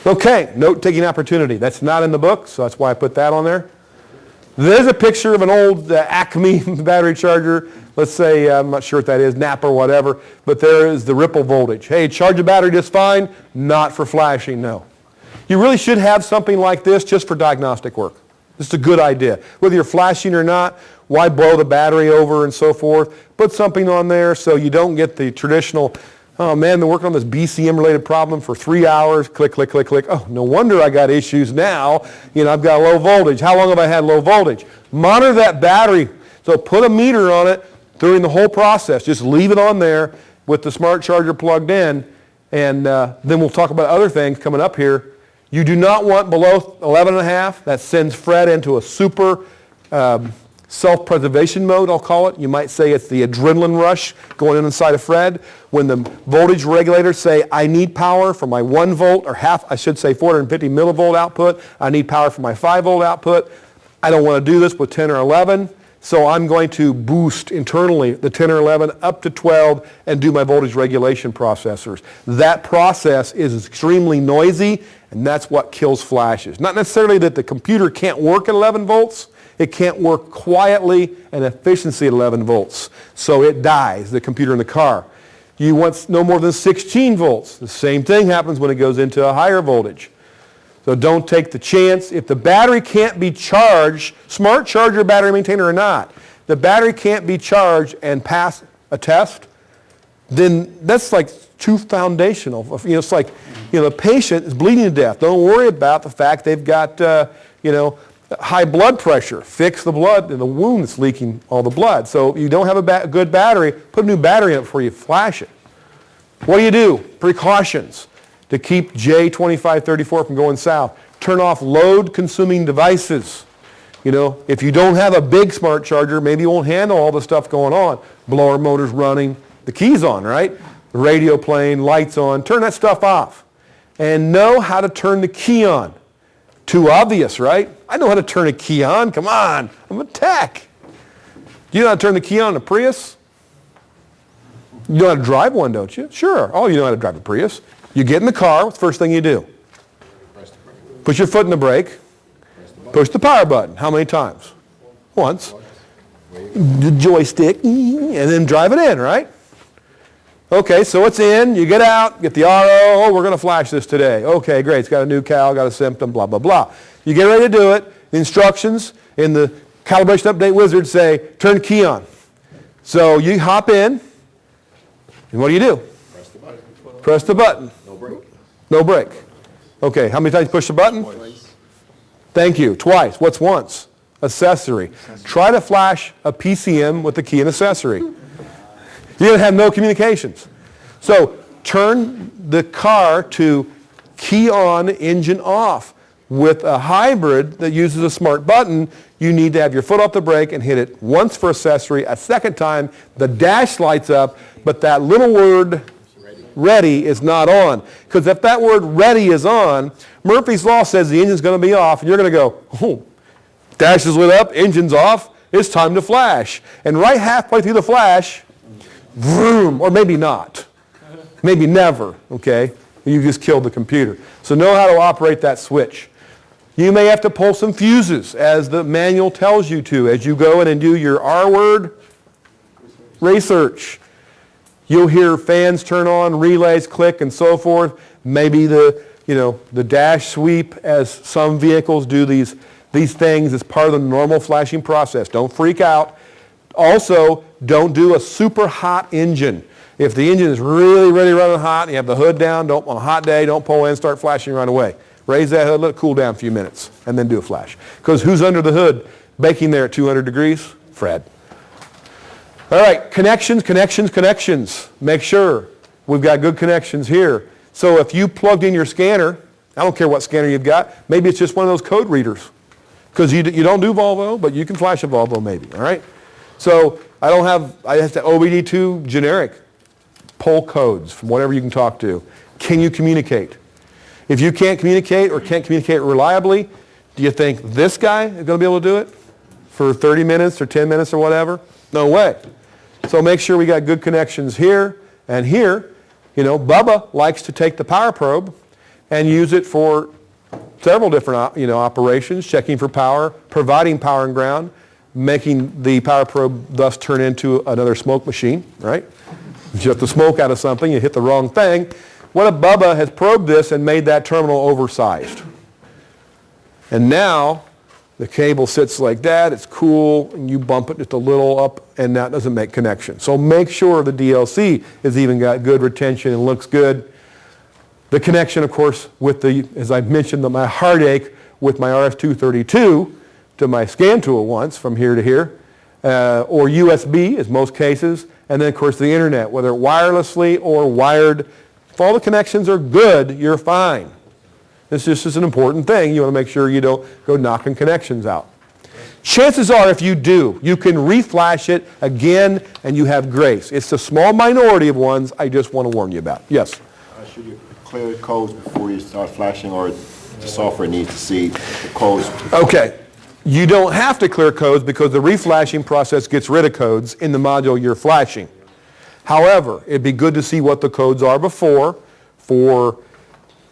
Speaker 1: Okay, note-taking opportunity. That's not in the book, so that's why I put that on there. There's a picture of an old Acme battery charger. Let's say, I'm not sure what that is, Napa or whatever, but there is the ripple voltage. Hey, charge a battery just fine, not for flashing, no. You really should have something like this just for diagnostic work. This is a good idea. Whether you're flashing or not, why blow the battery over and so forth? Put something on there so you don't get the traditional, oh man, been working on this BCM-related problem for 3 hours, click, click, click, click. Oh, no wonder I got issues now. I've got low voltage. How long have I had low voltage? Monitor that battery. So put a meter on it during the whole process. Just leave it on there with the smart charger plugged in, and then we'll talk about other things coming up here. You do not want below 11.5. That sends Fred into a super self-preservation mode, I'll call it. You might say it's the adrenaline rush going inside of Fred. When the voltage regulators say, I need power for my 1 volt or 450 millivolt output. I need power for my 5 volt output. I don't want to do this with 10 or 11. So I'm going to boost internally the 10 or 11 up to 12 and do my voltage regulation processors. That process is extremely noisy, and that's what kills flashes. Not necessarily that the computer can't work at 11 volts. It can't work quietly and efficiency at 11 volts. So it dies, the computer in the car. You want no more than 16 volts. The same thing happens when it goes into a higher voltage. So don't take the chance. If the battery can't be charged, smart charger, battery maintainer or not, the battery can't be charged and pass a test, then that's like too foundational. It's like, the patient is bleeding to death. Don't worry about the fact they've got, high blood pressure. Fix the blood in the wound that's leaking all the blood. So if you don't have a good battery, put a new battery in it before you flash it. What do? Precautions to keep J2534 from going south. Turn off load-consuming devices. If you don't have a big smart charger, maybe you won't handle all the stuff going on. Blower motor's running, the key's on, right? The radio playing, lights on. Turn that stuff off. And know how to turn the key on. Too obvious, right? I know how to turn a key on. Come on, I'm a tech. Do you know how to turn the key on in a Prius? You know how to drive one, don't you? Sure. Oh, you know how to drive a Prius. You get in the car, what's the first thing you do? Put your foot in the brake, push the power button. How many times? Once. The joystick, and then drive it in, right? Okay, so it's in, you get out, get the RO, oh, we're going to flash this today. Okay, great, it's got a new cal, got a symptom, blah, blah, blah. You get ready to do it. The instructions in the calibration update wizard say, turn key on. So you hop in, and what do?
Speaker 9: Press the button.
Speaker 1: Press the button.
Speaker 9: No brake.
Speaker 1: No brake. Okay, how many times you push the button?
Speaker 9: Twice.
Speaker 1: Thank you, twice. What's once? Accessory. Try to flash a PCM with the key and accessory. You're going to have no communications. So turn the car to key on, engine off. With a hybrid that uses a smart button, you need to have your foot off the brake and hit it once for accessory. A second time, the dash lights up, but that little word, ready is not on. Because if that word ready is on, Murphy's Law says the engine's going to be off, and you're going to go, oh, dash is lit up, engine's off, it's time to flash. And right halfway through the flash, vroom, or maybe not. Maybe never, okay? You just killed the computer. So know how to operate that switch. You may have to pull some fuses as the manual tells you to as you go in and do your R-word research. You'll hear fans turn on, relays click, and so forth. Maybe the dash sweep, as some vehicles do these things as part of the normal flashing process. Don't freak out. Also, don't do a super hot engine. If the engine is really, really running hot and you have the hood down, on a hot day, don't pull in, start flashing right away. Raise that hood, let it cool down a few minutes, and then do a flash. Because who's under the hood baking there at 200 degrees? Fred. All right, connections. Make sure we've got good connections here. So if you plugged in your scanner, I don't care what scanner you've got, maybe it's just one of those code readers. Because you don't do Volvo, but you can flash a Volvo maybe, all right? So I have to OBD2 generic. Pull codes from whatever you can talk to. Can you communicate? If you can't communicate or can't communicate reliably, do you think this guy is going to be able to do it for 30 minutes or 10 minutes or whatever? No way. So make sure we got good connections here and here. Bubba likes to take the power probe and use it for several different operations, checking for power, providing power and ground, making the power probe thus turn into another smoke machine, right? You have to smoke out of something, you hit the wrong thing. What if Bubba has probed this and made that terminal oversized? And now the cable sits like that, it's cool, and you bump it just a little up, and that doesn't make connection. So make sure the DLC has even got good retention and looks good. The connection, of course, with as I mentioned, my heartache with my RS-232 to my scan tool once from here to here, or USB is most cases, and then of course the internet, whether wirelessly or wired. If all the connections are good, you're fine. This is an important thing. You want to make sure you don't go knocking connections out. Chances are if you do, you can reflash it again and you have grace. It's the small minority of ones I just want to warn you about. Yes?
Speaker 9: Should you clear the codes before you start flashing, or the software needs to see the codes?
Speaker 1: Okay. You don't have to clear codes because the reflashing process gets rid of codes in the module you're flashing. However, it'd be good to see what the codes are before for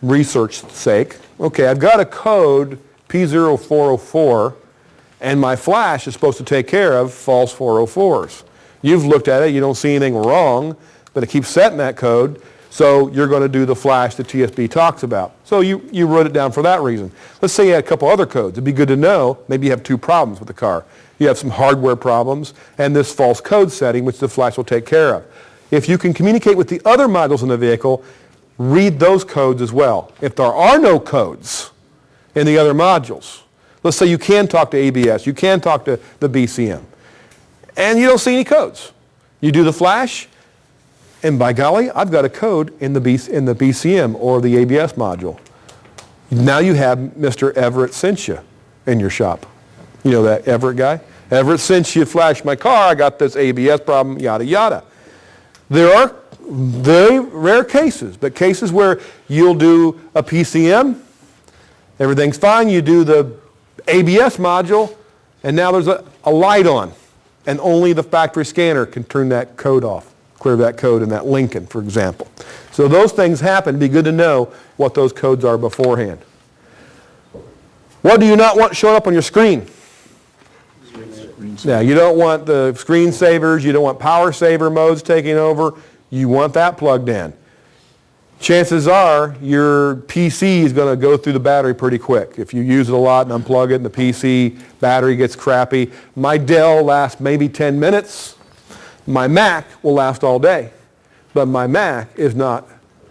Speaker 1: research's sake. Okay, I've got a code P0404 and my flash is supposed to take care of false 404s. You've looked at it, you don't see anything wrong, but it keeps setting that code, so you're going to do the flash that TSB talks about. So you wrote it down for that reason. Let's say you had a couple other codes. It'd be good to know, maybe you have two problems with the car. You have some hardware problems and this false code setting, which the flash will take care of. If you can communicate with the other modules in the vehicle, read those codes as well. If there are no codes in the other modules, let's say you can talk to ABS, you can talk to the BCM, and you don't see any codes. You do the flash, and by golly, I've got a code in the BCM or the ABS module. Now you have Mr. Everett Cinchia in your shop. You know that Everett guy? Everett Cinchia flashed my car, I got this ABS problem, yada, yada. There are very rare cases, but cases where you'll do a PCM, everything's fine, you do the ABS module, and now there's a light on, and only the factory scanner can turn that code off, clear that code in that Lincoln, for example. So those things happen. It'd be good to know what those codes are beforehand. What do you not want showing up on your screen? Now, you don't want the screensavers, you don't want power saver modes taking over, you want that plugged in. Chances are your PC is going to go through the battery pretty quick. If you use it a lot and unplug it and the PC battery gets crappy, my Dell lasts maybe 10 minutes. My Mac will last all day, but my Mac is not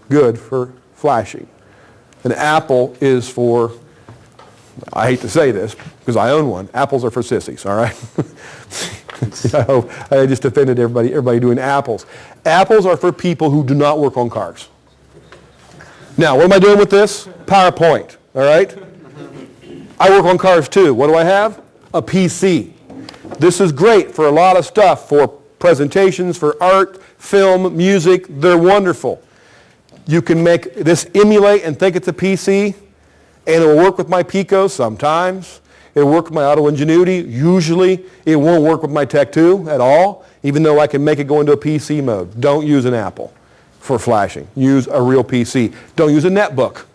Speaker 1: good for flashing. And Apple is for, I hate to say this because I own one, apples are for sissies, all right? I hope I just offended everybody doing apples. Apples are for people who do not work on cars. Now, what am I doing with this? PowerPoint, all right? I work on cars too. What do I have? A PC. This is great for a lot of stuff, for presentations, for art, film, music. They're wonderful. You can make this emulate and think it's a PC, and it will work with my Pico sometimes. It'll work with my Auto Ingenuity. Usually, it won't work with my Tech 2 at all, even though I can make it go into a PC mode. Don't use an Apple for flashing. Use a real PC. Don't use a netbook.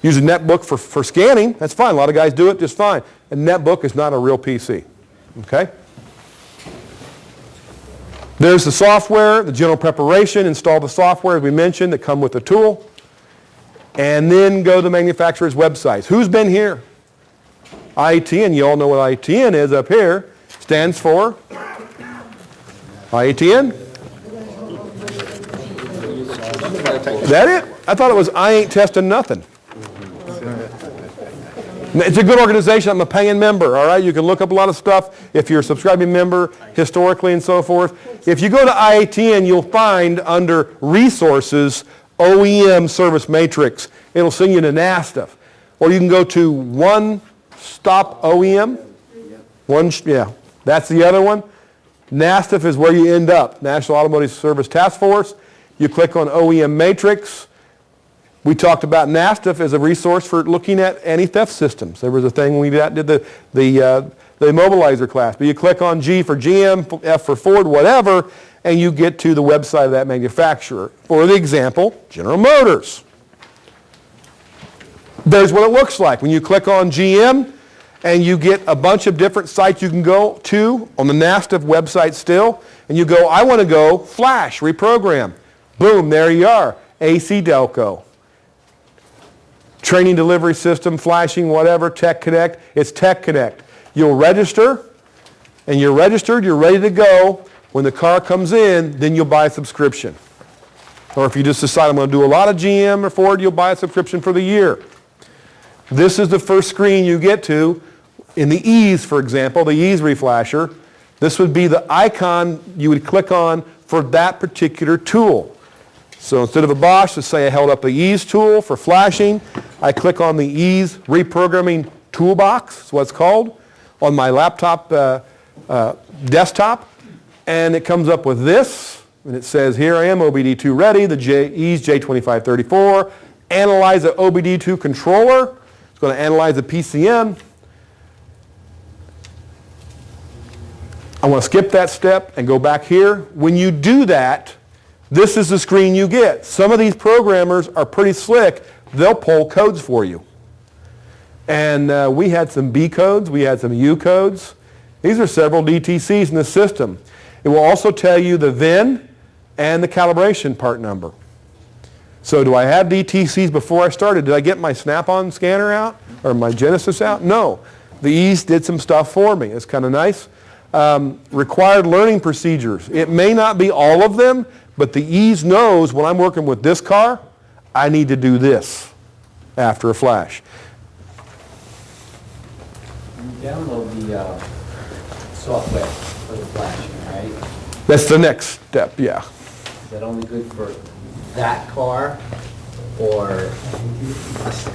Speaker 1: Use a netbook for scanning. That's fine. A lot of guys do it just fine. A netbook is not a real PC. Okay? There's the software, the general preparation. Install the software, as we mentioned, that come with the tool. And then go to the manufacturer's websites. Who's been here? IATN, you all know what IATN is up here. Stands for IATN? Is that it? I thought it was I ain't testing nothing. It's a good organization. I'm a paying member, all right? You can look up a lot of stuff if you're a subscribing member, historically and so forth. If you go to IATN, you'll find under Resources, OEM Service Matrix. It'll send you to NASF. Or you can go to One Stop OEM. Yeah, that's the other one. NASF is where you end up, National Automotive Service Task Force. You click on OEM Matrix. We talked about NASF as a resource for looking at anti-theft systems. There was a thing we did the immobilizer class. But you click on G for GM, F for Ford, whatever, and you get to the website of that manufacturer. For the example, General Motors. There's what it looks like. When you click on GM, and you get a bunch of different sites you can go to on the NASF website still, and you go, I want to go flash, reprogram. Boom, there you are. AC Delco. Training delivery system, flashing, whatever, Tech Connect. It's Tech Connect. You'll register, and you're registered, you're ready to go. When the car comes in, then you'll buy a subscription. Or if you just decide I'm going to do a lot of GM or Ford, you'll buy a subscription for the year. This is the first screen you get to. In the Ease, for example, the Ease reflasher, this would be the icon you would click on for that particular tool. So instead of a Bosch, let's say I held up the Ease tool for flashing. I click on the Ease reprogramming toolbox, that's what it's called, on my laptop desktop. And it comes up with this. And it says, here I am, OBD2 ready, the Ease J2534. Analyze the OBD2 controller. It's going to analyze the PCM. I want to skip that step and go back here. When you do that, this is the screen you get. Some of these programmers are pretty slick. They'll pull codes for you. And we had some B codes. We had some U codes. These are several DTCs in the system. It will also tell you the VIN and the calibration part number. So do I have DTCs before I started? Did I get my Snap-on scanner out or my Genesis out? No. The Ease did some stuff for me. It's kind of nice. Required learning procedures. It may not be all of them, but the Ease knows when I'm working with this car, I need to do this after a flash.
Speaker 2: You download the software for the flashing, right?
Speaker 1: That's the next step, yeah.
Speaker 2: Is that only good for that car or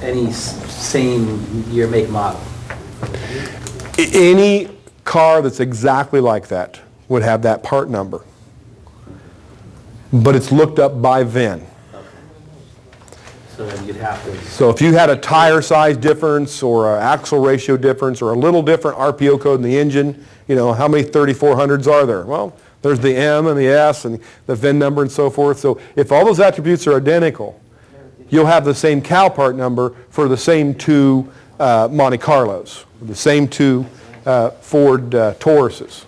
Speaker 2: any same year, make, model?
Speaker 1: Any car that's exactly like that would have that part number. But it's looked up by VIN.
Speaker 2: So then you'd have to...
Speaker 1: So if you had a tire size difference or an axle ratio difference or a little different RPO code in the engine, you know, how many 3400s are there? Well, there's the M and the S and the VIN number and so forth. So if all those attributes are identical, you'll have the same Cal part number for the same two Monte Carlos, the same two Ford Tauruses.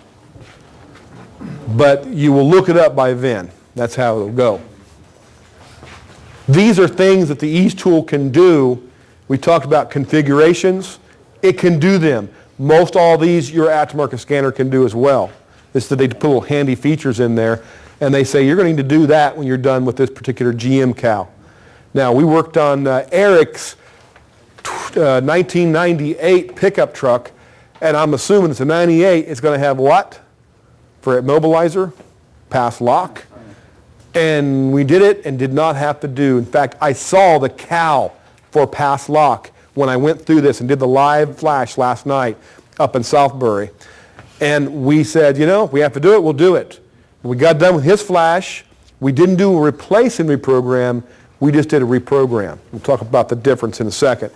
Speaker 1: But you will look it up by VIN. That's how it'll go. These are things that the Ease tool can do. We talked about configurations. It can do them. Most all these your aftermarket scanner can do as well. It's that they put little handy features in there, and they say you're going to need to do that when you're done with this particular GM cow. Now, we worked on Eric's 1998 pickup truck, and I'm assuming it's a 98. It's going to have what for immobilizer? Pass lock. And we did it and did not have to do. In fact, I saw the cow for pass lock when I went through this and did the live flash last night up in Southbury. And we said, you know, if we have to do it, we'll do it. We got done with his flash. We didn't do a replace and reprogram, we just did a reprogram. We'll talk about the difference in a second.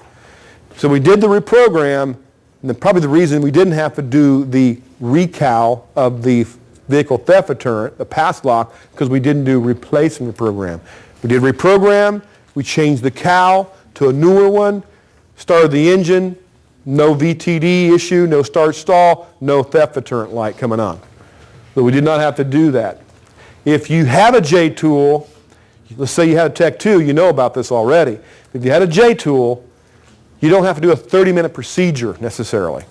Speaker 1: So we did the reprogram, and probably the reason we didn't have to do the recal of the vehicle theft deterrent, the pass lock, because we didn't do replace and reprogram. We did reprogram, we changed the cal to a newer one, started the engine, no VTD issue, no start stall, no theft deterrent light coming on. So we did not have to do that. If you have a J tool, let's say you had a Tech 2, you know about this already. If you had a J tool, you don't have to do a 30-minute procedure necessarily.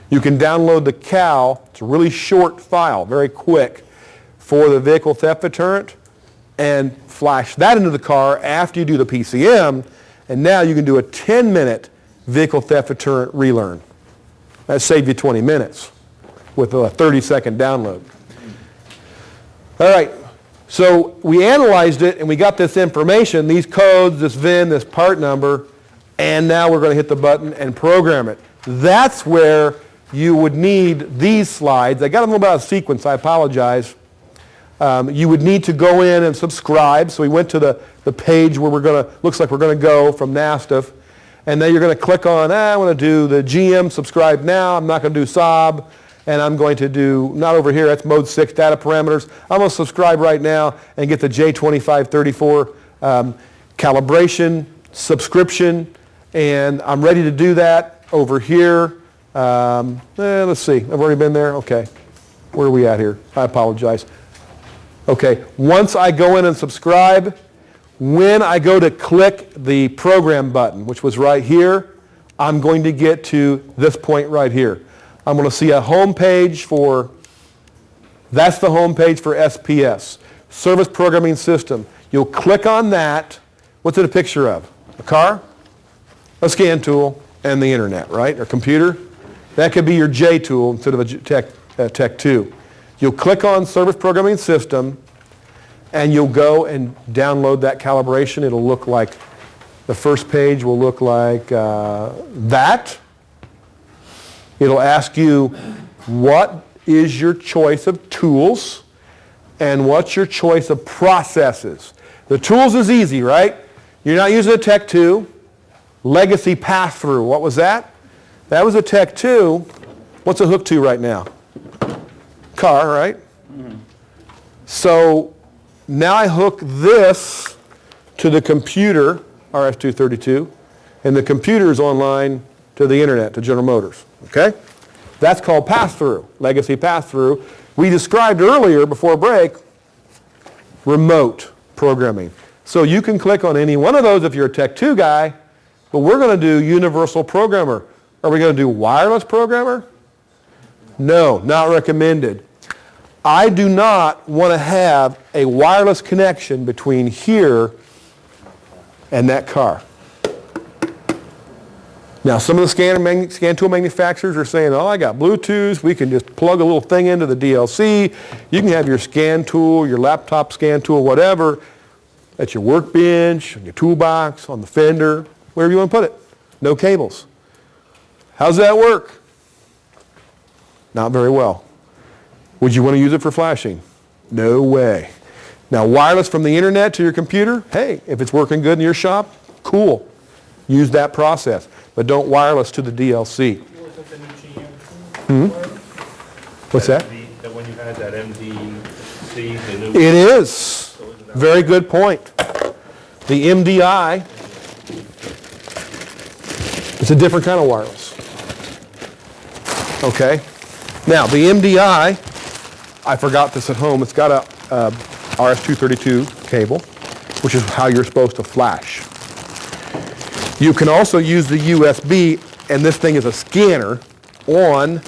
Speaker 1: You can download the cal, it's a really short file, very quick, for the vehicle theft deterrent, and flash that into the car after you do the PCM, and now you can do a 10-minute vehicle theft deterrent relearn. That saved you 20 minutes with a 30-second download. All right, so we analyzed it and we got this information, these codes, this VIN, this part number, and now we're going to hit the button and program it. That's where you would need these slides. I got them about a sequence, I apologize. You would need to go in and subscribe. So we went to the page where looks like we're going to go from NASF. And then you're going to click on, I want to do the GM subscribe now. I'm not going to do Saab. And I'm going to do, not over here, that's mode 6 data parameters. I'm going to subscribe right now and get the J2534 calibration subscription. And I'm ready to do that over here. Let's see, I've already been there. Okay, where are we at here? I apologize. Okay, once I go in and subscribe, when I go to click the program button, which was right here, I'm going to get to this point right here. I'm going to see a home page that's the home page for SPS, Service Programming System. You'll click on that. What's it a picture of? A car, a scan tool, and the internet, right? Or computer. That could be your J tool instead of a Tech 2. You'll click on Service Programming System, and you'll go and download that calibration. It'll look like, the first page will look like that. It'll ask you, what is your choice of tools, and what's your choice of processes? The tools is easy, right? You're not using a Tech 2. Legacy pass-through, what was that? That was a Tech 2. What's it hooked to right now? Car, right? Mm-hmm. So now I hook this to the computer, RS-232, and the computer is online to the internet, to General Motors, okay? That's called pass-through, legacy pass-through. We described earlier, before break, remote programming. So you can click on any one of those if you're a Tech 2 guy, but we're going to do universal programmer. Are we going to do wireless programmer? No, not recommended. I do not want to have a wireless connection between here and that car. Now, some of the scan tool manufacturers are saying, oh, I got Bluetooth. We can just plug a little thing into the DLC. You can have your scan tool, your laptop scan tool, whatever, at your workbench, on your toolbox, on the fender, wherever you want to put it. No cables. How's that work? Not very well. Would you want to use it for flashing? No way. Now, wireless from the internet to your computer, hey, if it's working good in your shop, cool. Use that process. But don't wireless to the DLC. What's that?
Speaker 10: That when you had that MDC, the new...
Speaker 1: It is. Very good point. The MDI, it's a different kind of wireless. Okay. Now, the MDI, I forgot this at home. It's got a RS-232 cable, which is how you're supposed to flash. You can also use the USB, and this thing is a scanner on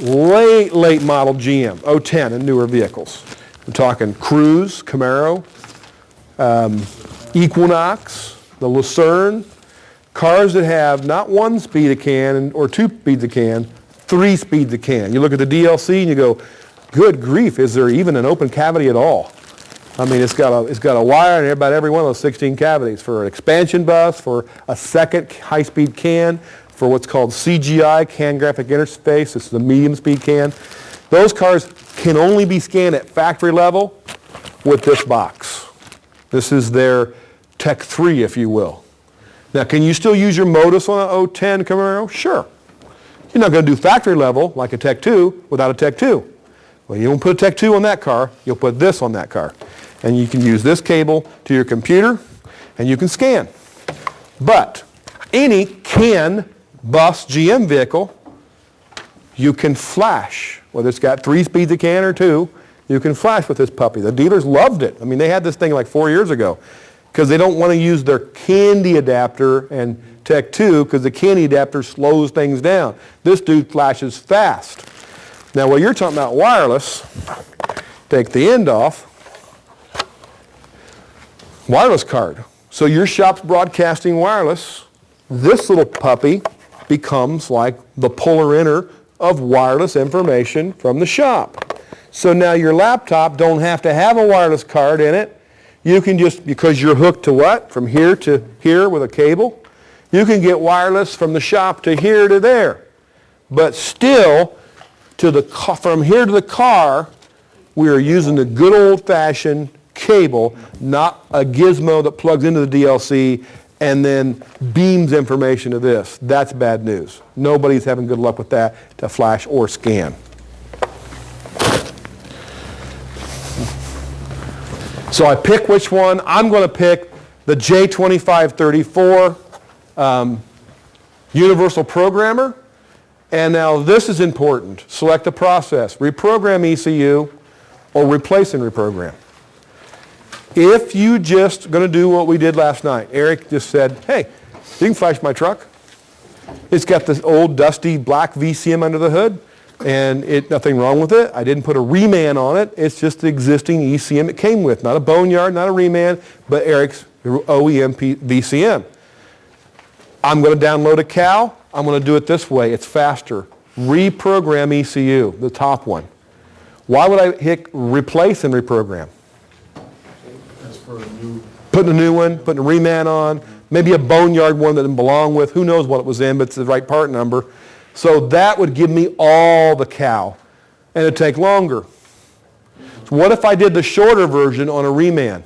Speaker 1: late model GM, 010 and newer vehicles. We're talking Cruise, Camaro, Equinox, the Lucerne, cars that have not one speed a can or 2 speeds a can, 3 speeds a can. You look at the DLC and you go, good grief, is there even an open cavity at all? I mean, it's got a wire in about every one of those 16 cavities for an expansion bus, for a second high-speed can, for what's called CGI, CAN graphic interface. This is a medium-speed can. Those cars can only be scanned at factory level with this box. This is their Tech 3, if you will. Now, can you still use your modus on an 010 Camaro? Sure. You're not going to do factory level like a Tech 2 without a Tech 2. Well, you don't put a Tech 2 on that car, you'll put this on that car. And you can use this cable to your computer, and you can scan. But any CAN bus GM vehicle, you can flash. Whether it's got 3 speeds of CAN or 2, you can flash with this puppy. The dealers loved it. I mean, they had this thing like 4 years ago because they don't want to use their Candy adapter and Tech 2 because the Candy adapter slows things down. This dude flashes fast. Now, while you're talking about wireless, take the end off. Wireless card. So your shop's broadcasting wireless. This little puppy becomes like the puller inner of wireless information from the shop. So now your laptop don't have to have a wireless card in it. You can just, because you're hooked to what? From here to here with a cable. You can get wireless from the shop to here to there. But still, from here to the car, we are using the good old-fashioned cable, not a gizmo that plugs into the DLC and then beams information to this. That's bad news. Nobody's having good luck with that to flash or scan. So I pick which one. I'm going to pick the J2534 Universal Programmer. And now this is important. Select a process. Reprogram ECU or replace and reprogram. If you just going to do what we did last night, Eric just said, hey, you can flash my truck. It's got this old dusty black VCM under the hood, and nothing wrong with it. I didn't put a reman on it. It's just the existing ECM it came with. Not a boneyard, not a reman, but Eric's OEM VCM. I'm going to download a cal. I'm going to do it this way. It's faster. Reprogram ECU, the top one. Why would I hit replace and reprogram? Putting a new one, putting a reman on, maybe a boneyard one that didn't belong with. Who knows what it was in, but it's the right part number. So that would give me all the cal, and it'd take longer. So what if I did the shorter version on a reman?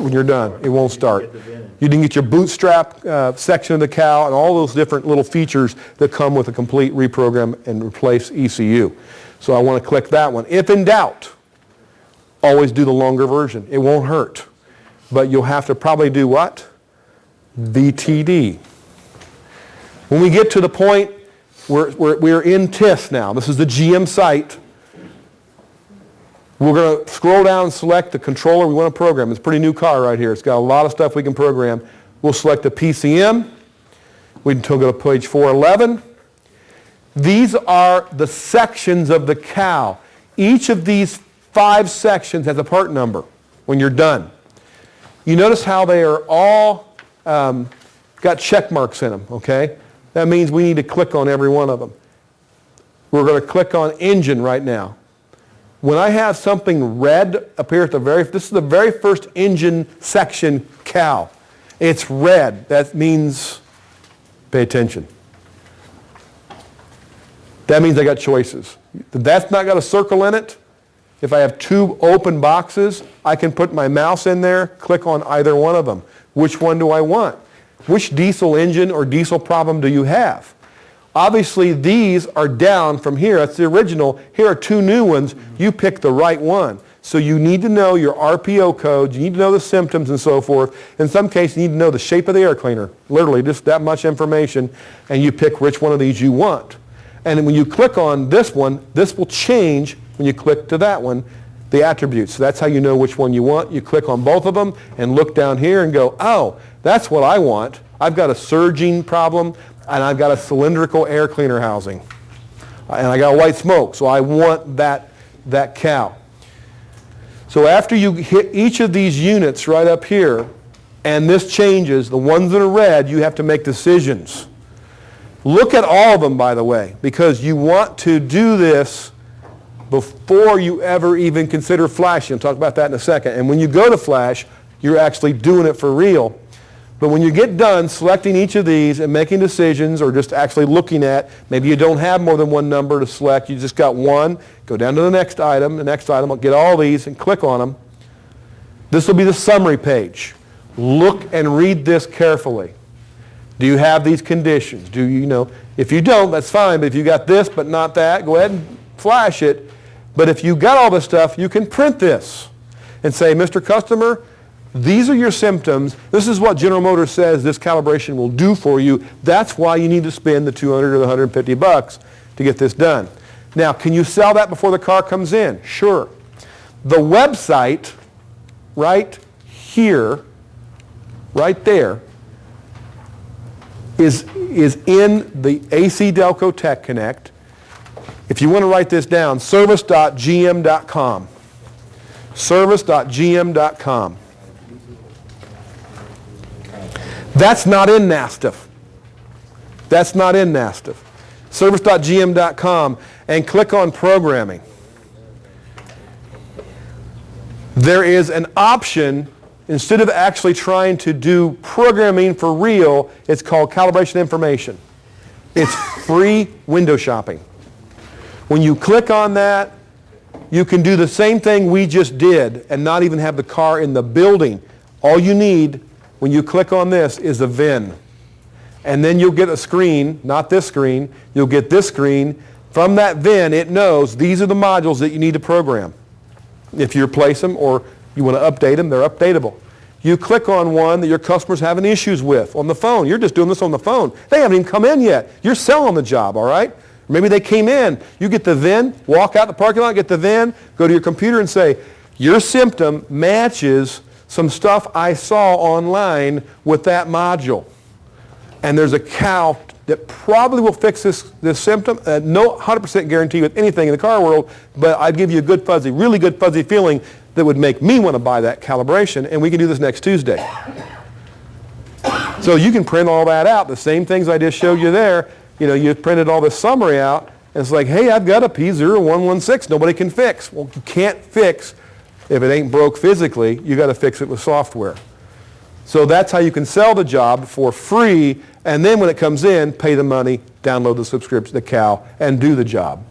Speaker 1: When you're done, it won't start. You didn't get your bootstrap section of the cal and all those different little features that come with a complete reprogram and replace ECU. So I want to click that one. If in doubt, always do the longer version. It won't hurt. But you'll have to probably do what? VTD. When we get to the point where we're in TIS now, this is the GM site, we're going to scroll down and select the controller we want to program. It's a pretty new car right here. It's got a lot of stuff we can program. We'll select the PCM. We can go to page 411. These are the sections of the cal. Each of these 5 sections has a part number when you're done. You notice how they are all got check marks in them, okay? That means we need to click on every one of them. We're going to click on engine right now. When I have something red up here at this is the very first engine section cal. It's red. That means pay attention. That means I got choices. That's not got a circle in it. If I have 2 open boxes, I can put my mouse in there, click on either one of them. Which one do I want? Which diesel engine or diesel problem do you have? Obviously, these are down from here. That's the original. Here are 2 new ones. You pick the right one. So you need to know your RPO codes. You need to know the symptoms and so forth. In some cases, you need to know the shape of the air cleaner. Literally, just that much information. And you pick which one of these you want. And when you click on this one, this will change when you click to that one, the attributes. So that's how you know which one you want. You click on both of them and look down here and go, oh, that's what I want. I've got a surging problem and I've got a cylindrical air cleaner housing. And I got white smoke, so I want that cal. So after you hit each of these units right up here, and this changes, the ones that are red, you have to make decisions. Look at all of them, by the way, because you want to do this before you ever even consider flashing. I'll talk about that in a second. And when you go to flash, you're actually doing it for real. But when you get done selecting each of these and making decisions or just actually looking at, maybe you don't have more than one number to select, you just got one, go down to the next item, I'll get all these and click on them. This will be the summary page. Look and read this carefully. Do you have these conditions? Do you know? If you don't, that's fine, but if you got this but not that, go ahead and flash it. But if you got all this stuff, you can print this and say, Mr. Customer, these are your symptoms. This is what General Motors says this calibration will do for you. That's why you need to spend the $200 or the $150 to get this done. Now, can you sell that before the car comes in? Sure. The website right here, right there, is in the AC Delco Tech Connect. If you want to write this down, service.gm.com. Service.gm.com. That's not in NASF. That's not in NASF. Service.gm.com and click on programming. There is an option, instead of actually trying to do programming for real, it's called calibration information. It's free window shopping. When you click on that, you can do the same thing we just did and not even have the car in the building. All you need when you click on this is a VIN. And then you'll get a screen, not this screen, you'll get this screen. From that VIN, it knows these are the modules that you need to program. If you replace them or you want to update them, they're updatable. You click on one that your customer's having issues with on the phone. You're just doing this on the phone. They haven't even come in yet. You're selling the job, all right? Maybe they came in. You get the VIN, walk out the parking lot, get the VIN, go to your computer and say, your symptom matches some stuff I saw online with that module. And there's a cow that probably will fix this symptom. No 100% guarantee with anything in the car world, but I'd give you a good fuzzy, really good fuzzy feeling that would make me want to buy that calibration, and we can do this next Tuesday. So you can print all that out, the same things I just showed you there. You know, you printed all this summary out, and it's like, hey, I've got a P0116 nobody can fix. Well, you can't fix if it ain't broke physically. You got to fix it with software. So that's how you can sell the job for free, and then when it comes in, pay the money, download the subscription, the CAL, and do the job.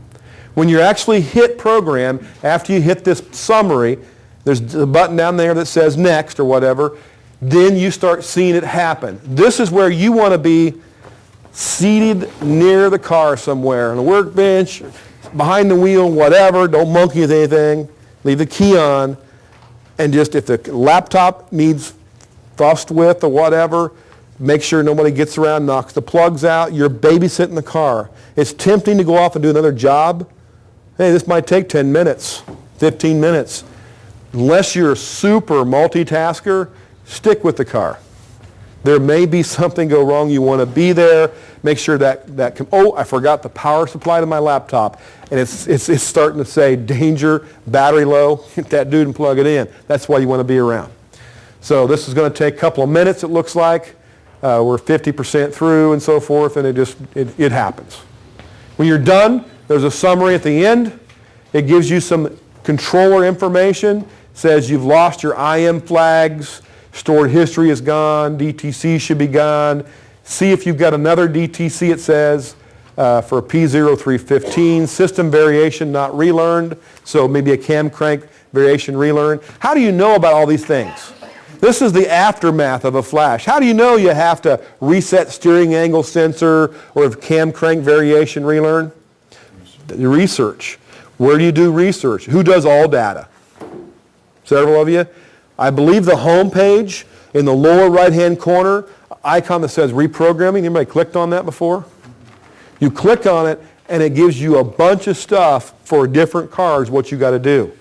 Speaker 1: When you actually hit program, after you hit this summary, there's a button down there that says next or whatever, then you start seeing it happen. This is where you want to be seated near the car somewhere, on a workbench, behind the wheel, whatever. Don't monkey with anything. Leave the key on. And just if the laptop needs fussed with or whatever, make sure nobody gets around, knocks the plugs out. You're babysitting the car. It's tempting to go off and do another job. Hey, this might take 10 minutes, 15 minutes. Unless you're a super multitasker, stick with the car. There may be something go wrong. You want to be there. Make sure oh, I forgot the power supply to my laptop. And it's starting to say, danger, battery low. Get that dude and plug it in. That's why you want to be around. So this is going to take a couple of minutes, it looks like. We're 50% through and so forth, and it happens. When you're done, there's a summary at the end. It gives you some controller information. Says you've lost your IM flags. Stored history is gone. DTC should be gone. See if you've got another DTC, it says, for a P0315. System variation not relearned. So maybe a cam crank variation relearned. How do you know about all these things? This is the aftermath of a flash. How do you know you have to reset steering angle sensor or if cam crank variation relearn? The research. Where do you do research? Who does all data? Several of you. I believe the home page in the lower right-hand corner, icon that says reprogramming. Anybody clicked on that before? You click on it, and it gives you a bunch of stuff for different cars, what you got to do.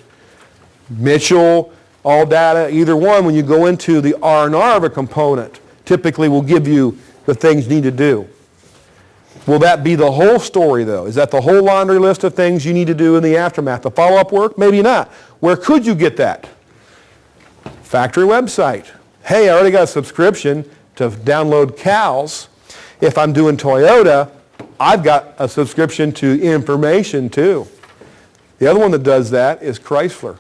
Speaker 1: Mitchell, all data, either one, when you go into the R&R of a component, typically will give you the things you need to do. Will that be the whole story, though? Is that the whole laundry list of things you need to do in the aftermath? The follow-up work? Maybe not. Where could you get that? Factory website. Hey, I already got a subscription to download CALs. If I'm doing Toyota, I've got a subscription to information too. The other one that does that is Chrysler.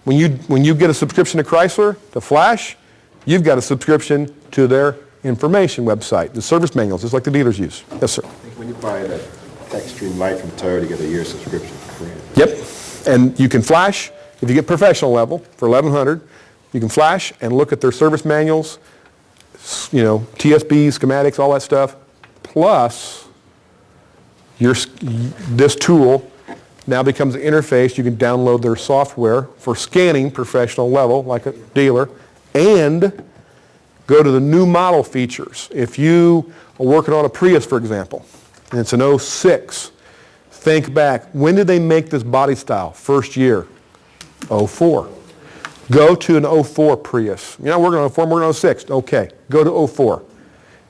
Speaker 1: When you get a subscription to Chrysler, to Flash, you've got a subscription to their information website, the service manuals, just like the dealers use. Yes, sir.
Speaker 9: I think when you buy that TechStream Lite from Toyota, you get a year subscription for free.
Speaker 1: Yep. And you can flash, if you get professional level for $1,100, you can flash and look at their service manuals, you know, TSB, schematics, all that stuff. Plus, this tool now becomes an interface. You can download their software for scanning professional level, like a dealer, and go to the new model features. If you are working on a Prius, for example, and it's an 06, think back, when did they make this body style? First year, 04. Go to an 04 Prius. You're not working on 04, I'm working on 06. Okay, go to 04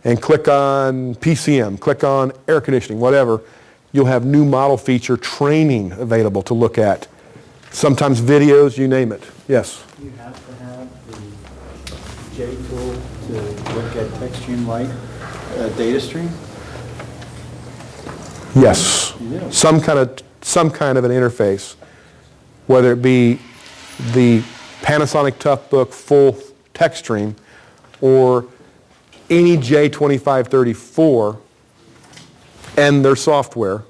Speaker 1: and click on PCM, click on air conditioning, whatever. You'll have new model feature training available to look at. Sometimes videos, you name it. Yes?
Speaker 11: You have to have the J tool to look at TechStream Lite data stream?
Speaker 1: Yes.
Speaker 11: You do.
Speaker 1: Some kind of an interface, whether it be the Panasonic Toughbook full text stream or any J2534 and their software,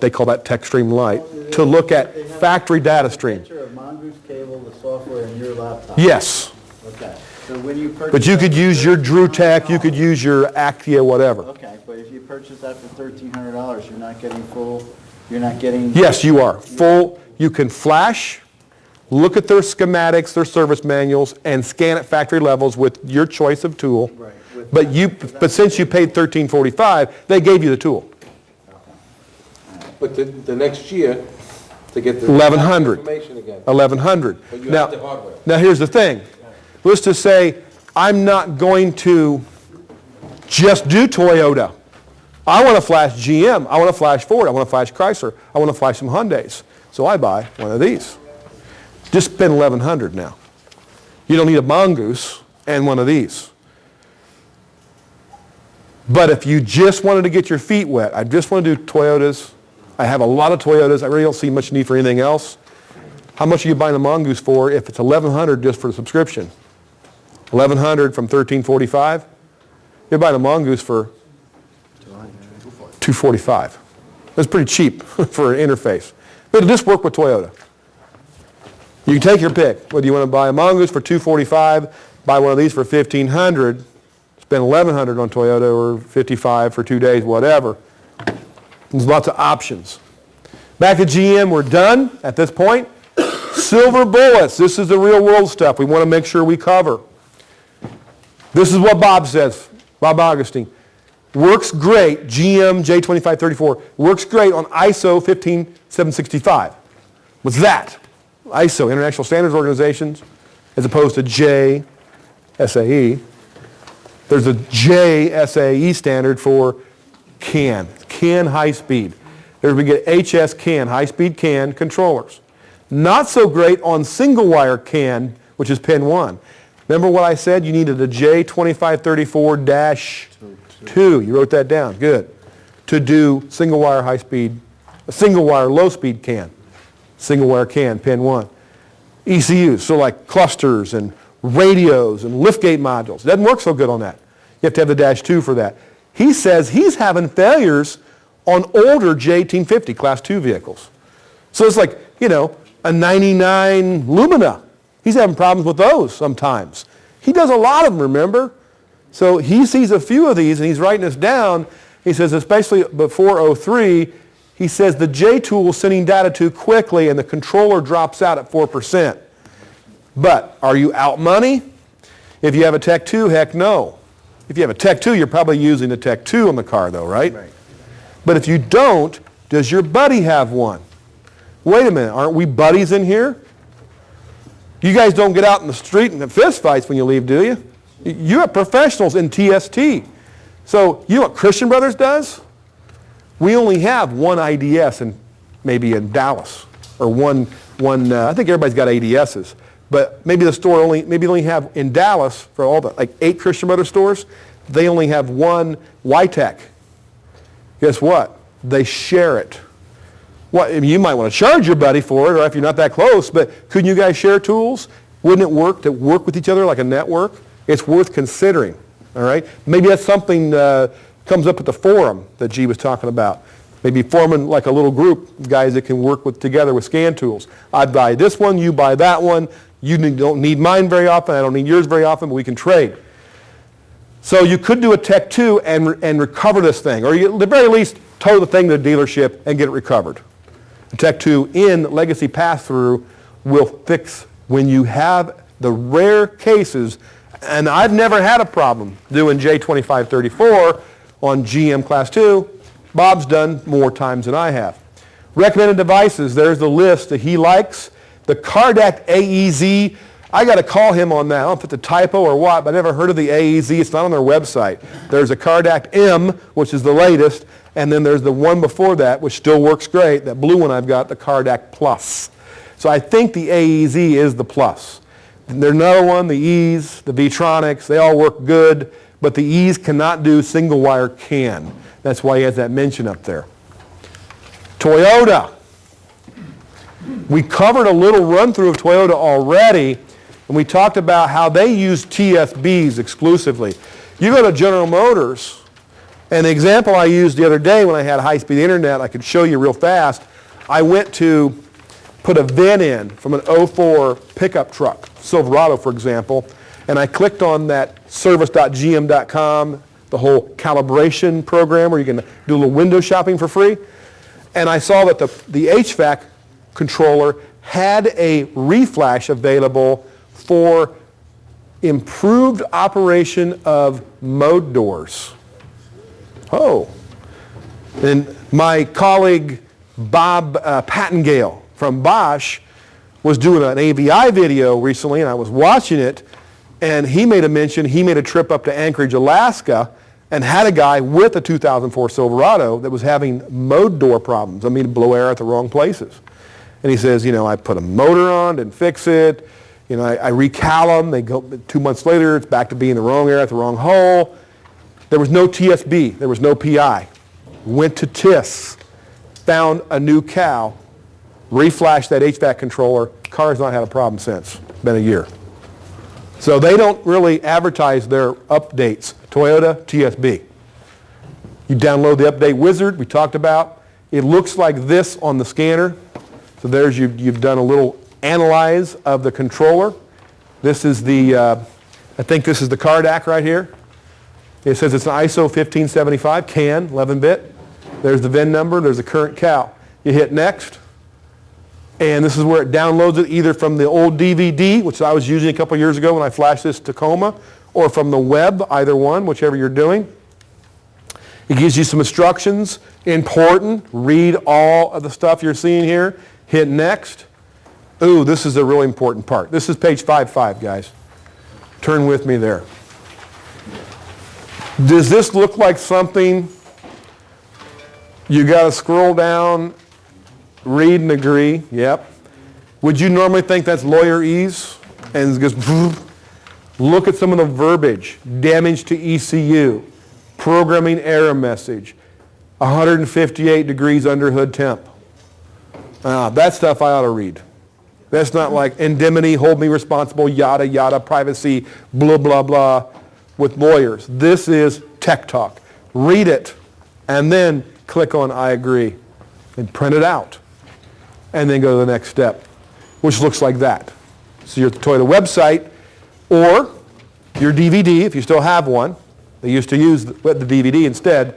Speaker 1: they call that TechStream Lite, to look at factory data stream.
Speaker 11: Picture of Mongoose cable, the software in your laptop.
Speaker 1: Yes.
Speaker 11: Okay. So when you purchase
Speaker 1: But you could
Speaker 11: that
Speaker 1: use
Speaker 11: for
Speaker 1: your DrewTech, you could use your Actia, whatever.
Speaker 11: Okay, but if you purchase that for $1,300, you're not getting full, you're not getting...
Speaker 1: Yes, you are. Full, you can flash, look at their schematics, their service manuals, and scan at factory levels with your choice of tool.
Speaker 11: Right.
Speaker 1: But since you paid $1,345, they gave you the tool.
Speaker 3: But the next year, to get the
Speaker 1: 1,100.
Speaker 3: information again.
Speaker 1: 1,100.
Speaker 3: But you
Speaker 1: Now,
Speaker 3: have the hardware.
Speaker 1: now here's the thing. Let's just say I'm not going to just do Toyota. I want to flash GM. I want to flash Ford. I want to flash Chrysler. I want to flash some Hyundais. So I buy one of these. Just spend $1,100 now. You don't need a Mongoose and one of these. But if you just wanted to get your feet wet, I just want to do Toyotas. I have a lot of Toyotas. I really don't see much need for anything else. How much are you buying a Mongoose for if it's $1,100 just for the subscription? $1,100 from $1,345? You're buying a Mongoose for $245. That's pretty cheap for an interface. But it'll just work with Toyota. You can take your pick. Whether you want to buy a Mongoose for $245, buy one of these for $1,500, spend $1,100 on Toyota or $55 for 2 days, whatever. There's lots of options. Back at GM, we're done at this point. Silver bullets. This is the real world stuff we want to make sure we cover. This is what Bob says, Bob Augustine. Works great, GM J2534, works great on ISO 15765. What's that? ISO, International Standards Organizations, as opposed to JSAE. There's a JSAE standard for CAN high speed. There we get HS CAN, high speed CAN controllers. Not so great on single wire CAN, which is pin 1. Remember what I said? You needed a J2534-2. You wrote that down. Good. To do single wire high speed, single wire low speed CAN. Single wire CAN, pin 1. ECUs, so like clusters and radios and liftgate modules. Doesn't work so good on that. You have to have the -2 for that. He says he's having failures on older J1850 Class 2 vehicles. So it's like, you know, a 99 Lumina. He's having problems with those sometimes. He does a lot of them, remember? So he sees a few of these and he's writing this down. He says, especially before 03, he says the J tool is sending data too quickly and the controller drops out at 4%. But are you out money? If you have a Tech 2, heck no. If you have a Tech 2, you're probably using the Tech 2 in the car though, right? Right. But if you don't, does your buddy have one? Wait a minute, aren't we buddies in here? You guys don't get out in the street and have fist fights when you leave, do you? You have professionals in TST. So you know what Christian Brothers does? We only have one IDS maybe in Dallas, or one. I think everybody's got ADSs, but maybe the store only have in Dallas for all the like 8 Christian Brothers stores. They only have one YTech. Guess what? They share it. What, I mean, you might want to charge your buddy for it, or if you're not that close, but couldn't you guys share tools? Wouldn't it work to work with each other like a network? it's worth considering, all right? Maybe that's something comes up at the forum that G was talking about. Maybe forming like a little group, guys that can work together with scan tools. I buy this one, you buy that one. You don't need mine very often, I don't need yours very often, but we can trade. So you could do a Tech 2 and recover this thing, or you, at the very least, tow the thing to the dealership and get it recovered. The Tech 2 in legacy pass-through will fix when you have the rare cases, and I've never had a problem doing J2534 on GM Class 2. Bob's done more times than I have. Recommended devices, there's the list that he likes. The Cardact AEZ, I got to call him on that. I don't know if it's a typo or what, but I never heard of the AEZ. It's not on their website. There's a Cardact M, which is the latest, and then there's the one before that, which still works great. That blue one I've got, the Cardact Plus. So I think the AEZ is the Plus. And there's another one, the E's, the V-Tronics, they all work good, but the E's cannot do single wire CAN. That's why he has that mention up there. Toyota. We covered a little run through of Toyota already, and we talked about how they use TSBs exclusively. You go to General Motors, and the example I used the other day when I had high-speed internet, I could show you real fast. I went to put a VIN in from an 04 pickup truck, Silverado for example, and I clicked on that service.gm.com, the whole calibration program where you can do a little window shopping for free, and I saw that the HVAC controller had a reflash available for improved operation of mode doors. Oh, and my colleague Bob Pattengale from Bosch was doing an AVI video recently, and I was watching it, and he made a mention, he made a trip up to Anchorage, Alaska, and had a guy with a 2004 Silverado that was having mode door problems. I mean, blow air at the wrong places. And he says, you know, I put a motor on, didn't fix it. You know, I recal them. They go 2 months later, it's back to being the wrong air at the wrong hole. There was no TSB. There was no PI. Went to TIS, found a new cow, reflashed that HVAC controller. Car's not had a problem since. Been a year. So they don't really advertise their updates. Toyota, TSB. You download the update wizard we talked about. It looks like this on the scanner. So there's you've done a little analyze of the controller. This is the, I think this is the Cardact right here. It says it's an ISO 1575, CAN, 11-bit. There's the VIN number, there's the current cow. You hit next, and this is where it downloads it either from the old DVD, which I was using a couple years ago when I flashed this Tacoma, or from the web, either one, whichever you're doing. It gives you some instructions. Important, read all of the stuff you're seeing here. Hit next. Ooh, this is a really important part. This is page 5.5, guys. Turn with me there. Does this look like something you got to scroll down, read and agree? Yep. Would you normally think that's lawyerese? And just look at some of the verbiage. Damage to ECU, programming error message, 158 degrees under hood temp. That stuff I ought to read. That's not like indemnity, hold me responsible, yada, yada, privacy, blah, blah, blah, with lawyers. This is tech talk. Read it, and then click on I agree, and print it out, and then go to the next step, which looks like that. So you're at the Toyota website, or your DVD, if you still have one. They used to use the DVD instead,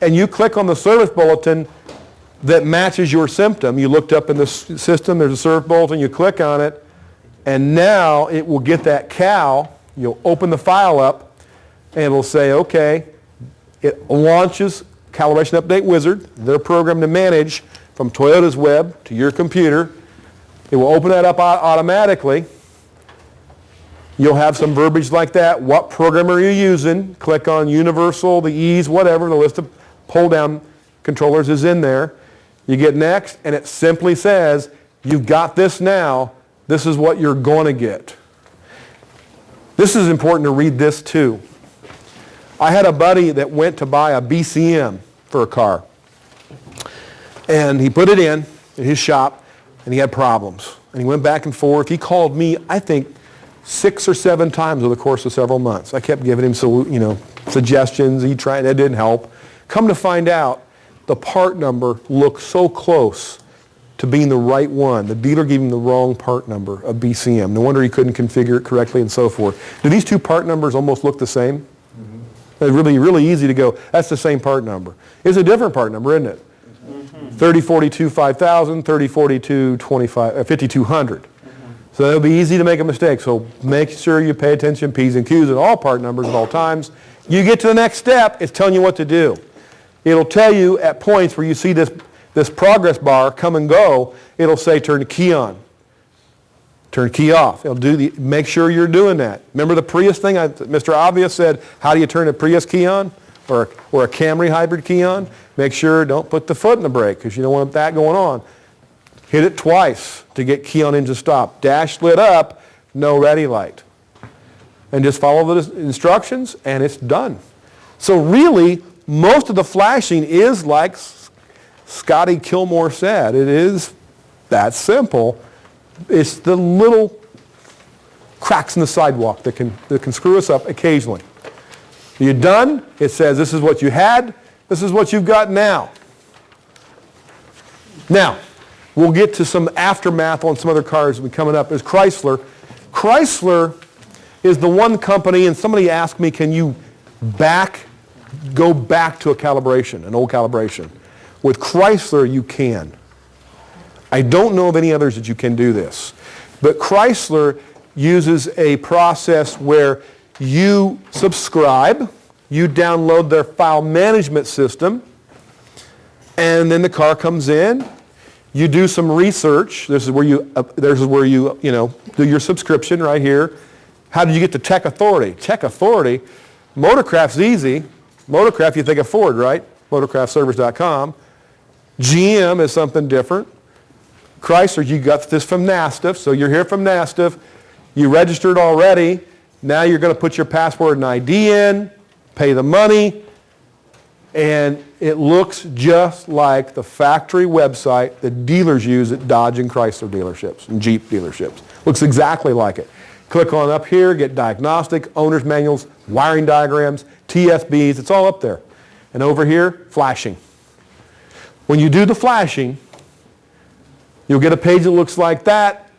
Speaker 1: and you click on the service bulletin that matches your symptom. You looked up in the system, there's a service bulletin, you click on it, and now it will get that cow. You'll open the file up, and it'll say, okay, it launches Calibration Update Wizard, their program to manage from Toyota's web to your computer. It will open that up automatically. You'll have some verbiage like that. What program are you using? Click on Universal, the E's, whatever. The list of pull-down controllers is in there. You get next, and it simply says, you've got this now. This is what you're going to get. This is important to read this too. I had a buddy that went to buy a BCM for a car. And he put it in his shop, and he had problems. And he went back and forth. He called me, I think, 6 or 7 times over the course of several months. I kept giving him suggestions. He tried, that didn't help. Come to find out, the part number looked so close to being the right one. The dealer gave him the wrong part number of BCM. No wonder he couldn't configure it correctly and so forth. Do these two part numbers almost look the same? Mm-hmm. It's really, really easy to go, that's the same part number. It's a different part number, isn't it? Mm-hmm. 3042 5000, 3042 5200. Mm-hmm. So it'll be easy to make a mistake. So make sure you pay attention, P's and Q's and all part numbers at all times. You get to the next step, it's telling you what to do. It'll tell you at points where you see this progress bar come and go, it'll say turn the key on, turn key off. It'll make sure you're doing that. Remember the Prius thing? Mr. Obvious said, how do you turn a Prius key on or a Camry hybrid key on? Make sure don't put the foot in the brake because you don't want that going on. Hit it twice to get key on engine stop. Dash lit up, no ready light. And just follow the instructions and it's done. So really, most of the flashing is like Scotty Kilmore said. It is that simple. It's the little cracks in the sidewalk that can screw us up occasionally. You're done. It says this is what you had. This is what you've got now. Now, we'll get to some aftermath on some other cars coming up. Is Chrysler. Chrysler is the one company, and somebody asked me, can you go back to a calibration, an old calibration? With Chrysler, you can. I don't know of any others that you can do this. But Chrysler uses a process where you subscribe, you download their file management system, and then the car comes in. You do some research. This is where you do your subscription right here. How did you get to Tech Authority? Tech Authority, Motorcraft's easy. Motorcraft, you think of Ford, right? Motorcraftservice.com. GM is something different. Chrysler, you got this from NASF, so you're here from NASF. You registered already. Now you're going to put your password and ID in, pay the money, and it looks just like the factory website that dealers use at Dodge and Chrysler dealerships and Jeep dealerships. Looks exactly like it. Click on up here, get Diagnostic, owner's manuals, wiring diagrams, TSBs, it's all up there. And over here, flashing. When you do the flashing, you'll get a page that looks like that.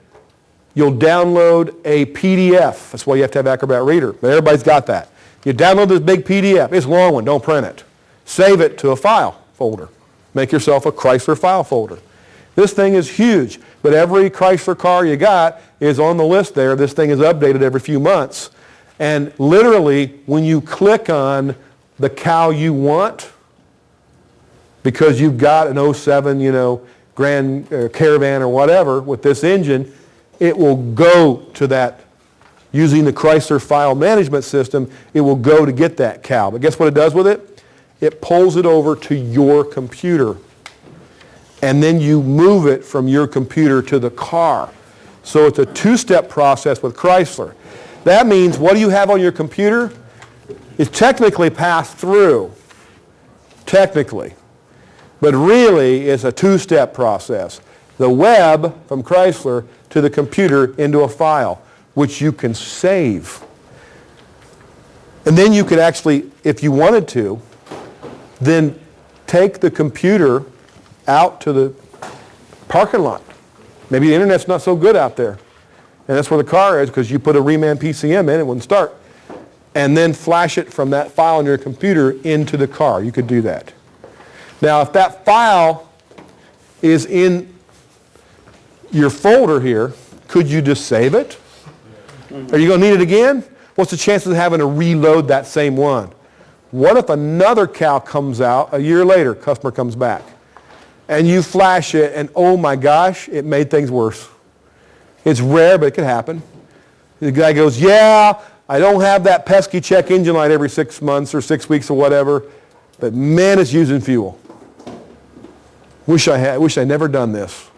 Speaker 1: You'll download a PDF. That's why you have to have Acrobat Reader. But everybody's got that. You download this big PDF. It's a long one. Don't print it. Save it to a file folder. Make yourself a Chrysler file folder. This thing is huge, but every Chrysler car you got is on the list there. This thing is updated every few months. And literally, when you click on the cow you want, because you've got an 07, Grand Caravan or whatever with this engine, it will go to that. Using the Chrysler file management system, it will go to get that cow. But guess what it does with it? It pulls it over to your computer. And then you move it from your computer to the car. So it's a two-step process with Chrysler. That means what do you have on your computer? It's technically passed through. Technically. But really, it's a two-step process. The web from Chrysler to the computer into a file, which you can save. And then you could actually, if you wanted to, then take the computer out to the parking lot. Maybe the internet's not so good out there. And that's where the car is because you put a reman PCM in, it wouldn't start. And then flash it from that file on your computer into the car. You could do that. Now, if that file is in your folder here, could you just save it? Are you going to need it again? What's the chances of having to reload that same one? What if another cow comes out a year later, customer comes back, and you flash it, and oh my gosh, it made things worse. It's rare, but it could happen. The guy goes, yeah, I don't have that pesky check engine light every 6 months or 6 weeks or whatever, but man, it's using fuel. Wish I never done this.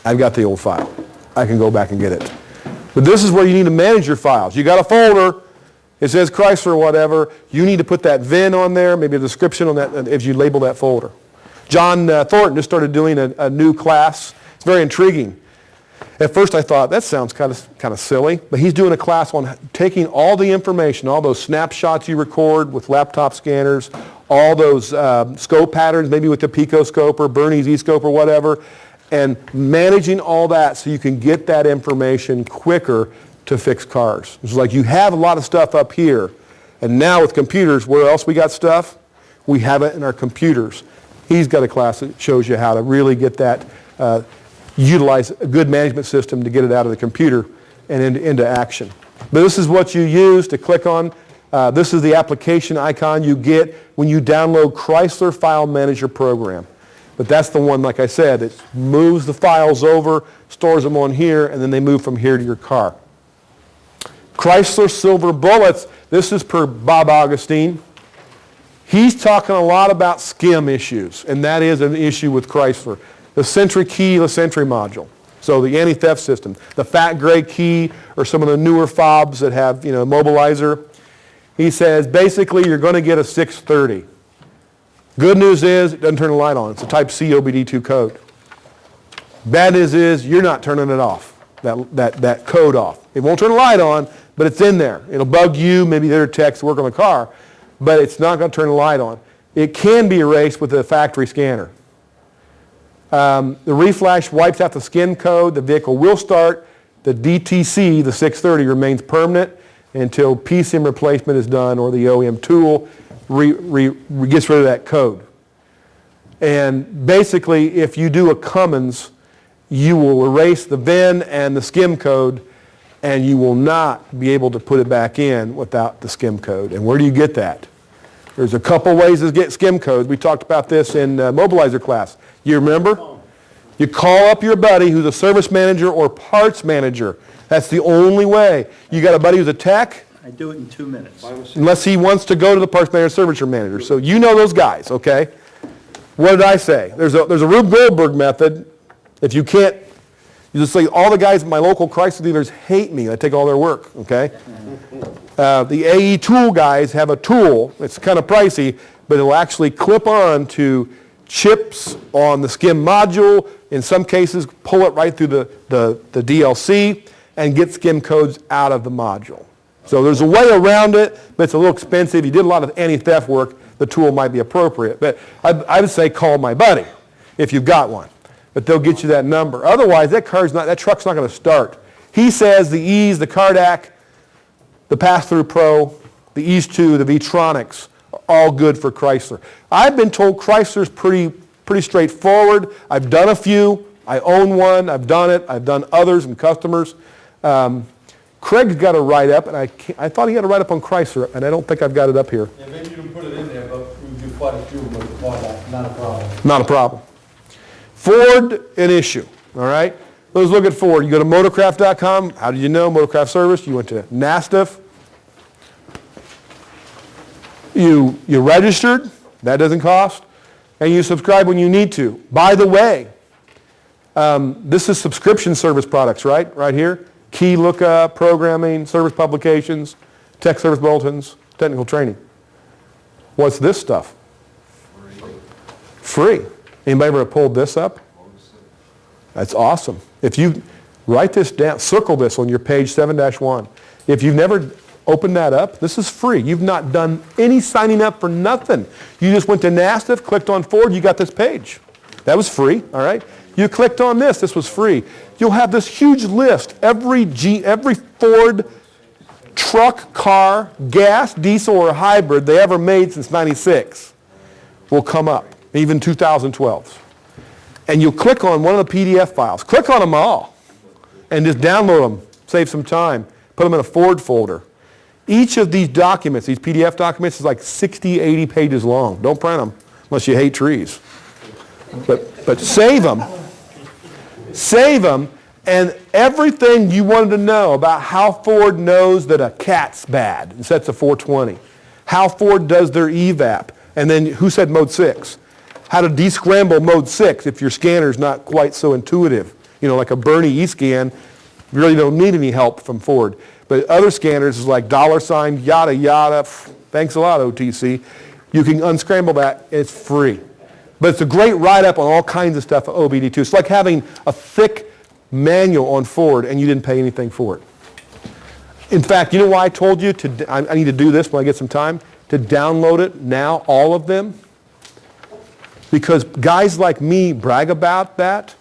Speaker 1: I've got the old file. I can go back and get it. But this is where you need to manage your files. You got a folder. It says Chrysler or whatever. You need to put that VIN on there, maybe a description on that if you label that folder. John Thornton just started doing a new class. It's very intriguing. At first I thought, that sounds kind of silly, but he's doing a class on taking all the information, all those snapshots you record with laptop scanners, all those scope patterns, maybe with the Pico scope or Bernie's E-scope or whatever, and managing all that so you can get that information quicker to fix cars. It's like you have a lot of stuff up here, and now with computers, where else we got stuff? We have it in our computers. He's got a class that shows you how to really get that, utilize a good management system to get it out of the computer and into action. But this is what you use to click on. This is the application icon you get when you download Chrysler File Manager program. But that's the one, like I said, that moves the files over, stores them on here, and then they move from here to your car. Chrysler Silver Bullets, this is per Bob Augustine. He's talking a lot about skim issues, and that is an issue with Chrysler. The Sentry key, the Sentry module. So the anti-theft system, the fat gray key, or some of the newer fobs that have, mobilizer. He says, basically, you're going to get a 630. Good news is, it doesn't turn the light on. It's a type C OBD2 code. Bad news is, you're not turning it off, that code off. It won't turn the light on, but it's in there. It'll bug you, maybe the other techs work on the car, but it's not going to turn the light on. It can be erased with a factory scanner. The reflash wipes out the skin code. The vehicle will start. The DTC, the 630, remains permanent until PCM replacement is done or the OEM tool gets rid of that code. And basically, if you do a Cummins, you will erase the VIN and the skim code, and you will not be able to put it back in without the skim code. And where do you get that? There's a couple ways to get skim codes. We talked about this in mobilizer class. You remember? You call up your buddy who's a service manager or parts manager. That's the only way. You got a buddy who's a tech?
Speaker 11: I do it in 2 minutes.
Speaker 1: Unless he wants to go to the parts manager, service manager. So you know those guys, okay? What did I say? There's a Rube Goldberg method. If you can't, you just say, all the guys at my local Chrysler dealers hate me. I take all their work, okay? The AE tool guys have a tool. It's kind of pricey, but it'll actually clip on to chips on the skim module. In some cases, pull it right through the DLC and get skim codes out of the module. So there's a way around it, but it's a little expensive. If you did a lot of anti-theft work, the tool might be appropriate. But I would say call my buddy if you've got one. But they'll get you that number. Otherwise, that truck's not going to start. He says the E's, the Cardac, the Pass-Through Pro, the Ease 2, the V-Tronics are all good for Chrysler. I've been told Chrysler's pretty straightforward. I've done a few. I own one. I've done it. I've done others and customers. Craig's got a write-up, and I thought he had a write-up on Chrysler, and I don't think I've got it up here.
Speaker 7: Yeah, maybe you didn't put it in there, but we do quite a few of them with the Cardac. Not a problem.
Speaker 1: Not a problem. Ford, an issue, all right? Let's look at Ford. You go to motorcraft.com. How did you know? Motorcraft Service. You went to NASF. You registered. That doesn't cost. And you subscribe when you need to. By the way, this is subscription service products, right? Right here. Key lookup, programming, service publications, tech service bulletins, technical training. What's this stuff? Free. Anybody ever pulled this up? That's awesome. If you write this down, circle this on your page 7-1. If you've never opened that up, this is free. You've not done any signing up for nothing. You just went to NASF, clicked on Ford, you got this page. That was free, all right? You clicked on this was free. You'll have this huge list. Every Ford truck, car, gas, diesel, or hybrid they ever made since '96 will come up, even 2012. And you'll click on one of the PDF files. Click on them all and just download them. Save some time. Put them in a Ford folder. Each of these documents, these PDF documents, is like 60, 80 pages long. Don't print them unless you hate trees. But save them. Save them, and everything you wanted to know about how Ford knows that a cat's bad and sets a 420. How Ford does their evap. And then who said mode 6? How to descramble mode 6 if your scanner's not quite so intuitive. You know, like a Bernie eScan, you really don't need any help from Ford. But other scanners is like $, yada, yada. Thanks a lot, OTC. You can unscramble that. It's free. But it's a great write-up on all kinds of stuff at OBD2. It's like having a thick manual on Ford and you didn't pay anything for it. In fact, you know why I told you I need to do this when I get some time? To download it now, all of them? Because guys like me brag about that,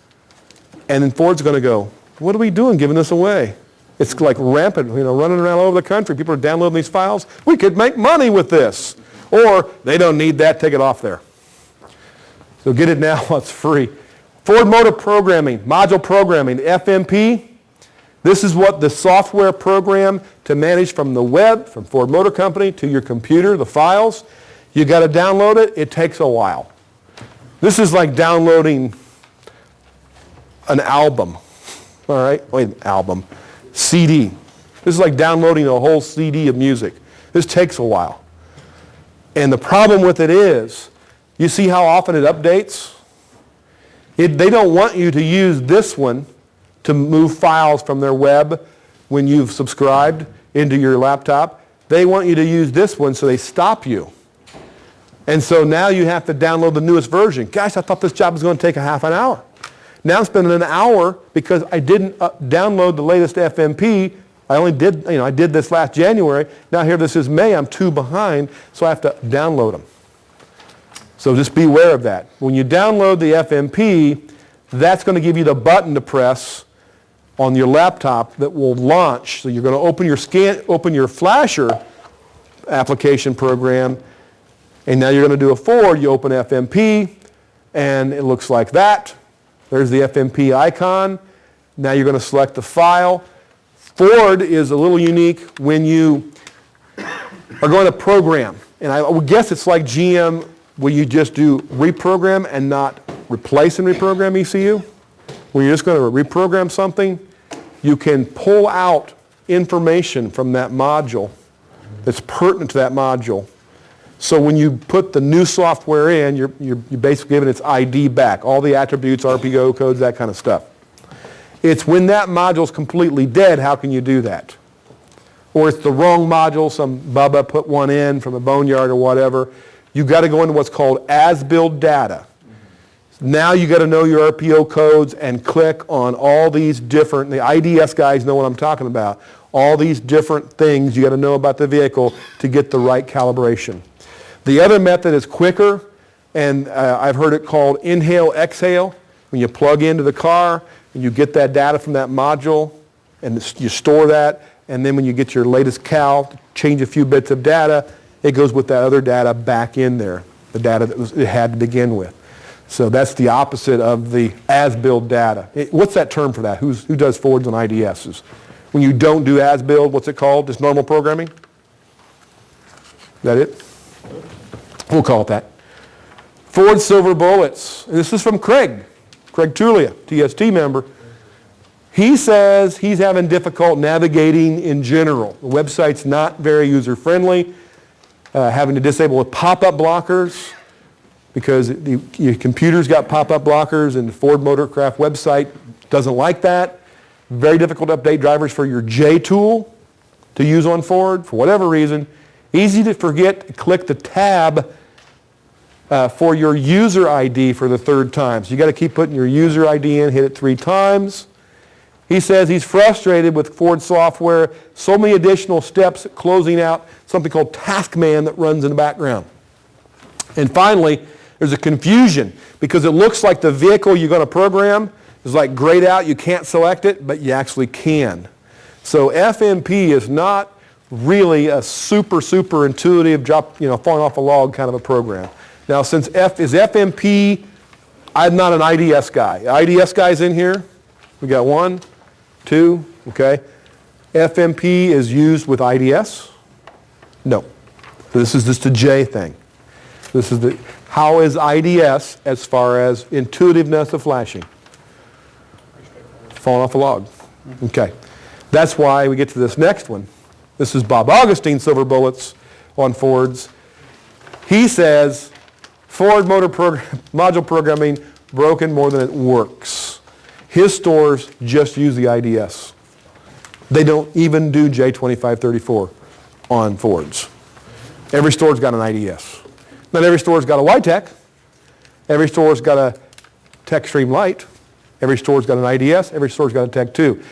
Speaker 1: and then Ford's going to go, what are we doing giving this away? It's like rampant, running around all over the country. People are downloading these files. We could make money with this. Or they don't need that, take it off there. So get it now while it's free. Ford Motor Programming, Module Programming, FMP. This is what the software program to manage from the web, from Ford Motor Company to your computer, the files. You got to download it. It takes a while. This is like downloading an album. All right? Wait, album. CD. This is like downloading a whole CD of music. This takes a while. And the problem with it is, you see how often it updates? They don't want you to use this one to move files from their web when you've subscribed into your laptop. They want you to use this one, so they stop you. And so now you have to download the newest version. Gosh, I thought this job was going to take a half an hour. Now I'm spending an hour because I didn't download the latest FMP. I did this last January. Now here this is May. I'm 2 behind, so I have to download them. So just be aware of that. When you download the FMP, that's going to give you the button to press on your laptop that will launch. So you're going to open your Flasher application program, and now you're going to do a Ford. You open FMP, and it looks like that. There's the FMP icon. Now you're going to select the file. Ford is a little unique when you are going to program. And I would guess it's like GM where you just do reprogram and not replace and reprogram ECU. When you're just going to reprogram something, you can pull out information from that module that's pertinent to that module. So when you put the new software in, you're basically giving its ID back, all the attributes, RPO codes, that kind of stuff. It's when that module's completely dead, how can you do that? Or it's the wrong module, some bubba put one in from a boneyard or whatever. You've got to go into what's called as-built data. Now you got to know your RPO codes and click on all these different, the IDS guys know what I'm talking about, all these different things you got to know about the vehicle to get the right calibration. The other method is quicker, and I've heard it called inhale-exhale. When you plug into the car and you get that data from that module and you store that, and then when you get your latest cal, change a few bits of data, it goes with that other data back in there, the data that it had to begin with. So that's the opposite of the as-built data. What's that term for that? Who does Fords and IDSs? When you don't do as-built, what's it called? Just normal programming? Is that it? We'll call it that. Ford Silver Bullets. And this is from Craig Tulia, TST member. He says he's having difficulty navigating in general. The website's not very user-friendly. Having to disable with pop-up blockers because your computer's got pop-up blockers and the Ford Motorcraft website doesn't like that. Very difficult to update drivers for your J tool to use on Ford for whatever reason. Easy to forget, click the tab for your user ID for the 3rd time. So you got to keep putting your user ID in, hit it 3 times. He says he's frustrated with Ford software, so many additional steps closing out something called Taskman that runs in the background. And finally, there's a confusion because it looks like the vehicle you're going to program is like grayed out, you can't select it, but you actually can. So FMP is not really a super intuitive falling off a log kind of a program. Now since FMP, I'm not an IDS guy. IDS guys in here? We got 1, 2, okay. FMP is used with IDS? No. This is just a J thing. This is how is IDS as far as intuitiveness of flashing? Falling off a log. Okay. That's why we get to this next one. This is Bob Augustine, Silver Bullets on Fords. He says, Ford module programming broken more than it works. His stores just use the IDS. They don't even do J2534 on Fords. Every store's got an IDS. Not every store's got a YTEC. Every store's got a TechStream Lite. Every store's got an IDS, every store's got a Tech 2.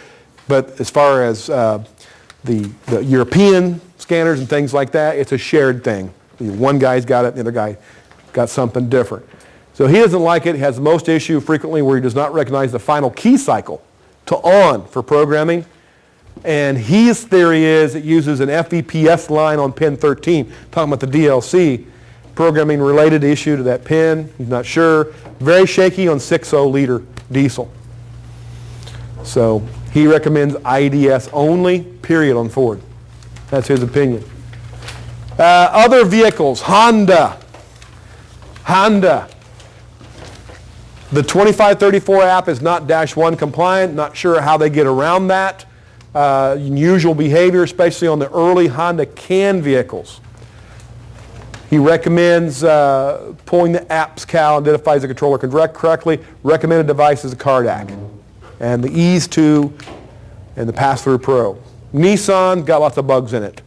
Speaker 1: But as far as the European scanners and things like that, it's a shared thing. One guy's got it, the other guy got something different. So he doesn't like it. He has the most issue frequently where he does not recognize the final key cycle to on for programming. And his theory is it uses an FEPS line on pin 13, talking about the DLC, programming related issue to that pin. He's not sure. Very shaky on 6.0 liter diesel. So he recommends IDS only, period, on Ford. That's his opinion. Other vehicles, Honda. The 2534 app is not Dash 1 compliant. Not sure how they get around that. Unusual behavior, especially on the early Honda CAN vehicles. He recommends pulling the apps cal, identifies the controller correctly. Recommended device is a Cardac. And the Ease 2 and the Pass-Through Pro. Nissan got lots of bugs in it.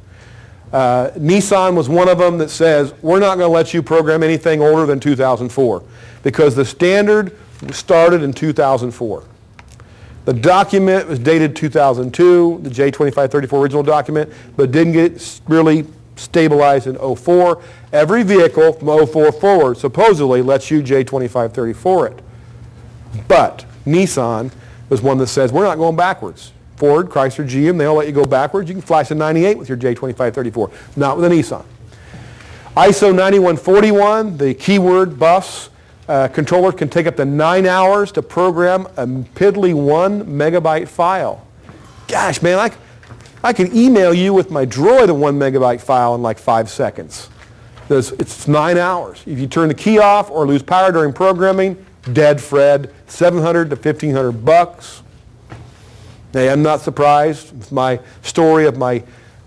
Speaker 1: Nissan was one of them that says, we're not going to let you program anything older than 2004 because the standard started in 2004. The document was dated 2002, the J2534 original document, but didn't get really stabilized in 04. Every vehicle from 04 forward supposedly lets you J2534 it. But Nissan was one that says, we're not going backwards. Ford, Chrysler, GM, they all let you go backwards. You can flash a 98 with your J2534, not with a Nissan. ISO 9141, the keyword bus controller can take up to 9 hours to program a piddly 1 megabyte file. Gosh, man, I can email you with my droid a 1 megabyte file in like 5 seconds. It's 9 hours. If you turn the key off or lose power during programming, dead Fred, $700 to $1,500. Hey, I'm not surprised with my story of my,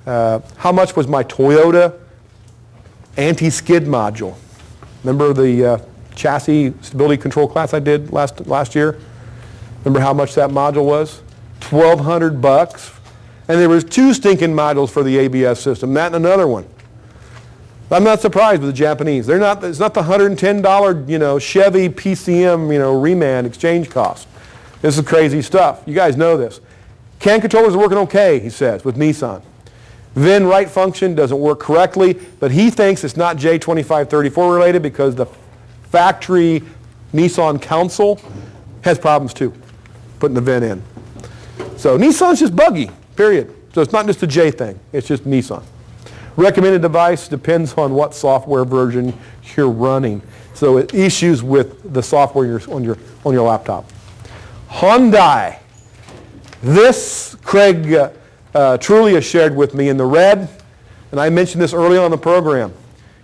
Speaker 1: how much was my Toyota anti-skid module? Remember the chassis stability control class I did last year? Remember how much that module was? $1,200. And there was 2 stinking modules for the ABS system, that and another one. I'm not surprised with the Japanese. It's not the $110, Chevy PCM, remand exchange cost. This is crazy stuff. You guys know this. CAN controllers are working okay, he says, with Nissan. VIN write function doesn't work correctly, but he thinks it's not J2534 related because the factory Nissan Council has problems too, putting the VIN in. So Nissan's just buggy, period. So it's not just a J thing, it's just Nissan. Recommended device depends on what software version you're running. So issues with the software on your laptop. Hyundai. This Craig Trulia shared with me in the red, and I mentioned this early on in the program.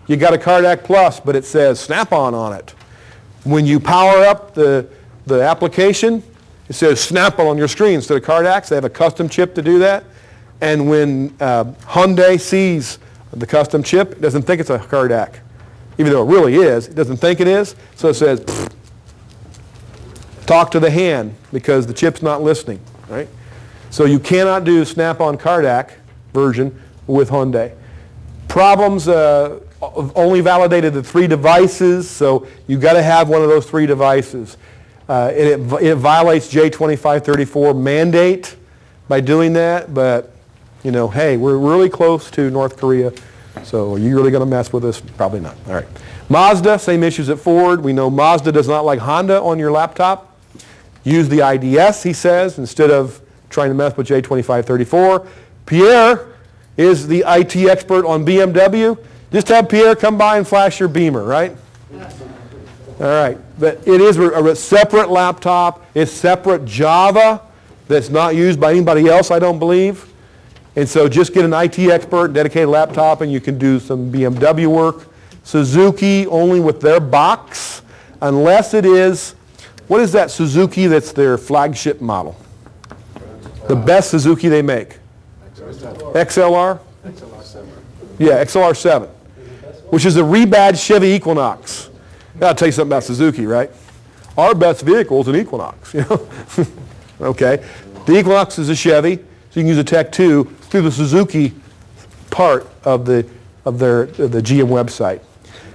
Speaker 1: You got a Cardac Plus, but it says Snap-on on it. When you power up the application, it says Snap-on on your screen instead of Cardacs. They have a custom chip to do that. And when Hyundai sees the custom chip, it doesn't think it's a Cardac. Even though it really is, it doesn't think it is. So it says, talk to the hand because the chip's not listening, right? So you cannot do Snap-on Cardac version with Hyundai. Problems only validated the 3 devices, so you've got to have one of those 3 devices. It violates J2534 mandate by doing that, but hey, we're really close to North Korea, so are you really going to mess with us? Probably not. All right. Mazda, same issues at Ford. We know Mazda does not like Honda on your laptop. Use the IDS, he says, instead of trying to mess with J2534. Pierre is the IT expert on BMW. Just have Pierre come by and flash your Beamer, right? All right. But it is a separate laptop. It's separate Java that's not used by anybody else, I don't believe. And so just get an IT expert, dedicated laptop, and you can do some BMW work. Suzuki only with their box, unless it is, what is that Suzuki that's their flagship model? The best Suzuki they make? XLR? Yeah, XLR7, which is a rebadged Chevy Equinox. I'll tell you something about Suzuki, right? Our best vehicle is an Equinox, Okay. The Equinox is a Chevy, so you can use a Tech 2 through the Suzuki part of the GM website.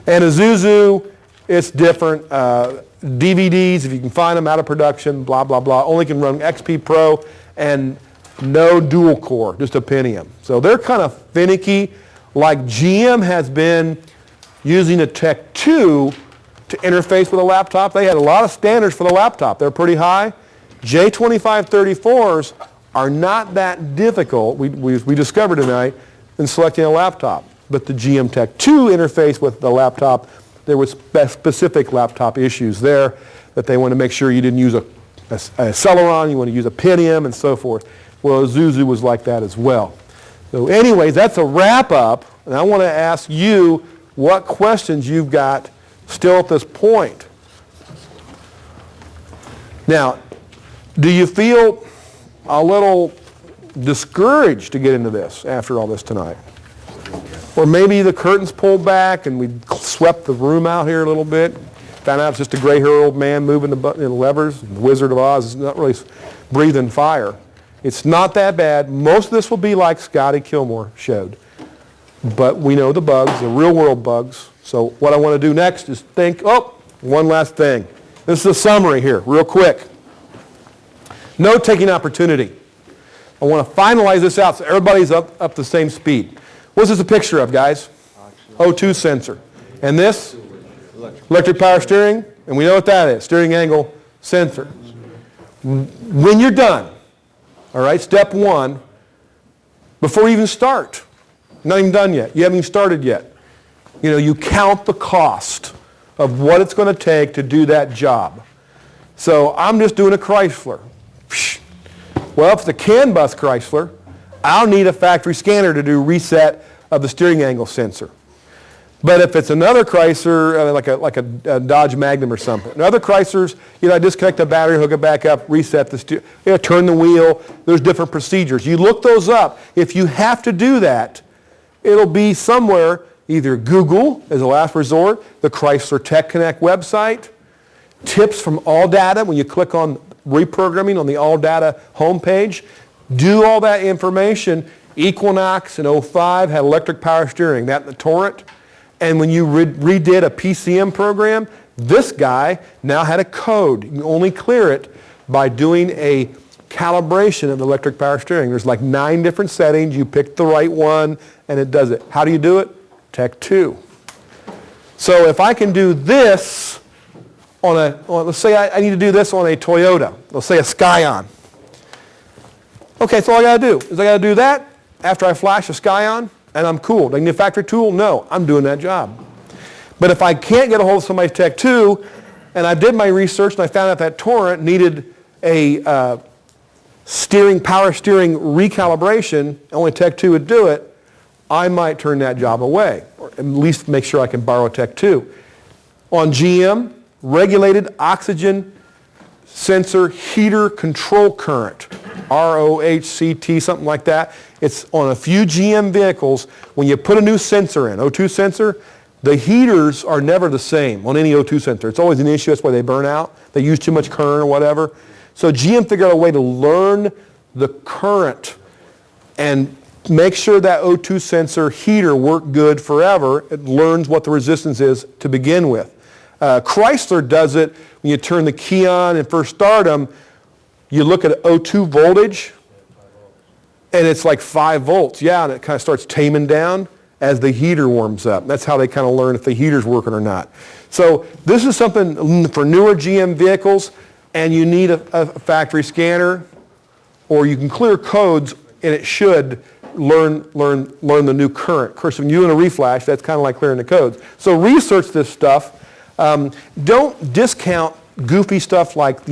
Speaker 1: And Isuzu, it's different. DVDs, if you can find them out of production, blah, blah, blah. Only can run XP Pro and no dual core, just a Pentium. So they're kind of finicky, like GM has been using a Tech 2 to interface with a laptop. They had a lot of standards for the laptop. They're pretty high. J2534s are not that difficult, we discovered tonight, in selecting a laptop. But the GM Tech 2 interface with the laptop, there was specific laptop issues there that they want to make sure you didn't use a Celeron, you want to use a Pentium and so forth. Well, Zuzu was like that as well. So anyways, that's a wrap up, and I want to ask you what questions you've got still at this point. Now, do you feel a little discouraged to get into this after all this tonight? Or maybe the curtains pulled back and we swept the room out here a little bit, found out it's just a gray-haired old man moving the levers. The Wizard of Oz is not really breathing fire. It's not that bad. Most of this will be like Scotty Kilmore showed. But we know the bugs, the real-world bugs. So what I want to do next is think, one last thing. This is a summary here, real quick. Note-taking opportunity. I want to finalize this out so everybody's up the same speed. What's this a picture of, guys? O2 sensor. And this? Electric power steering. And we know what that is, steering angle sensor. When you're done, all right, step one, before you even start, not even done yet, you haven't even started yet, you count the cost of what it's going to take to do that job. So I'm just doing a Chrysler. Well, if it's a CAN bus Chrysler, I'll need a factory scanner to do reset of the steering angle sensor. But if it's another Chrysler, like a Dodge Magnum or something, and other Chryslers, I disconnect the battery, hook it back up, reset the turn the wheel. There's different procedures. You look those up. If you have to do that, it'll be somewhere, either Google as a last resort, the Chrysler Tech Connect website, tips from All Data when you click on reprogramming on the All Data homepage. Do all that information. Equinox in 05 had electric power steering, that in the torrent. And when you redid a PCM program, this guy now had a code. You can only clear it by doing a calibration of electric power steering. There's like 9 different settings. You pick the right one, and it does it. How do you do it? Tech 2. So if I can do this let's say I need to do this on a Toyota, let's say a Scion. Okay, so all I got to do is I got to do that after I flash a Scion, and I'm cool. Do I need a factory tool? No, I'm doing that job. But if I can't get a hold of somebody's Tech 2, and I did my research and I found out that torrent needed a power steering recalibration, only Tech 2 would do it, I might turn that job away, or at least make sure I can borrow a Tech 2. On GM, regulated oxygen sensor heater control current, ROHCT, something like that. It's on a few GM vehicles. When you put a new sensor in, O2 sensor, the heaters are never the same on any O2 sensor. It's always an issue. That's why they burn out. They use too much current or whatever. So GM figured out a way to learn the current and make sure that O2 sensor heater worked good forever. It learns what the resistance is to begin with. Chrysler does it when you turn the key on and first start them. You look at O2 voltage, and it's like 5 volts. Yeah, and it kind of starts taming down as the heater warms up. That's how they kind of learn if the heater's working or not. So this is something for newer GM vehicles, and you need a factory scanner, or you can clear codes, and it should learn the new current. Of course, when you're doing a reflash, that's kind of like clearing the codes. So research this stuff. Don't discount goofy stuff like,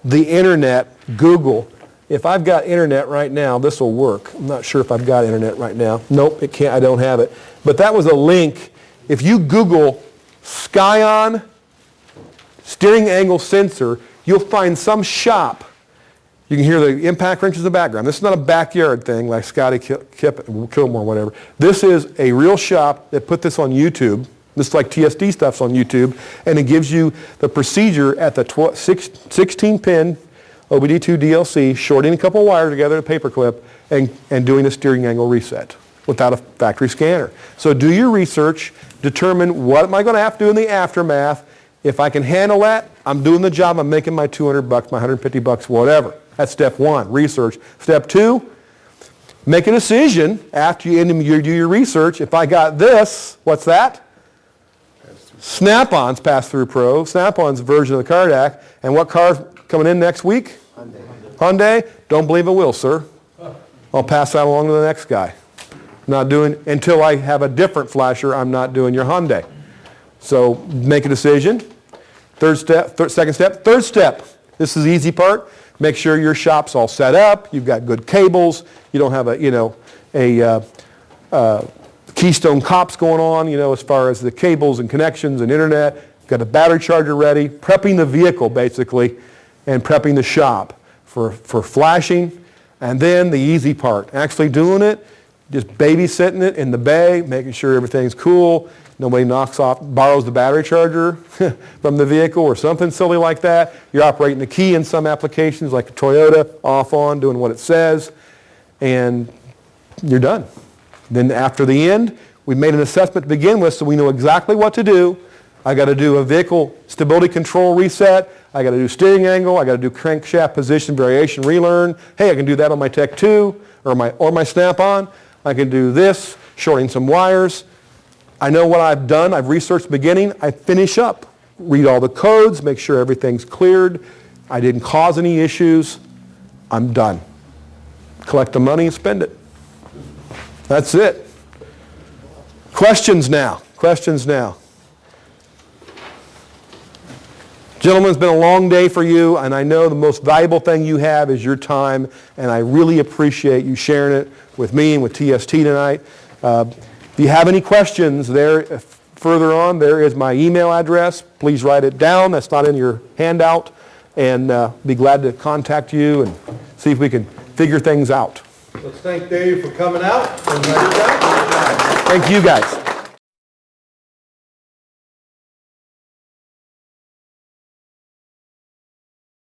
Speaker 1: the internet, Google. If I've got internet right now, this will work. I'm not sure if I've got internet right now. Nope, it can't. I don't have it. But that was a link. If you Google Scion steering angle sensor, you'll find some shop. You can hear the impact wrenches in the background. This is not a backyard thing like Scotty Kilmore or whatever. This is a real shop that put this on YouTube. This is like TSD stuff's on YouTube, and it gives you the procedure at the 16-pin OBD2 DLC, shorting a couple wires together, a paper clip, and doing a steering angle reset without a factory scanner. So do your research, determine what am I going to have to do in the aftermath, If I can handle that, I'm doing the job, I'm making my 200 bucks, my 150 bucks, whatever. That's step one, research. Step two, make a decision after you do your research. If I got this, what's that? Snap-on's Pass-Through Pro, Snap-on's version of the card act. And what car's coming in next week? Hyundai. Don't believe it will, sir. I'll pass that along to the next guy. Not doing, until I have a different flasher, I'm not doing your Hyundai. So make a decision. Second step. Third step, this is the easy part. Make sure your shop's all set up. You've got good cables. You don't have a Keystone Cops going on, as far as the cables and connections and internet. Got a battery charger ready. Prepping the vehicle, basically, and prepping the shop for flashing. And then the easy part, actually doing it, just babysitting it in the bay, making sure everything's cool. Nobody borrows the battery charger from the vehicle or something silly like that. You're operating the key in some applications like a Toyota, off on, doing what it says, and you're done. Then after the end, we made an assessment to begin with, so we know exactly what to do. I got to do a vehicle stability control reset. I got to do steering angle. I got to do crankshaft position variation relearn. Hey, I can do that on my Tech 2 or my Snap-on. I can do this, shorting some wires. I know what I've done. I've researched the beginning. I finish up, read all the codes, make sure everything's cleared. I didn't cause any issues. I'm done. Collect the money and spend it. That's it. Questions now. Questions now. Gentlemen, it's been a long day for you, and I know the most valuable thing you have is your time, and I really appreciate you sharing it with me and with TST tonight. If you have any questions there, further on, there is my email address. Please write it down. That's not in your handout, and be glad to contact you and see if we can figure things out.
Speaker 7: Let's thank Dave for coming out.
Speaker 1: Thank you, guys.